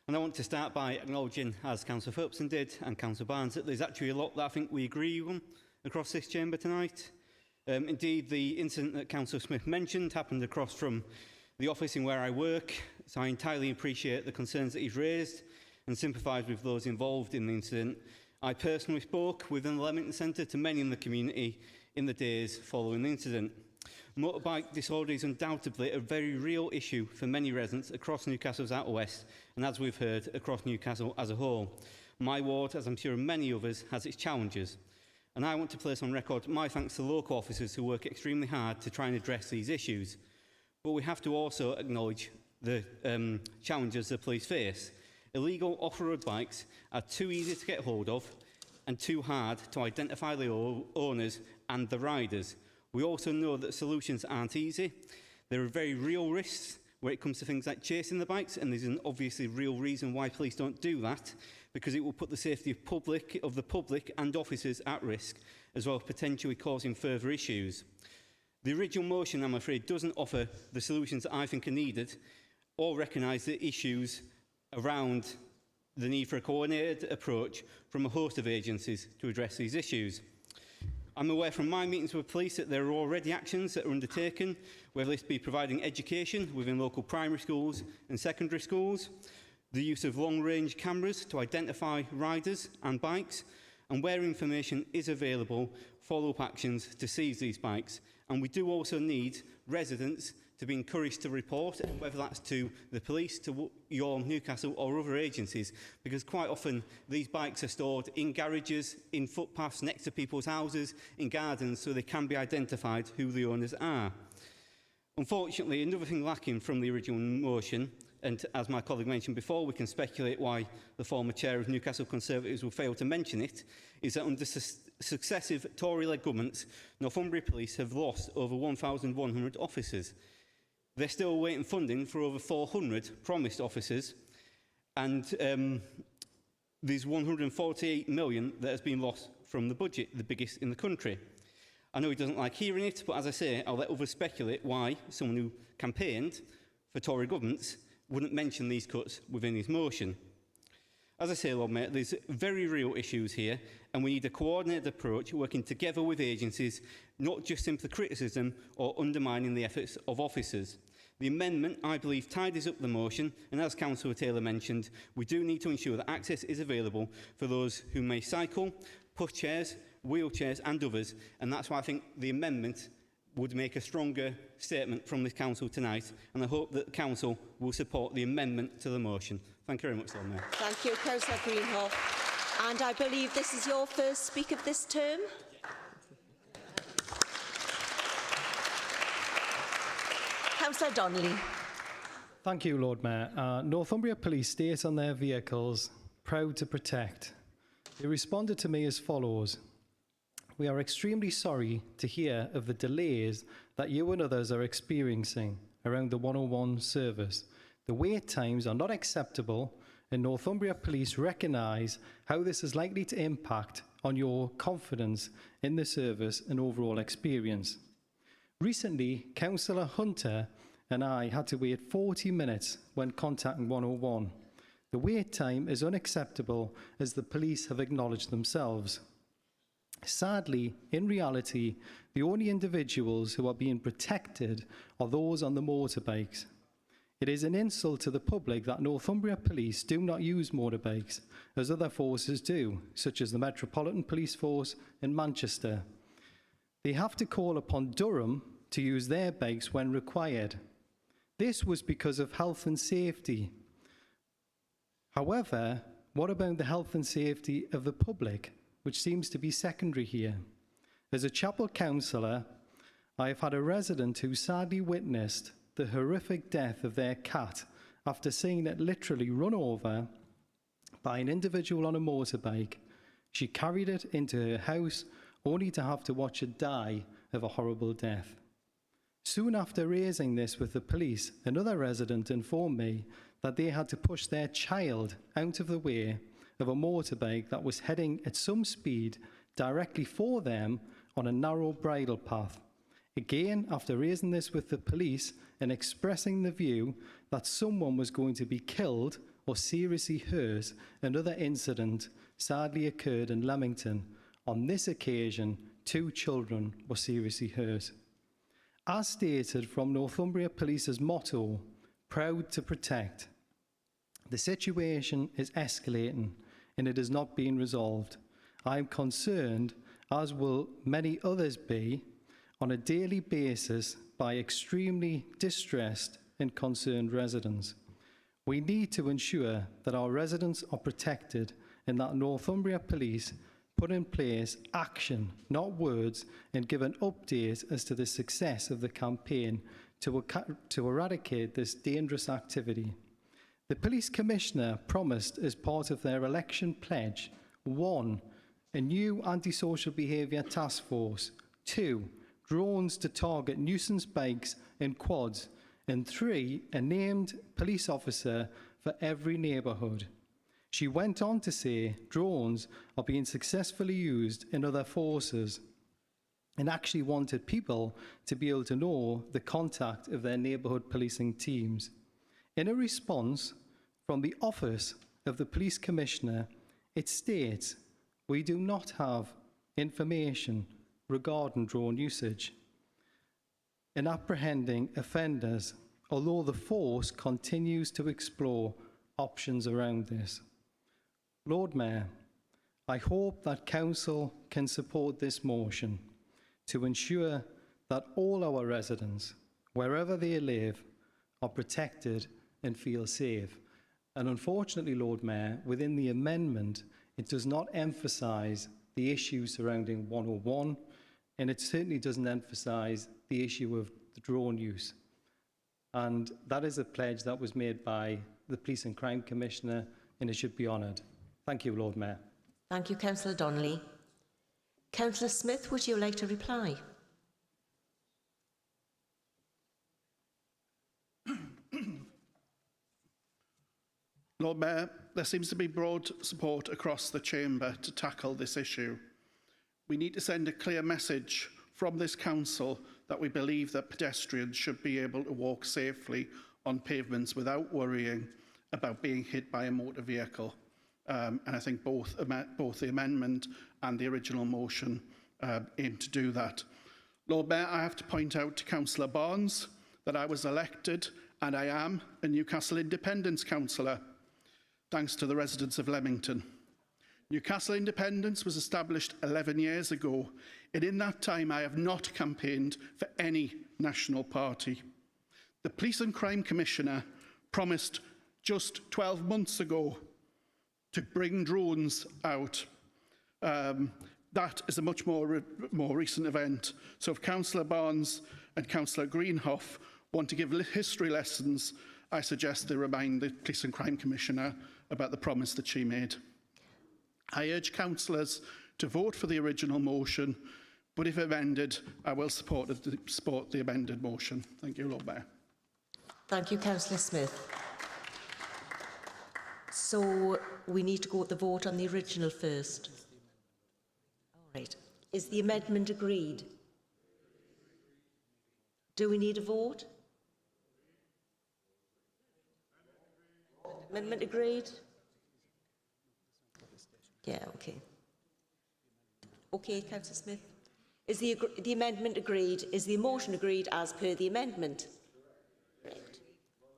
And I want to start by acknowledging, as Councillor Phillipson did and Councillor Barnes, that there's actually a lot that I think we agree on across this chamber tonight. Indeed, the incident that Councillor Smith mentioned happened across from the office in where I work, so I entirely appreciate the concerns that he's raised and sympathise with those involved in the incident. I personally spoke within the Leamington Centre to many in the community in the days following the incident. Motorbike disorder is undoubtedly a very real issue for many residents across Newcastle's Outer West, and as we've heard, across Newcastle as a whole. My ward, as I'm sure many others, has its challenges, and I want to place on record my thanks to local officers who work extremely hard to try and address these issues. But we have to also acknowledge the challenges the police face. Illegal off-road bikes are too easy to get hold of and too hard to identify the owners and the riders. We also know that solutions aren't easy. There are very real risks when it comes to things like chasing the bikes, and there's an obviously real reason why police don't do that, because it will put the safety of the public and officers at risk, as well as potentially causing further issues. The original motion, I'm afraid, doesn't offer the solutions that I think are needed or recognise the issues around the need for a coordinated approach from a host of agencies to address these issues. I'm aware from my meetings with police that there are already actions that are undertaken, whether this be providing education within local primary schools and secondary schools, the use of long-range cameras to identify riders and bikes, and where information is available, follow-up actions to seize these bikes. And we do also need residents to be encouraged to report, whether that's to the police, to your Newcastle or other agencies, because quite often these bikes are stored in garages, in footpaths next to people's houses, in gardens, so they can be identified who the owners are. Unfortunately, another thing lacking from the original motion, and as my colleague mentioned before, we can speculate why the former chair of Newcastle Conservatives will fail to mention it, is that under successive Tory-led governments, Northumbria Police have lost over 1,100 officers. They're still awaiting funding for over 400 promised officers, and there's 148 million that has been lost from the budget, the biggest in the country. I know he doesn't like hearing it, but as I say, I'll let others speculate why someone who campaigned for Tory governments wouldn't mention these cuts within his motion. As I say, Lord Mayor, there's very real issues here, and we need a coordinated approach working together with agencies, not just simply criticism or undermining the efforts of officers. The amendment, I believe, tidies up the motion, and as Councillor Taylor mentioned, we do need to ensure that access is available for those who may cycle, pushchairs, wheelchairs and others, and that's why I think the amendment would make a stronger statement from this council tonight, and I hope that the council will support the amendment to the motion. Thank you very much, Lord Mayor. Thank you, Councillor Greenhoff. And I believe this is your first speak of this term. Councillor Donnelly. Thank you, Lord Mayor. Northumbria Police state on their vehicles, proud to protect. They responded to me as follows. We are extremely sorry to hear of the delays that you and others are experiencing around the 101 service. The wait times are not acceptable, and Northumbria Police recognise how this is likely to impact on your confidence in the service and overall experience. Recently, Councillor Hunter and I had to wait 40 minutes when contacting 101. The wait time is unacceptable, as the police have acknowledged themselves. Sadly, in reality, the only individuals who are being protected are those on the motorbikes. It is an insult to the public that Northumbria Police do not use motorbikes, as other forces do, such as the Metropolitan Police Force in Manchester. They have to call upon Durham to use their bikes when required. This was because of health and safety. However, what about the health and safety of the public, which seems to be secondary here? As a chapel councillor, I have had a resident who sadly witnessed the horrific death of their cat after seeing it literally run over by an individual on a motorbike. She carried it into her house only to have to watch it die of a horrible death. Soon after raising this with the police, another resident informed me that they had to push their child out of the way of a motorbike that was heading at some speed directly for them on a narrow bridle path. Again, after raising this with the police and expressing the view that someone was going to be killed or seriously hurt, another incident sadly occurred in Leamington. On this occasion, 2 children were seriously hurt. As stated from Northumbria Police's motto, proud to protect, the situation is escalating and it is not being resolved. I am concerned, as will many others be, on a daily basis by extremely distressed and concerned residents. We need to ensure that our residents are protected and that Northumbria Police put in place action, not words, and give an update as to the success of the campaign to eradicate this dangerous activity. The Police Commissioner promised as part of their election pledge, 1, a new antisocial behaviour task force, 2, drones to target nuisance bikes and quads, and 3, a named police officer for every neighbourhood. She went on to say drones are being successfully used in other forces and actually wanted people to be able to know the contact of their neighbourhood policing teams. In a response from the Office of the Police Commissioner, it states, we do not have information regarding drone usage in apprehending offenders, although the force continues to explore options around this. Lord Mayor, I hope that Council can support this motion to ensure that all our residents, wherever they live, are protected and feel safe. And unfortunately, Lord Mayor, within the amendment, it does not emphasise the issue surrounding 101, and it certainly doesn't emphasise the issue of the drone use. And that is a pledge that was made by the Police and Crime Commissioner, and it should be honoured. Thank you, Lord Mayor. Thank you, Councillor Donnelly. Councillor Smith, would you like to reply? Lord Mayor, there seems to be broad support across the chamber to tackle this issue. We need to send a clear message from this council that we believe that pedestrians should be able to walk safely on pavements without worrying about being hit by a motor vehicle. And I think both the amendment and the original motion aim to do that. Lord Mayor, I have to point out to Councillor Barnes that I was elected and I am a Newcastle Independence councillor, thanks to the residents of Leamington. Newcastle Independence was established 11 years ago, and in that time I have not campaigned for any national party. The Police and Crime Commissioner promised just 12 months ago to bring drones out. That is a much more recent event. So if Councillor Barnes and Councillor Greenhoff want to give history lessons, I suggest they remind the Police and Crime Commissioner about the promise that she made. I urge councillors to vote for the original motion, but if amended, I will support the amended motion. Thank you, Lord Mayor. Thank you, Councillor Smith. So we need to go to the vote on the original first. All right. Is the amendment agreed? Do we need a vote? Amendment agreed? Yeah, okay. Okay, Councillor Smith. Is the amendment agreed? Is the motion agreed as per the amendment? Right.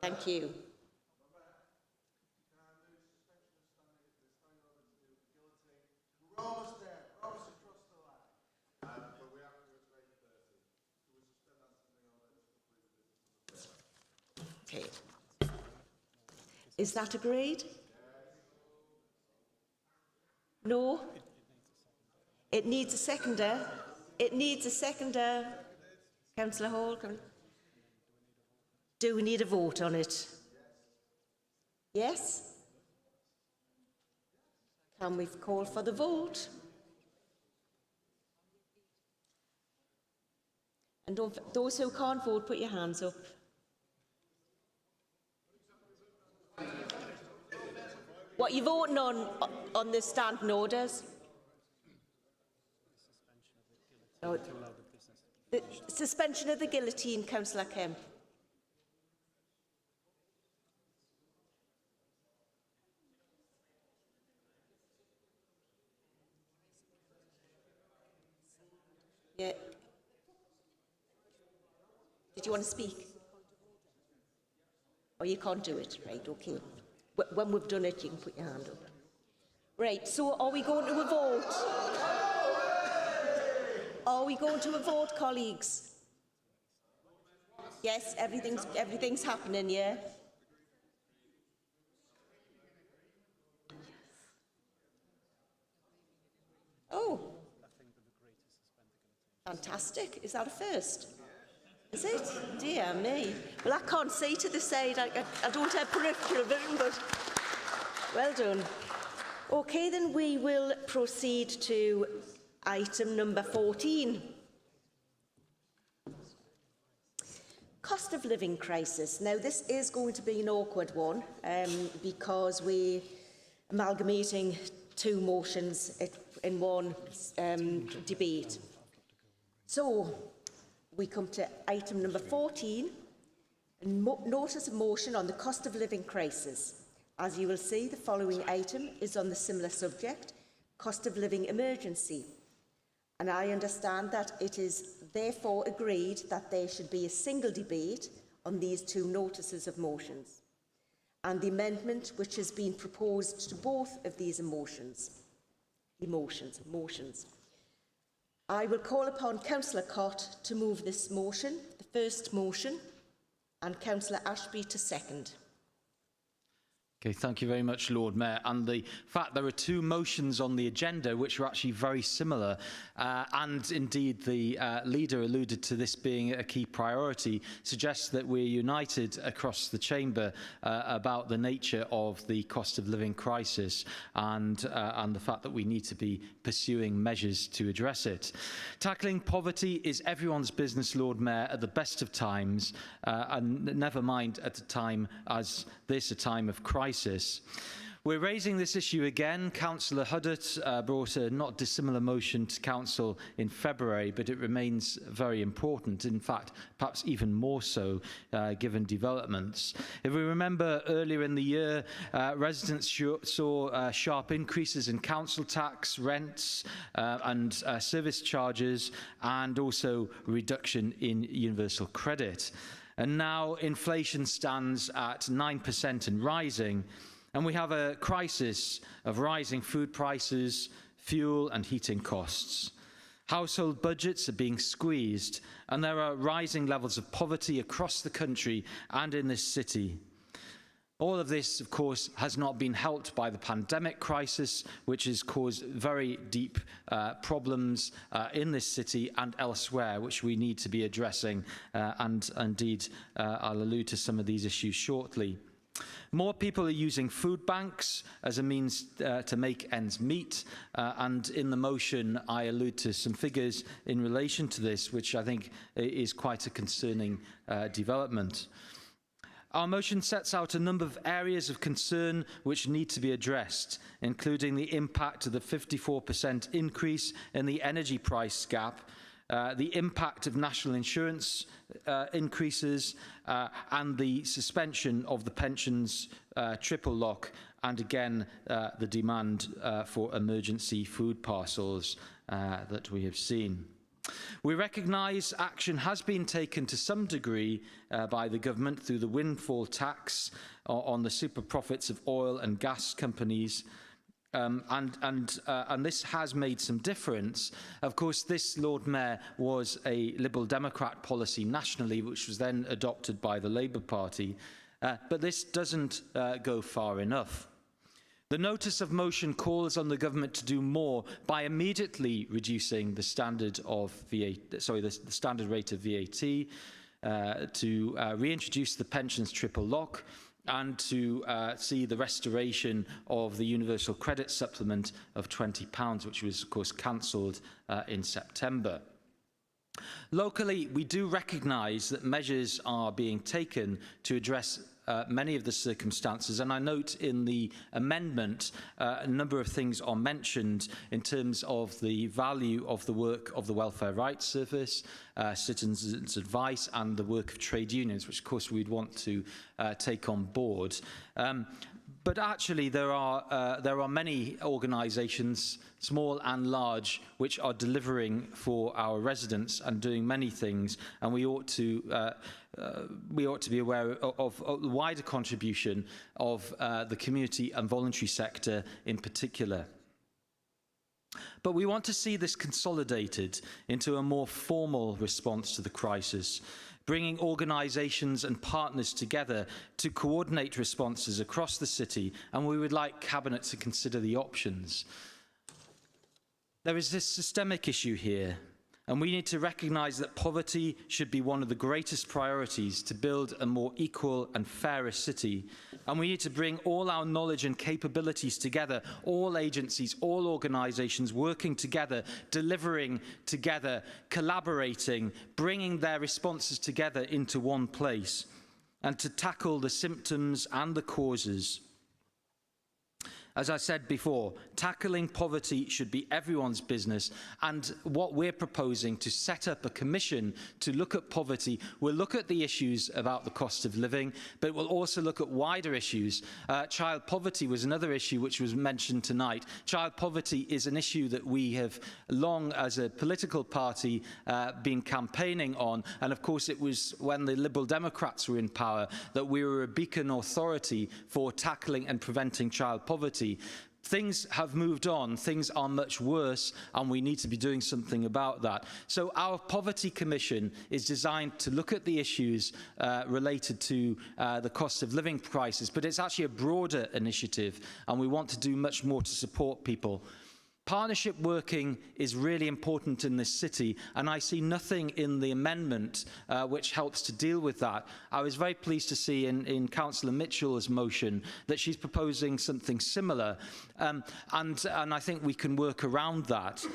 Thank you. Okay. Is that agreed? No? It needs a seconder. It needs a seconder. Councillor Hall, come on. Do we need a vote on it? Yes? Can we call for the vote? And those who can't vote, put your hands up. What are you voting on the standing orders? No, the suspension of the guillotine, Councillor Kemp. Yeah. Did you want to speak? Or you can't do it, right? Okay. When we've done it, you can put your hand up. Right. So, are we going to a vote? Are we going to a vote, colleagues? Yes, everything's happening, yeah? Oh. Fantastic. Is that a first? Is it? Dear me. Well, I can't see to the side. I don't have peripheral vision, but well done. Okay, then we will proceed to item number 14. Cost of living crisis. Now, this is going to be an awkward one because we're amalgamating two motions in one debate. So, we come to item number 14, notice of motion on the cost of living crisis. As you will see, the following item is on the similar subject, cost of living emergency. And I understand that it is therefore agreed that there should be a single debate on these two notices of motions and the amendment which has been proposed to both of these motions. I will call upon Councillor Cott to move this motion, the first motion, and Councillor Ashby to second. Okay, thank you very much, Lord Mayor. And the fact there are two motions on the agenda which are actually very similar, and indeed the leader alluded to this being a key priority, suggests that we're united across the chamber about the nature of the cost of living crisis and the fact that we need to be pursuing measures to address it. Tackling poverty is everyone's business, Lord Mayor, at the best of times, and never mind at a time as this, a time of crisis. We're raising this issue again. Councillor Huddart brought a not dissimilar motion to Council in February, but it remains very important, in fact, perhaps even more so given developments. If we remember earlier in the year, residents saw sharp increases in council tax, rents and service charges, and also reduction in universal credit. And now inflation stands at 9% and rising, and we have a crisis of rising food prices, fuel and heating costs. Household budgets are being squeezed, and there are rising levels of poverty across the country and in this city. All of this, of course, has not been helped by the pandemic crisis, which has caused very deep problems in this city and elsewhere, which we need to be addressing, and indeed I'll allude to some of these issues shortly. More people are using food banks as a means to make ends meet, and in the motion I allude to some figures in relation to this, which I think is quite a concerning development. Our motion sets out a number of areas of concern which need to be addressed, including the impact of the 54% increase in the energy price gap, the impact of national insurance increases, and the suspension of the pensions triple lock, and again the demand for emergency food parcels that we have seen. We recognise action has been taken to some degree by the government through the windfall tax on the super profits of oil and gas companies, and this has made some difference. Of course, this, Lord Mayor, was a Liberal Democrat policy nationally, which was then adopted by the Labour Party, but this doesn't go far enough. The notice of motion calls on the government to do more by immediately reducing the standard of the standard rate of VAT, to reintroduce the pensions triple lock, and to see the restoration of the universal credit supplement of £20, which was, of course, cancelled in September. Locally, we do recognise that measures are being taken to address many of the circumstances, and I note in the amendment a number of things are mentioned in terms of the value of the work of the Welfare Rights Service, citizens' advice, and the work of trade unions, which of course we'd want to take on board. But actually there are many organisations, small and large, which are delivering for our residents and doing many things, and we ought to be aware of the wider contribution of the community and voluntary sector in particular. But we want to see this consolidated into a more formal response to the crisis, bringing organisations and partners together to coordinate responses across the city, and we would like Cabinet to consider the options. There is this systemic issue here, and we need to recognise that poverty should be one of the greatest priorities to build a more equal and fairer city. And we need to bring all our knowledge and capabilities together, all agencies, all organisations working together, delivering together, collaborating, bringing their responses together into one place, and to tackle the symptoms and the causes. As I said before, tackling poverty should be everyone's business, and what we're proposing to set up a commission to look at poverty will look at the issues about the cost of living, but will also look at wider issues. Child poverty was another issue which was mentioned tonight. Child poverty is an issue that we have long, as a political party, been campaigning on, and of course it was when the Liberal Democrats were in power that we were a beacon authority for tackling and preventing child poverty. Things have moved on, things are much worse, and we need to be doing something about that. So our Poverty Commission is designed to look at the issues related to the cost of living crisis, but it's actually a broader initiative, and we want to do much more to support people. Partnership working is really important in this city, and I see nothing in the amendment which helps to deal with that. I was very pleased to see in Councillor Mitchell's motion that she's proposing something similar, and I think we can work around that.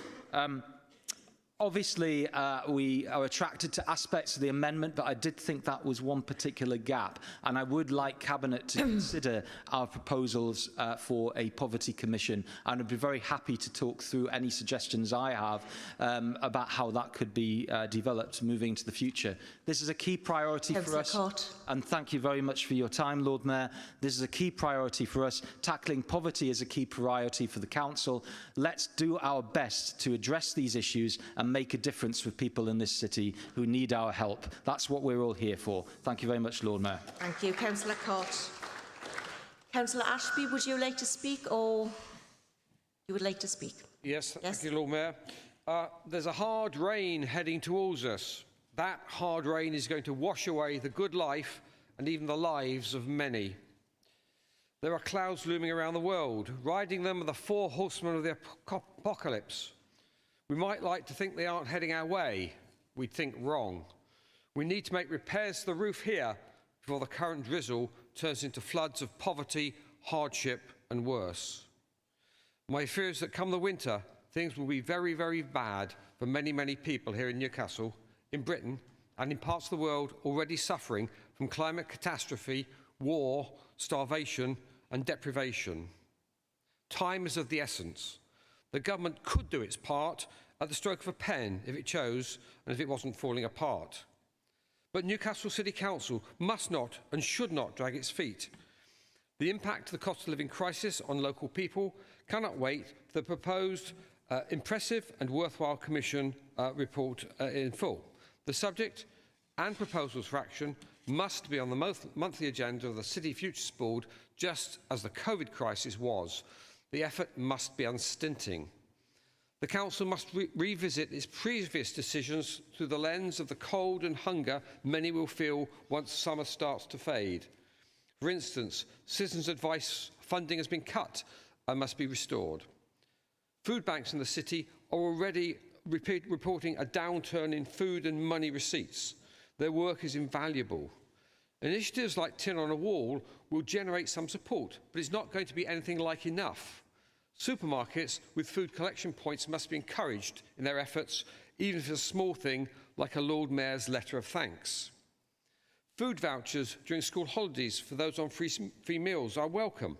Obviously, we are attracted to aspects of the amendment, but I did think that was one particular gap, and I would like Cabinet to consider our proposals for a Poverty Commission, and I'd be very happy to talk through any suggestions I have about how that could be developed moving into the future. This is a key priority for us, and thank you very much for your time, Lord Mayor. This is a key priority for us. Tackling poverty is a key priority for the Council. Let's do our best to address these issues and make a difference for people in this city who need our help. That's what we're all here for. Thank you very much, Lord Mayor. Thank you, Councillor Cott. Councillor Ashby, would you like to speak, or you would like to speak? Yes, thank you, Lord Mayor. There's a hard rain heading towards us. That hard rain is going to wash away the good life and even the lives of many. There are clouds looming around the world. Riding them are the four horsemen of the apocalypse. We might like to think they aren't heading our way. We'd think wrong. We need to make repairs to the roof here before the current drizzle turns into floods of poverty, hardship and worse. My fear is that come the winter, things will be very, very bad for many, many people here in Newcastle, in Britain and in parts of the world already suffering from climate catastrophe, war, starvation and deprivation. Time is of the essence. The government could do its part at the stroke of a pen if it chose and if it wasn't falling apart. But Newcastle City Council must not and should not drag its feet. The impact of the cost of living crisis on local people cannot wait for the proposed impressive and worthwhile Commission report in full. The subject and proposals for action must be on the monthly agenda of the City Futures Board, just as the COVID crisis was. The effort must be unstinting. The Council must revisit its previous decisions through the lens of the cold and hunger many will feel once summer starts to fade. For instance, citizens' advice funding has been cut and must be restored. Food banks in the city are already reporting a downturn in food and money receipts. Their work is invaluable. Initiatives like Tin on a Wall will generate some support, but it's not going to be anything like enough. Supermarkets with food collection points must be encouraged in their efforts, even if it's a small thing like a Lord Mayor's letter of thanks. Food vouchers during school holidays for those on free meals are welcome,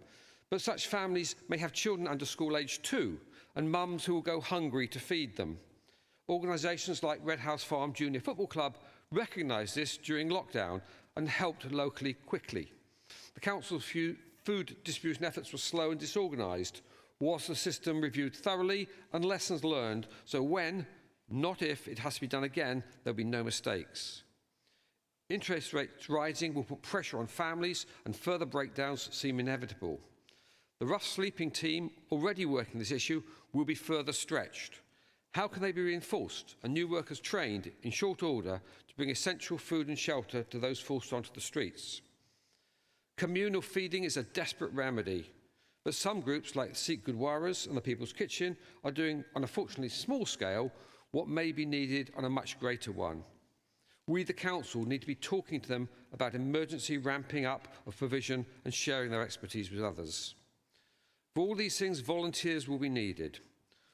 but such families may have children under school age too, and mums who will go hungry to feed them. Organisations like Red House Farm Junior Football Club recognised this during lockdown and helped locally quickly. The Council's food distribution efforts were slow and disorganised. Was the system reviewed thoroughly and lessons learned, so when, not if, it has to be done again, there'll be no mistakes. Interest rates rising will put pressure on families and further breakdowns seem inevitable. The rough sleeping team already working this issue will be further stretched. How can they be reinforced and new workers trained in short order to bring essential food and shelter to those forced onto the streets? Communal feeding is a desperate remedy, but some groups like Sikh Gurdwaras and the People's Kitchen are doing, on a fortunately small scale, what may be needed on a much greater one. We, the Council, need to be talking to them about emergency ramping up of provision and sharing their expertise with others. For all these things, volunteers will be needed.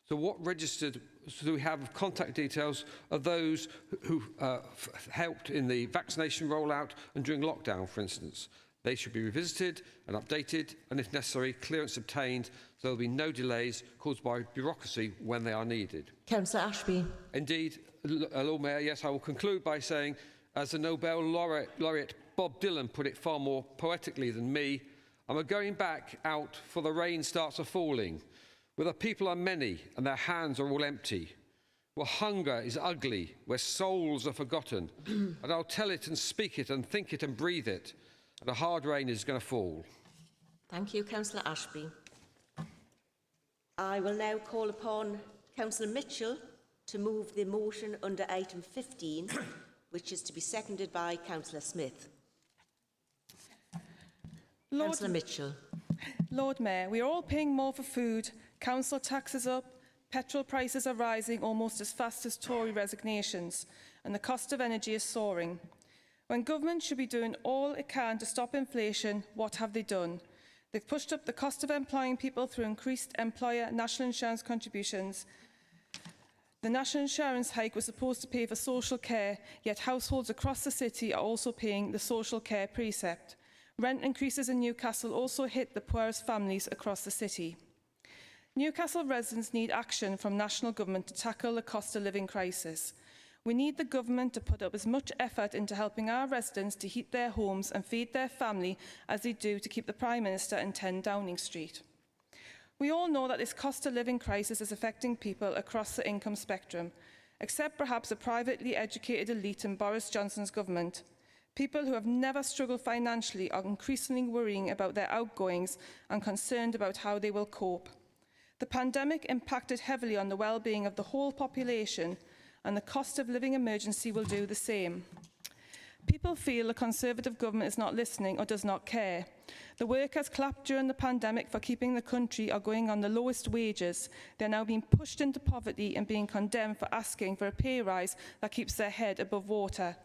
So what registered do we have of contact details of those who helped in the vaccination rollout and during lockdown, for instance? They should be revisited and updated, and if necessary, clearance obtained, so there will be no delays caused by bureaucracy when they are needed. Councillor Ashby. Indeed, Lord Mayor, yes, I will conclude by saying, as the Nobel laureate Bob Dylan put it far more poetically than me, I'm going back out for the rain starts a-falling, where the people are many and their hands are all empty, where hunger is ugly, where souls are forgotten, and I'll tell it and speak it and think it and breathe it, and a hard rain is going to fall. Thank you, Councillor Ashby. I will now call upon Councillor Mitchell to move the motion under item 15, which is to be seconded by Councillor Smith. Councillor Mitchell. Lord Mayor, we are all paying more for food, council taxes up, petrol prices are rising almost as fast as Tory resignations, and the cost of energy is soaring. When government should be doing all it can to stop inflation, what have they done? They've pushed up the cost of employing people through increased employer national insurance contributions. The national insurance hike was supposed to pay for social care, yet households across the city are also paying the social care precept. Rent increases in Newcastle also hit the poorest families across the city. Newcastle residents need action from national government to tackle the cost of living crisis. We need the government to put up as much effort into helping our residents to heat their homes and feed their family as they do to keep the Prime Minister in 10 Downing Street. We all know that this cost of living crisis is affecting people across the income spectrum, except perhaps a privately educated elite in Boris Johnson's government. People who have never struggled financially are increasingly worrying about their outgoings and concerned about how they will cope. The pandemic impacted heavily on the well-being of the whole population, and the cost of living emergency will do the same. People feel the Conservative government is not listening or does not care. The workers clapped during the pandemic for keeping the country are going on the lowest wages. They're now being pushed into poverty and being condemned for asking for a pay rise that keeps their head above water.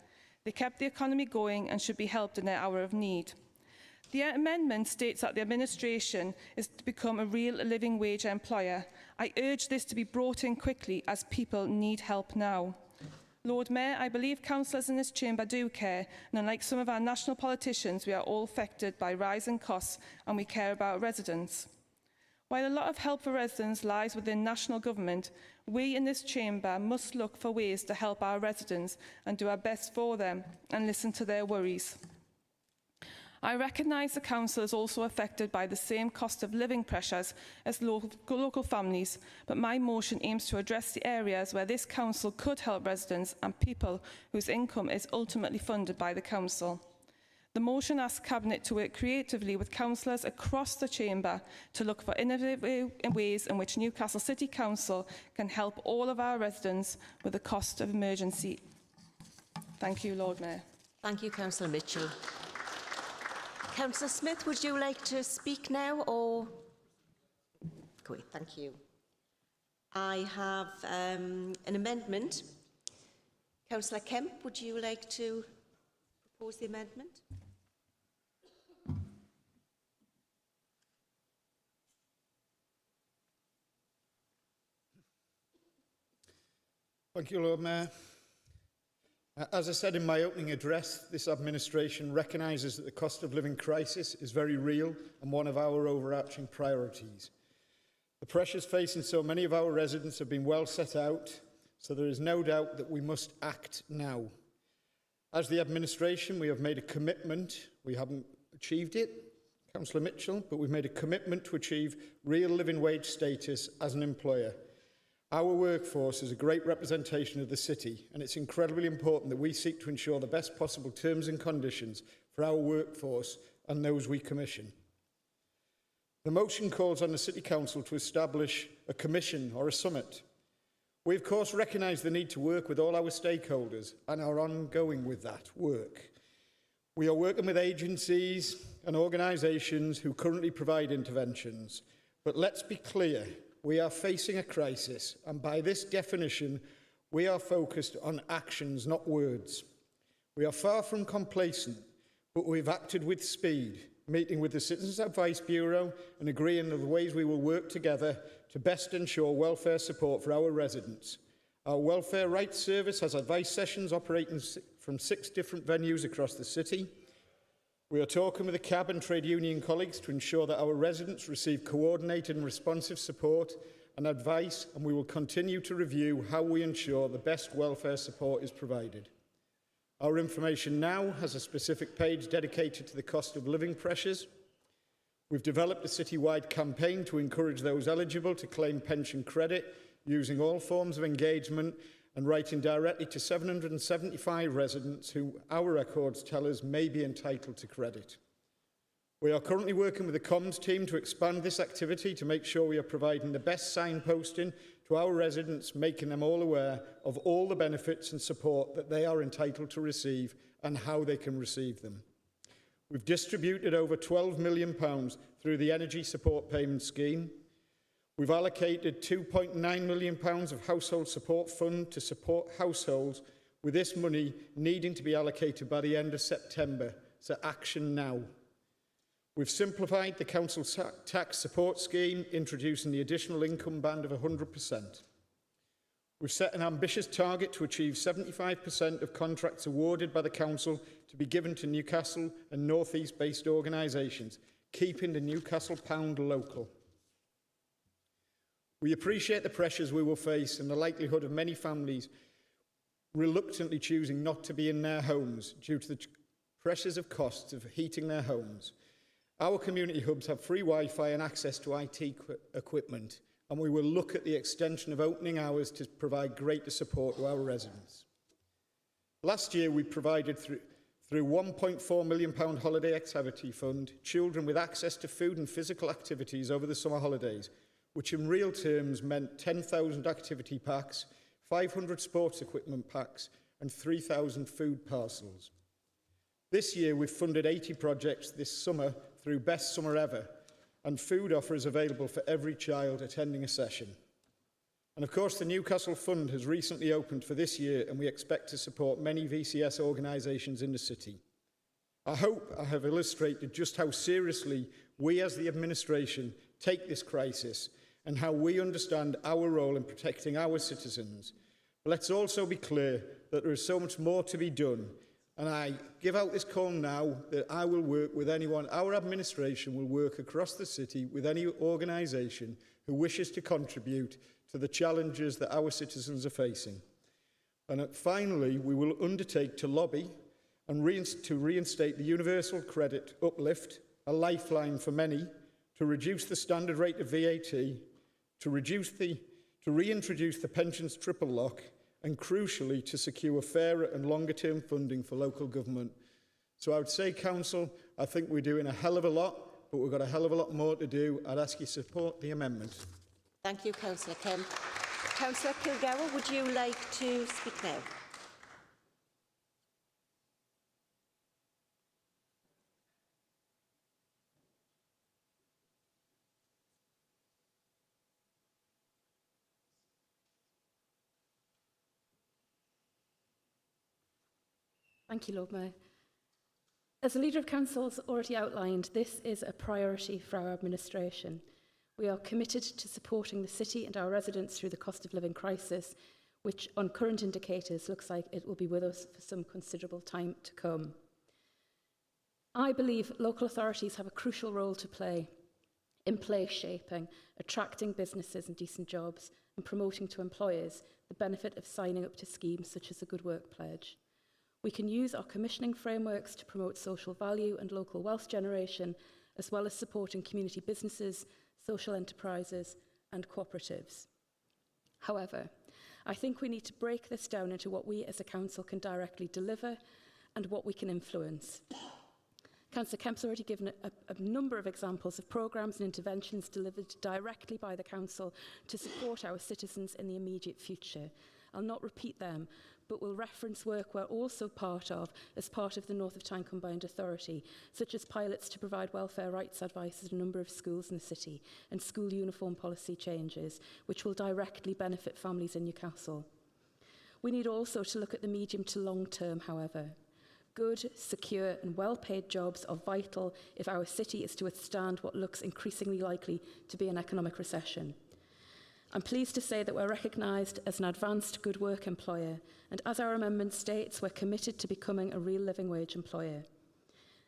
They kept the economy going and should be helped in their hour of need. The amendment states that the administration is to become a real living wage employer. I urge this to be brought in quickly as people need help now. Lord Mayor, I believe councillors in this chamber do care, and unlike some of our national politicians, we are all affected by rising costs and we care about residents. While a lot of help for residents lies within national government, we in this chamber must look for ways to help our residents and do our best for them and listen to their worries. I recognise the council is also affected by the same cost of living pressures as local families, but my motion aims to address the areas where this council could help residents and people whose income is ultimately funded by the council. The motion asks Cabinet to work creatively with councillors across the chamber to look for innovative ways in which Newcastle City Council can help all of our residents with the cost of emergency. Thank you, Lord Mayor. Thank you, Councillor Mitchell. Councillor Smith, would you like to speak now, or? Great, thank you. I have an amendment. Councillor Kemp, would you like to propose the amendment? Thank you, Lord Mayor. As I said in my opening address, this administration recognises that the cost of living crisis is very real and one of our overarching priorities. The pressures facing so many of our residents have been well set out, so there is no doubt that we must act now. As the administration, we have made a commitment. We haven't achieved it, Councillor Mitchell, but we've made a commitment to achieve real living wage status as an employer. Our workforce is a great representation of the city, and it's incredibly important that we seek to ensure the best possible terms and conditions for our workforce and those we commission. The motion calls on the City Council to establish a commission or a summit. We, of course, recognise the need to work with all our stakeholders and are ongoing with that work. We are working with agencies and organisations who currently provide interventions. But let's be clear, we are facing a crisis, and by this definition, we are focused on actions, not words. We are far from complacent, but we've acted with speed, meeting with the Citizens Advice Bureau and agreeing on the ways we will work together to best ensure welfare support for our residents. Our Welfare Rights Service has advice sessions operating from 6 different venues across the city. We are talking with the CAB and trade union colleagues to ensure that our residents receive coordinated and responsive support and advice, and we will continue to review how we ensure the best welfare support is provided. Our information now has a specific page dedicated to the cost of living pressures. We've developed a citywide campaign to encourage those eligible to claim pension credit using all forms of engagement and writing directly to 775 residents who our records tell us may be entitled to credit. We are currently working with the comms team to expand this activity to make sure we are providing the best signposting to our residents, making them all aware of all the benefits and support that they are entitled to receive and how they can receive them. We've distributed over £12 million through the Energy Support Payment Scheme. We've allocated £2.9 million of Household Support Fund to support households, with this money needing to be allocated by the end of September, so action now. We've simplified the Council Tax Support Scheme, introducing the additional income band of 100%. We've set an ambitious target to achieve 75% of contracts awarded by the Council to be given to Newcastle and North East based organisations, keeping the Newcastle pound local. We appreciate the pressures we will face and the likelihood of many families reluctantly choosing not to be in their homes due to the pressures of costs of heating their homes. Our community hubs have free Wi-Fi and access to IT equipment, and we will look at the extension of opening hours to provide greater support to our residents. Last year, we provided through £1.4 million holiday activity fund children with access to food and physical activities over the summer holidays, which in real terms meant 10,000 activity packs, 500 sports equipment packs, and 3,000 food parcels. This year, we've funded 80 projects this summer through Best Summer Ever, and food offers available for every child attending a session. And of course, the Newcastle Fund has recently opened for this year, and we expect to support many VCS organisations in the city. I hope I have illustrated just how seriously we as the administration take this crisis and how we understand our role in protecting our citizens. But let's also be clear that there is so much more to be done, and I give out this call now that I will work with anyone, our administration will work across the city with any organisation who wishes to contribute to the challenges that our citizens are facing. And finally, we will undertake to lobby and reinstate the universal credit uplift, a lifeline for many, to reduce the standard rate of VAT, to reintroduce the pensions triple lock, and crucially to secure fairer and longer term funding for local government. So I would say, Council, I think we're doing a hell of a lot, but we've got a hell of a lot more to do. I'd ask you to support the amendment. Thank you, Councillor Kim. Councillor Kilgour, would you like to speak now? Thank you, Lord Mayor. As the Leader of Council has already outlined, this is a priority for our administration. We are committed to supporting the city and our residents through the cost of living crisis, which on current indicators looks like it will be with us for some considerable time to come. I believe local authorities have a crucial role to play in place shaping, attracting businesses and decent jobs, and promoting to employers the benefit of signing up to schemes such as the Good Work Pledge. We can use our commissioning frameworks to promote social value and local wealth generation, as well as supporting community businesses, social enterprises and cooperatives. However, I think we need to break this down into what we as a council can directly deliver and what we can influence. Councillor Kemp's already given a number of examples of programmes and interventions delivered directly by the council to support our citizens in the immediate future. I'll not repeat them, but will reference work we're also part of as part of the North of Tyne Combined Authority, such as pilots to provide welfare rights advice at a number of schools in the city and school uniform policy changes, which will directly benefit families in Newcastle. We need also to look at the medium to long term, however. Good, secure and well-paid jobs are vital if our city is to withstand what looks increasingly likely to be an economic recession. I'm pleased to say that we're recognised as an advanced good work employer, and as our amendment states, we're committed to becoming a real living wage employer.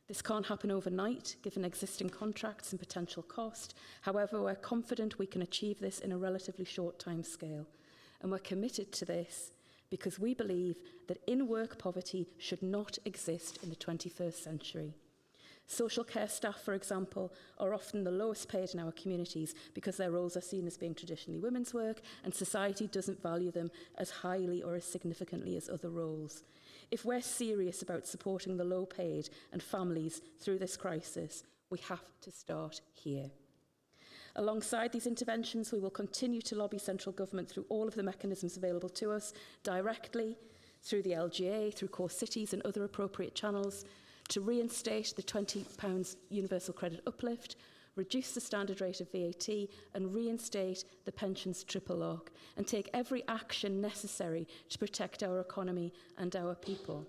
This can't happen overnight, given existing contracts and potential cost. However, we're confident we can achieve this in a relatively short time scale, and we're committed to this because we believe that in-work poverty should not exist in the 21st century. Social care staff, for example, are often the lowest paid in our communities because their roles are seen as being traditionally women's work and society doesn't value them as highly or as significantly as other roles. If we're serious about supporting the low paid and families through this crisis, we have to start here. Alongside these interventions, we will continue to lobby central government through all of the mechanisms available to us, directly, through the LGA, through core cities and other appropriate channels, to reinstate the £20 universal credit uplift, reduce the standard rate of VAT and reinstate the pensions triple lock, and take every action necessary to protect our economy and our people.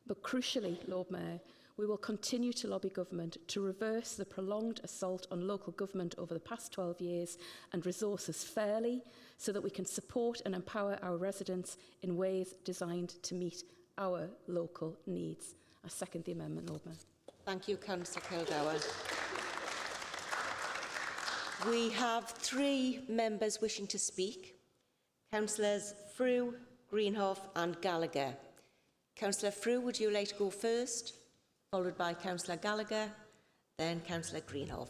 But crucially, Lord Mayor, we will continue to lobby government to reverse the prolonged assault on local government over the past 12 years and resource us fairly so that we can support and empower our residents in ways designed to meet our local needs. I second the amendment, Lord Mayor. Thank you, Councillor Kilgour. We have 3 members wishing to speak. Councillors Frew, Greenhoff and Gallagher. Councillor Frew, would you like to go first? Followed by Councillor Gallagher, then Councillor Greenhoff.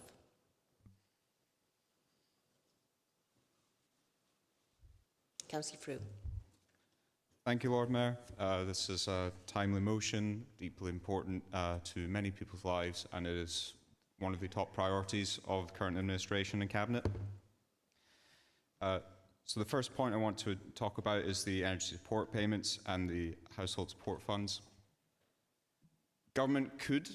Councillor Frew. Thank you, Lord Mayor. This is a timely motion, deeply important to many people's lives, and it is one of the top priorities of the current administration and cabinet. So the first point I want to talk about is the energy support payments and the household support funds. Government could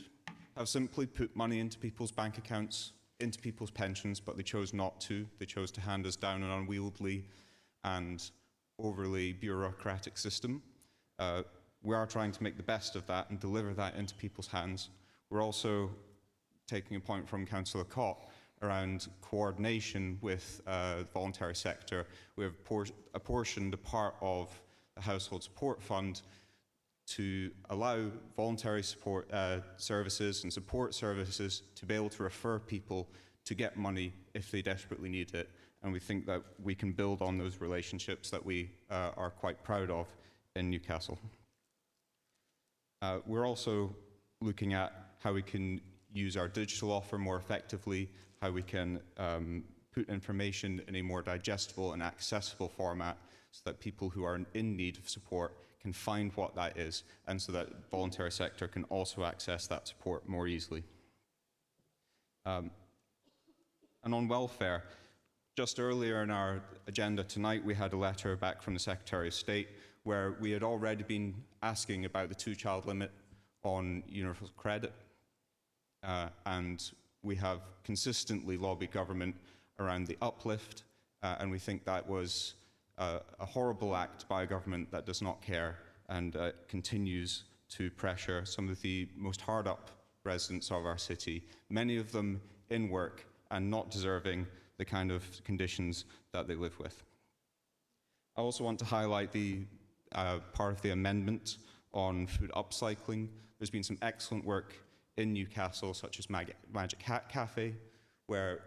have simply put money into people's bank accounts, into people's pensions, but they chose not to. They chose to hand us down an unwieldy and overly bureaucratic system. we are trying to make the best of that and deliver that into people's hands. We're also taking a point from Councillor Cott around coordination with the voluntary sector. We have apportioned a part of the Household Support Fund to allow voluntary support services and support services to be able to refer people to get money if they desperately need it. And we think that we can build on those relationships that we are quite proud of in Newcastle. We're also looking at how we can use our digital offer more effectively, how we can put information in a more digestible and accessible format so that people who are in need of support can find what that is, and so that the voluntary sector can also access that support more easily. And on welfare, just earlier in our agenda tonight, we had a letter back from the Secretary of State where we had already been asking about the two-child limit on universal credit. And we have consistently lobbied government around the uplift, and we think that was a horrible act by a government that does not care and continues to pressure some of the most hard-up residents of our city, many of them in work and not deserving the kind of conditions that they live with. I also want to highlight the part of the amendment on food upcycling. There's been some excellent work in Newcastle, such as Magic Hat Cafe, where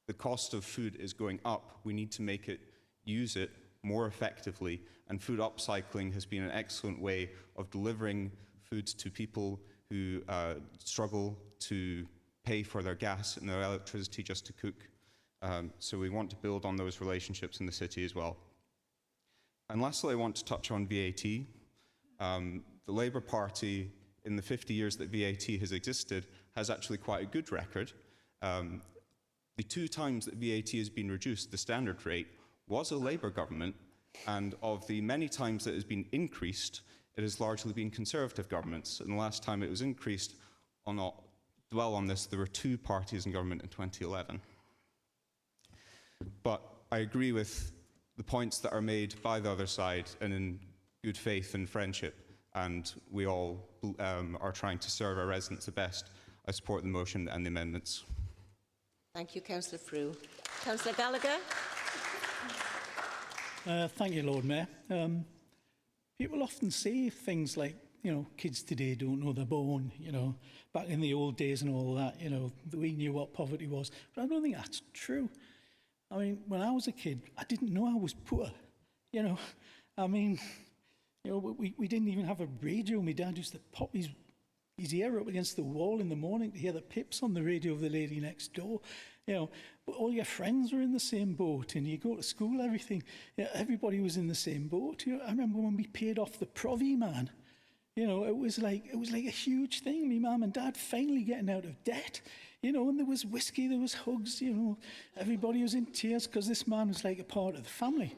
the cost of food is going up. We need to make it use it more effectively, and food upcycling has been an excellent way of delivering food to people who struggle to pay for their gas and their electricity just to cook. So we want to build on those relationships in the city as well. And lastly, I want to touch on VAT. The Labour Party, in the 50 years that VAT has existed, has actually quite a good record. The 2 times that VAT has been reduced, the standard rate, was a Labour government, and of the many times that it has been increased, it has largely been Conservative governments. And the last time it was increased, I'll not dwell on this, there were 2 parties in government in 2011. But I agree with the points that are made by the other side, and in good faith and friendship, and we all are trying to serve our residents the best. I support the motion and the amendments. Thank you, Councillor Frew. Councillor Gallagher. Thank you, Lord Mayor. People often say things like, you know, kids today don't know they're born, you know, back in the old days and all that, you know, we knew what poverty was. But I don't think that's true. I mean, when I was a kid, I didn't know I was poor, you know. I mean, you know, we didn't even have a radio. My dad used to pop his ear up against the wall in the morning to hear the pips on the radio of the lady next door, you know. But all your friends were in the same boat, and you go to school, everything. You know, everybody was in the same boat. You know, I remember when we paid off the Provi man. You know, it was like a huge thing. My mum and dad finally getting out of debt. You know, and there was whiskey, there was hugs. You know, everybody was in tears because this man was like a part of the family.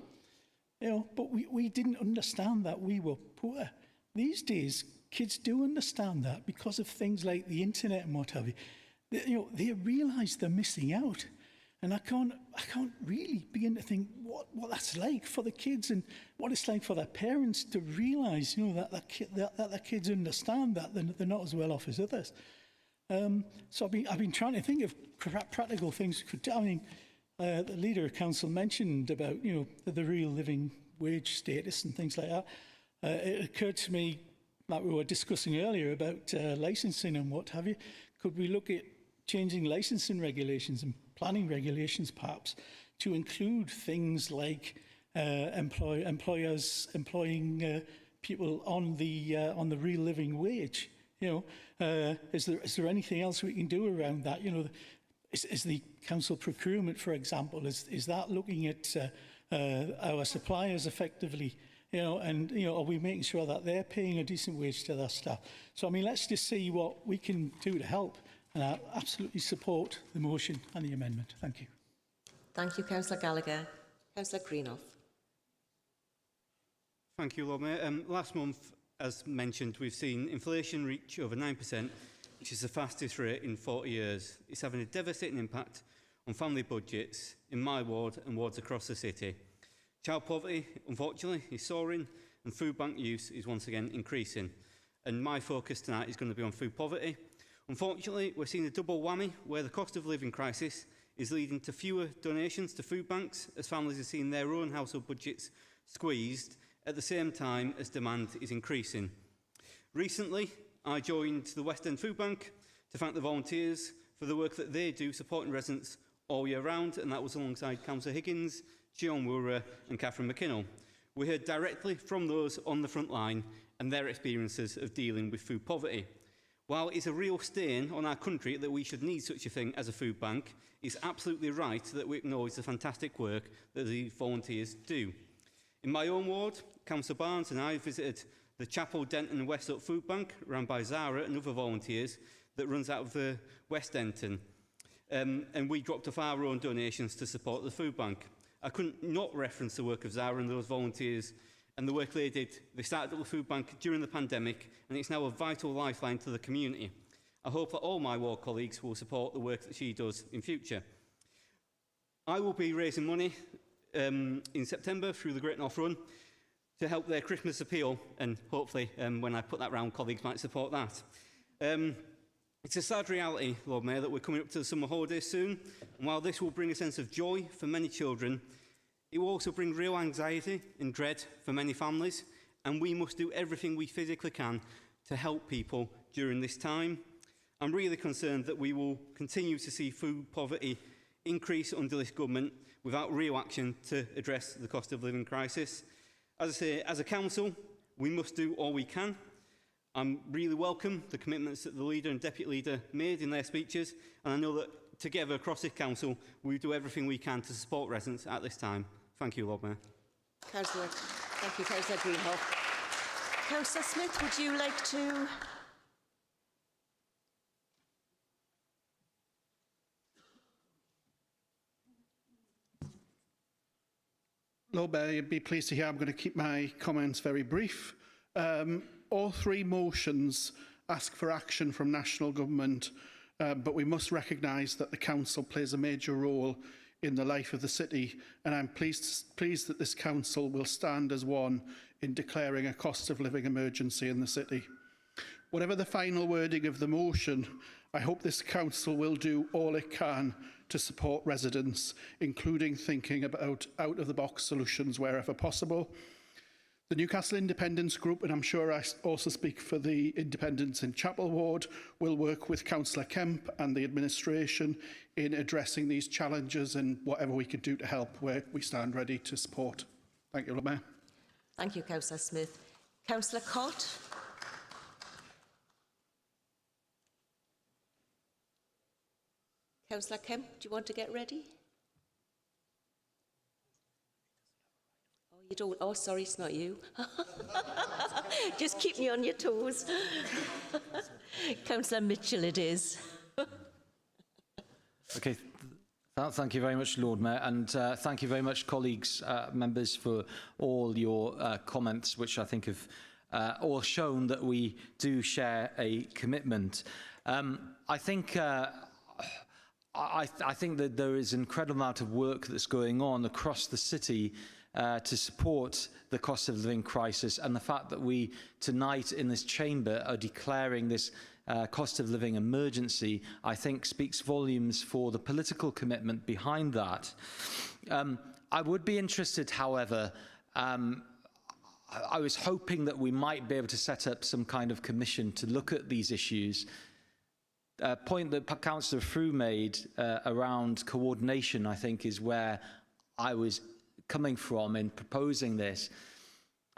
You know, but we didn't understand that we were poor. These days, kids do understand that because of things like the internet and what have you. You know, they realise they're missing out. And I can't really begin to think what that's like for the kids and what it's like for their parents to realise, you know, that their kids understand that they're not as well off as others. So I've been trying to think of practical things. I mean, the Leader of Council mentioned about, you know, the real living wage status and things like that. It occurred to me, like we were discussing earlier, about licensing and what have you. Could we look at changing licensing regulations and planning regulations, perhaps, to include things like employers employing people on the real living wage? You know, is there anything else we can do around that? You know, is the council procurement, for example, is that looking at our suppliers effectively? You know, and you know, are we making sure that they're paying a decent wage to their staff? So I mean, let's just see what we can do to help. And I absolutely support the motion and the amendment. Thank you. Thank you, Councillor Gallagher. Councillor Greenough. Thank you, Lord Mayor. Last month, as mentioned, we've seen inflation reach over 9%, which is the fastest rate in 40 years. It's having a devastating impact on family budgets in my ward and wards across the city. Child poverty, unfortunately, is soaring, and food bank use is once again increasing. And my focus tonight is going to be on food poverty. Unfortunately, we're seeing a double whammy where the cost of living crisis is leading to fewer donations to food banks as families are seeing their own household budgets squeezed at the same time as demand is increasing. Recently, I joined the West End Food Bank to thank the volunteers for the work that they do supporting residents all year round, and that was alongside Councillor Higgins, Gian Wura and Catherine McKinnell. We heard directly from those on the front line and their experiences of dealing with food poverty. While it's a real stain on our country that we should need such a thing as a food bank, it's absolutely right that we acknowledge the fantastic work that the volunteers do. In my own ward, Councillor Barnes and I visited the Chapel, Denton and West Up Food Bank, run by Zara and other volunteers, that runs out of the West Denton. And we dropped off our own donations to support the food bank. I couldn't not reference the work of Zara and those volunteers and the work they did. They started up the food bank during the pandemic, and it's now a vital lifeline to the community. I hope that all my ward colleagues will support the work that she does in future. I will be raising money in September through the Great North Run to help their Christmas appeal, and hopefully when I put that round, colleagues might support that. It's a sad reality, Lord Mayor, that we're coming up to the summer holidays soon, and while this will bring a sense of joy for many children, it will also bring real anxiety and dread for many families, and we must do everything we physically can to help people during this time. I'm really concerned that we will continue to see food poverty increase under this government without real action to address the cost of living crisis. As I say, as a council, we must do all we can. I really welcome the commitments that the Leader and Deputy Leader made in their speeches, and I know that together across this council, we do everything we can to support residents at this time. Thank you, Lord Mayor. Councillor, thank you, Councillor Greenhoff. Councillor Smith, would you like to? Lord Mayor, you'd be pleased to hear I'm going to keep my comments very brief. All three motions ask for action from national government, but we must recognise that the council plays a major role in the life of the city, and I'm pleased that this council will stand as one in declaring a cost of living emergency in the city. Whatever the final wording of the motion, I hope this council will do all it can to support residents, including thinking about out-of-the-box solutions wherever possible. The Newcastle Independence Group, and I'm sure I also speak for the Independents in Chapel Ward, will work with Councillor Kemp and the administration in addressing these challenges, and whatever we can do to help, we stand ready to support. Thank you, Lord Mayor. Thank you, Councillor Smith. Councillor Cott. Councillor Kemp, do you want to get ready? You don't. Oh, sorry, it's not you. Just keep me on your toes. Councillor Mitchell, it is. Okay. Thank you very much, Lord Mayor, and thank you very much, colleagues, members, for all your comments, which I think have all shown that we do share a commitment. I think that there is an incredible amount of work that's going on across the city to support the cost of living crisis, and the fact that we tonight in this chamber are declaring this cost of living emergency, I think speaks volumes for the political commitment behind that. I would be interested, however, I was hoping that we might be able to set up some kind of commission to look at these issues. A point that Councillor Frew made around coordination, I think, is where I was coming from in proposing this.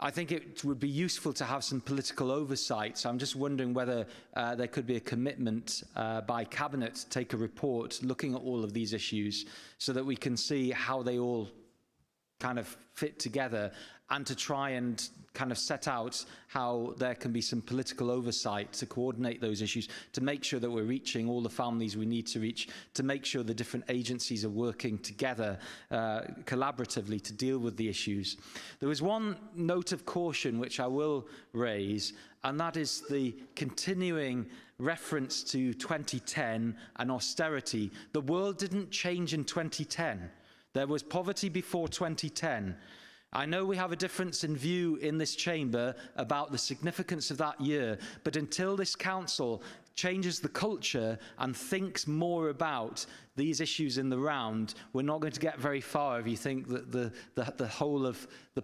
I think it would be useful to have some political oversight, so I'm just wondering whether there could be a commitment by Cabinet to take a report looking at all of these issues so that we can see how they all kind of fit together, and to try and kind of set out how there can be some political oversight to coordinate those issues, to make sure that we're reaching all the families we need to reach, to make sure the different agencies are working together collaboratively to deal with the issues. There was one note of caution which I will raise, and that is the continuing reference to 2010 and austerity. The world didn't change in 2010. There was poverty before 2010. I know we have a difference in view in this chamber about the significance of that year, but until this council changes the culture and thinks more about these issues in the round, we're not going to get very far if you think that the whole of the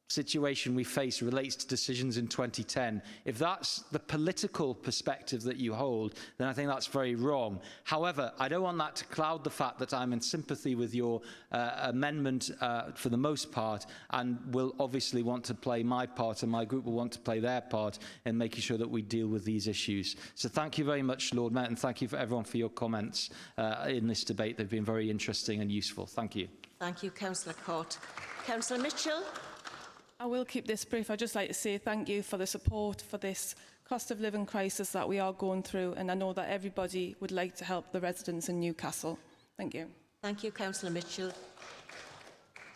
situation we face relates to decisions in 2010. If that's the political perspective that you hold, then I think that's very wrong. However, I don't want that to cloud the fact that I'm in sympathy with your amendment for the most part, and will obviously want to play my part, and my group will want to play their part in making sure that we deal with these issues. So thank you very much, Lord Mayor, and thank you for everyone for your comments in this debate. They've been very interesting and useful. Thank you. Thank you, Councillor Cott. Councillor Mitchell. I will keep this brief. I'd just like to say thank you for the support for this cost of living crisis that we are going through, and I know that everybody would like to help the residents in Newcastle. Thank you. Thank you, Councillor Mitchell.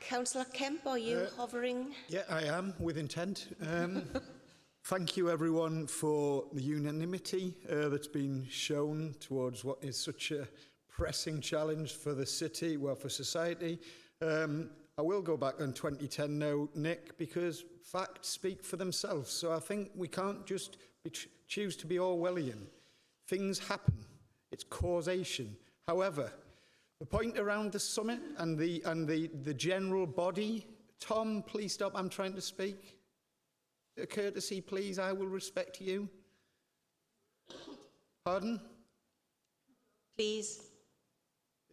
Councillor Kemp, are you hovering? Yeah, I am, with intent. Thank you, everyone, for the unanimity that's been shown towards what is such a pressing challenge for the city, well, for society. I will go back on 2010 now, Nick, because facts speak for themselves. So I think we can't just choose to be Orwellian. Things happen. It's causation. However, the point around the summit and the general body, Tom, please stop. I'm trying to speak. A courtesy, please. I will respect you. Pardon? Please.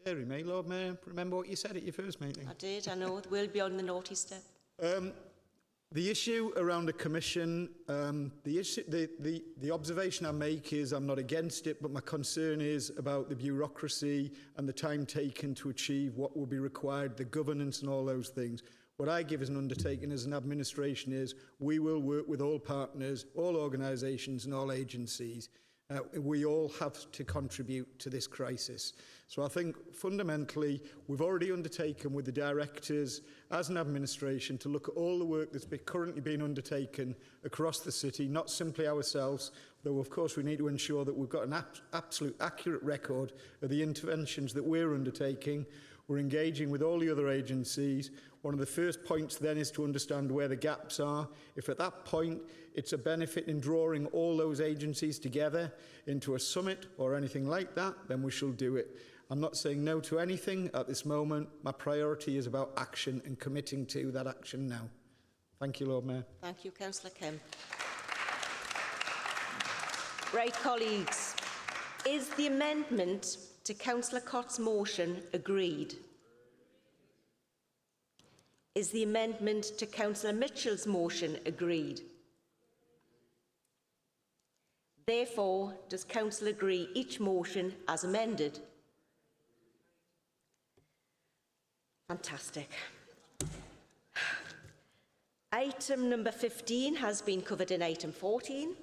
Deary me, Lord Mayor, remember what you said at your first meeting? I did, I know. It will be on the naughty step. The issue around the commission, the observation I make is I'm not against it, but my concern is about the bureaucracy and the time taken to achieve what will be required, the governance and all those things. What I give as an undertaking as an administration is we will work with all partners, all organisations and all agencies. We all have to contribute to this crisis. So I think fundamentally we've already undertaken with the directors as an administration to look at all the work that's currently being undertaken across the city, not simply ourselves, though of course we need to ensure that we've got an absolute accurate record of the interventions that we're undertaking. We're engaging with all the other agencies. One of the first points then is to understand where the gaps are. If at that point it's a benefit in drawing all those agencies together into a summit or anything like that, then we shall do it. I'm not saying no to anything at this moment. My priority is about action and committing to that action now. Thank you, Lord Mayor. Thank you, Councillor Kemp. Right, colleagues. Is the amendment to Councillor Cott's motion agreed? Is the amendment to Councillor Mitchell's motion agreed? Therefore, does Council agree each motion as amended? Fantastic. Item number 15 has been covered in item 14.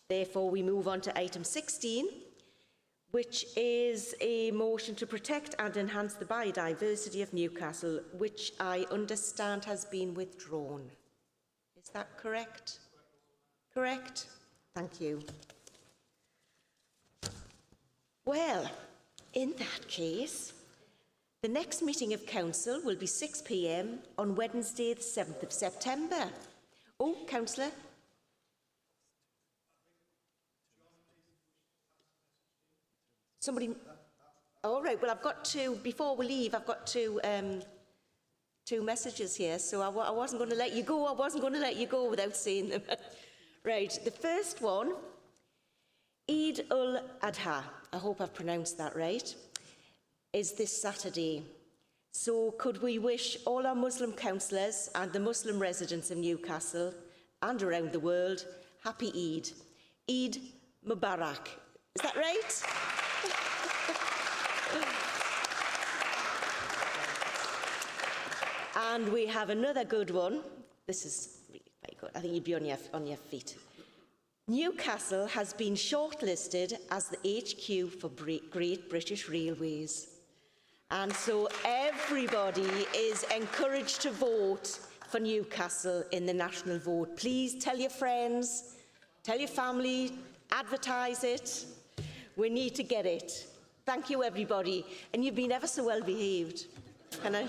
Therefore, we move on to item 16, which is a motion to protect and enhance the biodiversity of Newcastle, which I understand has been withdrawn. Is that correct? Correct? Thank you. Well, in that case, the next meeting of Council will be 6 p.m. on Wednesday, the 7th of September. Oh, Councillor. Somebody. All right. Well, I've got two. Before we leave, I've got two messages here. So I wasn't going to let you go. I wasn't going to let you go without saying them. Right. The first one, Eid ul-Adha. I hope I've pronounced that right. Is this Saturday. So could we wish all our Muslim councillors and the Muslim residents of Newcastle and around the world happy Eid. Eid Mubarak. Is that right? And we have another good one. This is really very good. I think you'd be on your feet. Newcastle has been shortlisted as the HQ for Great British Railways. And so everybody is encouraged to vote for Newcastle in the national vote. Please tell your friends, tell your family, advertise it. We need to get it. Thank you, everybody. And you've been ever so well behaved. Can I?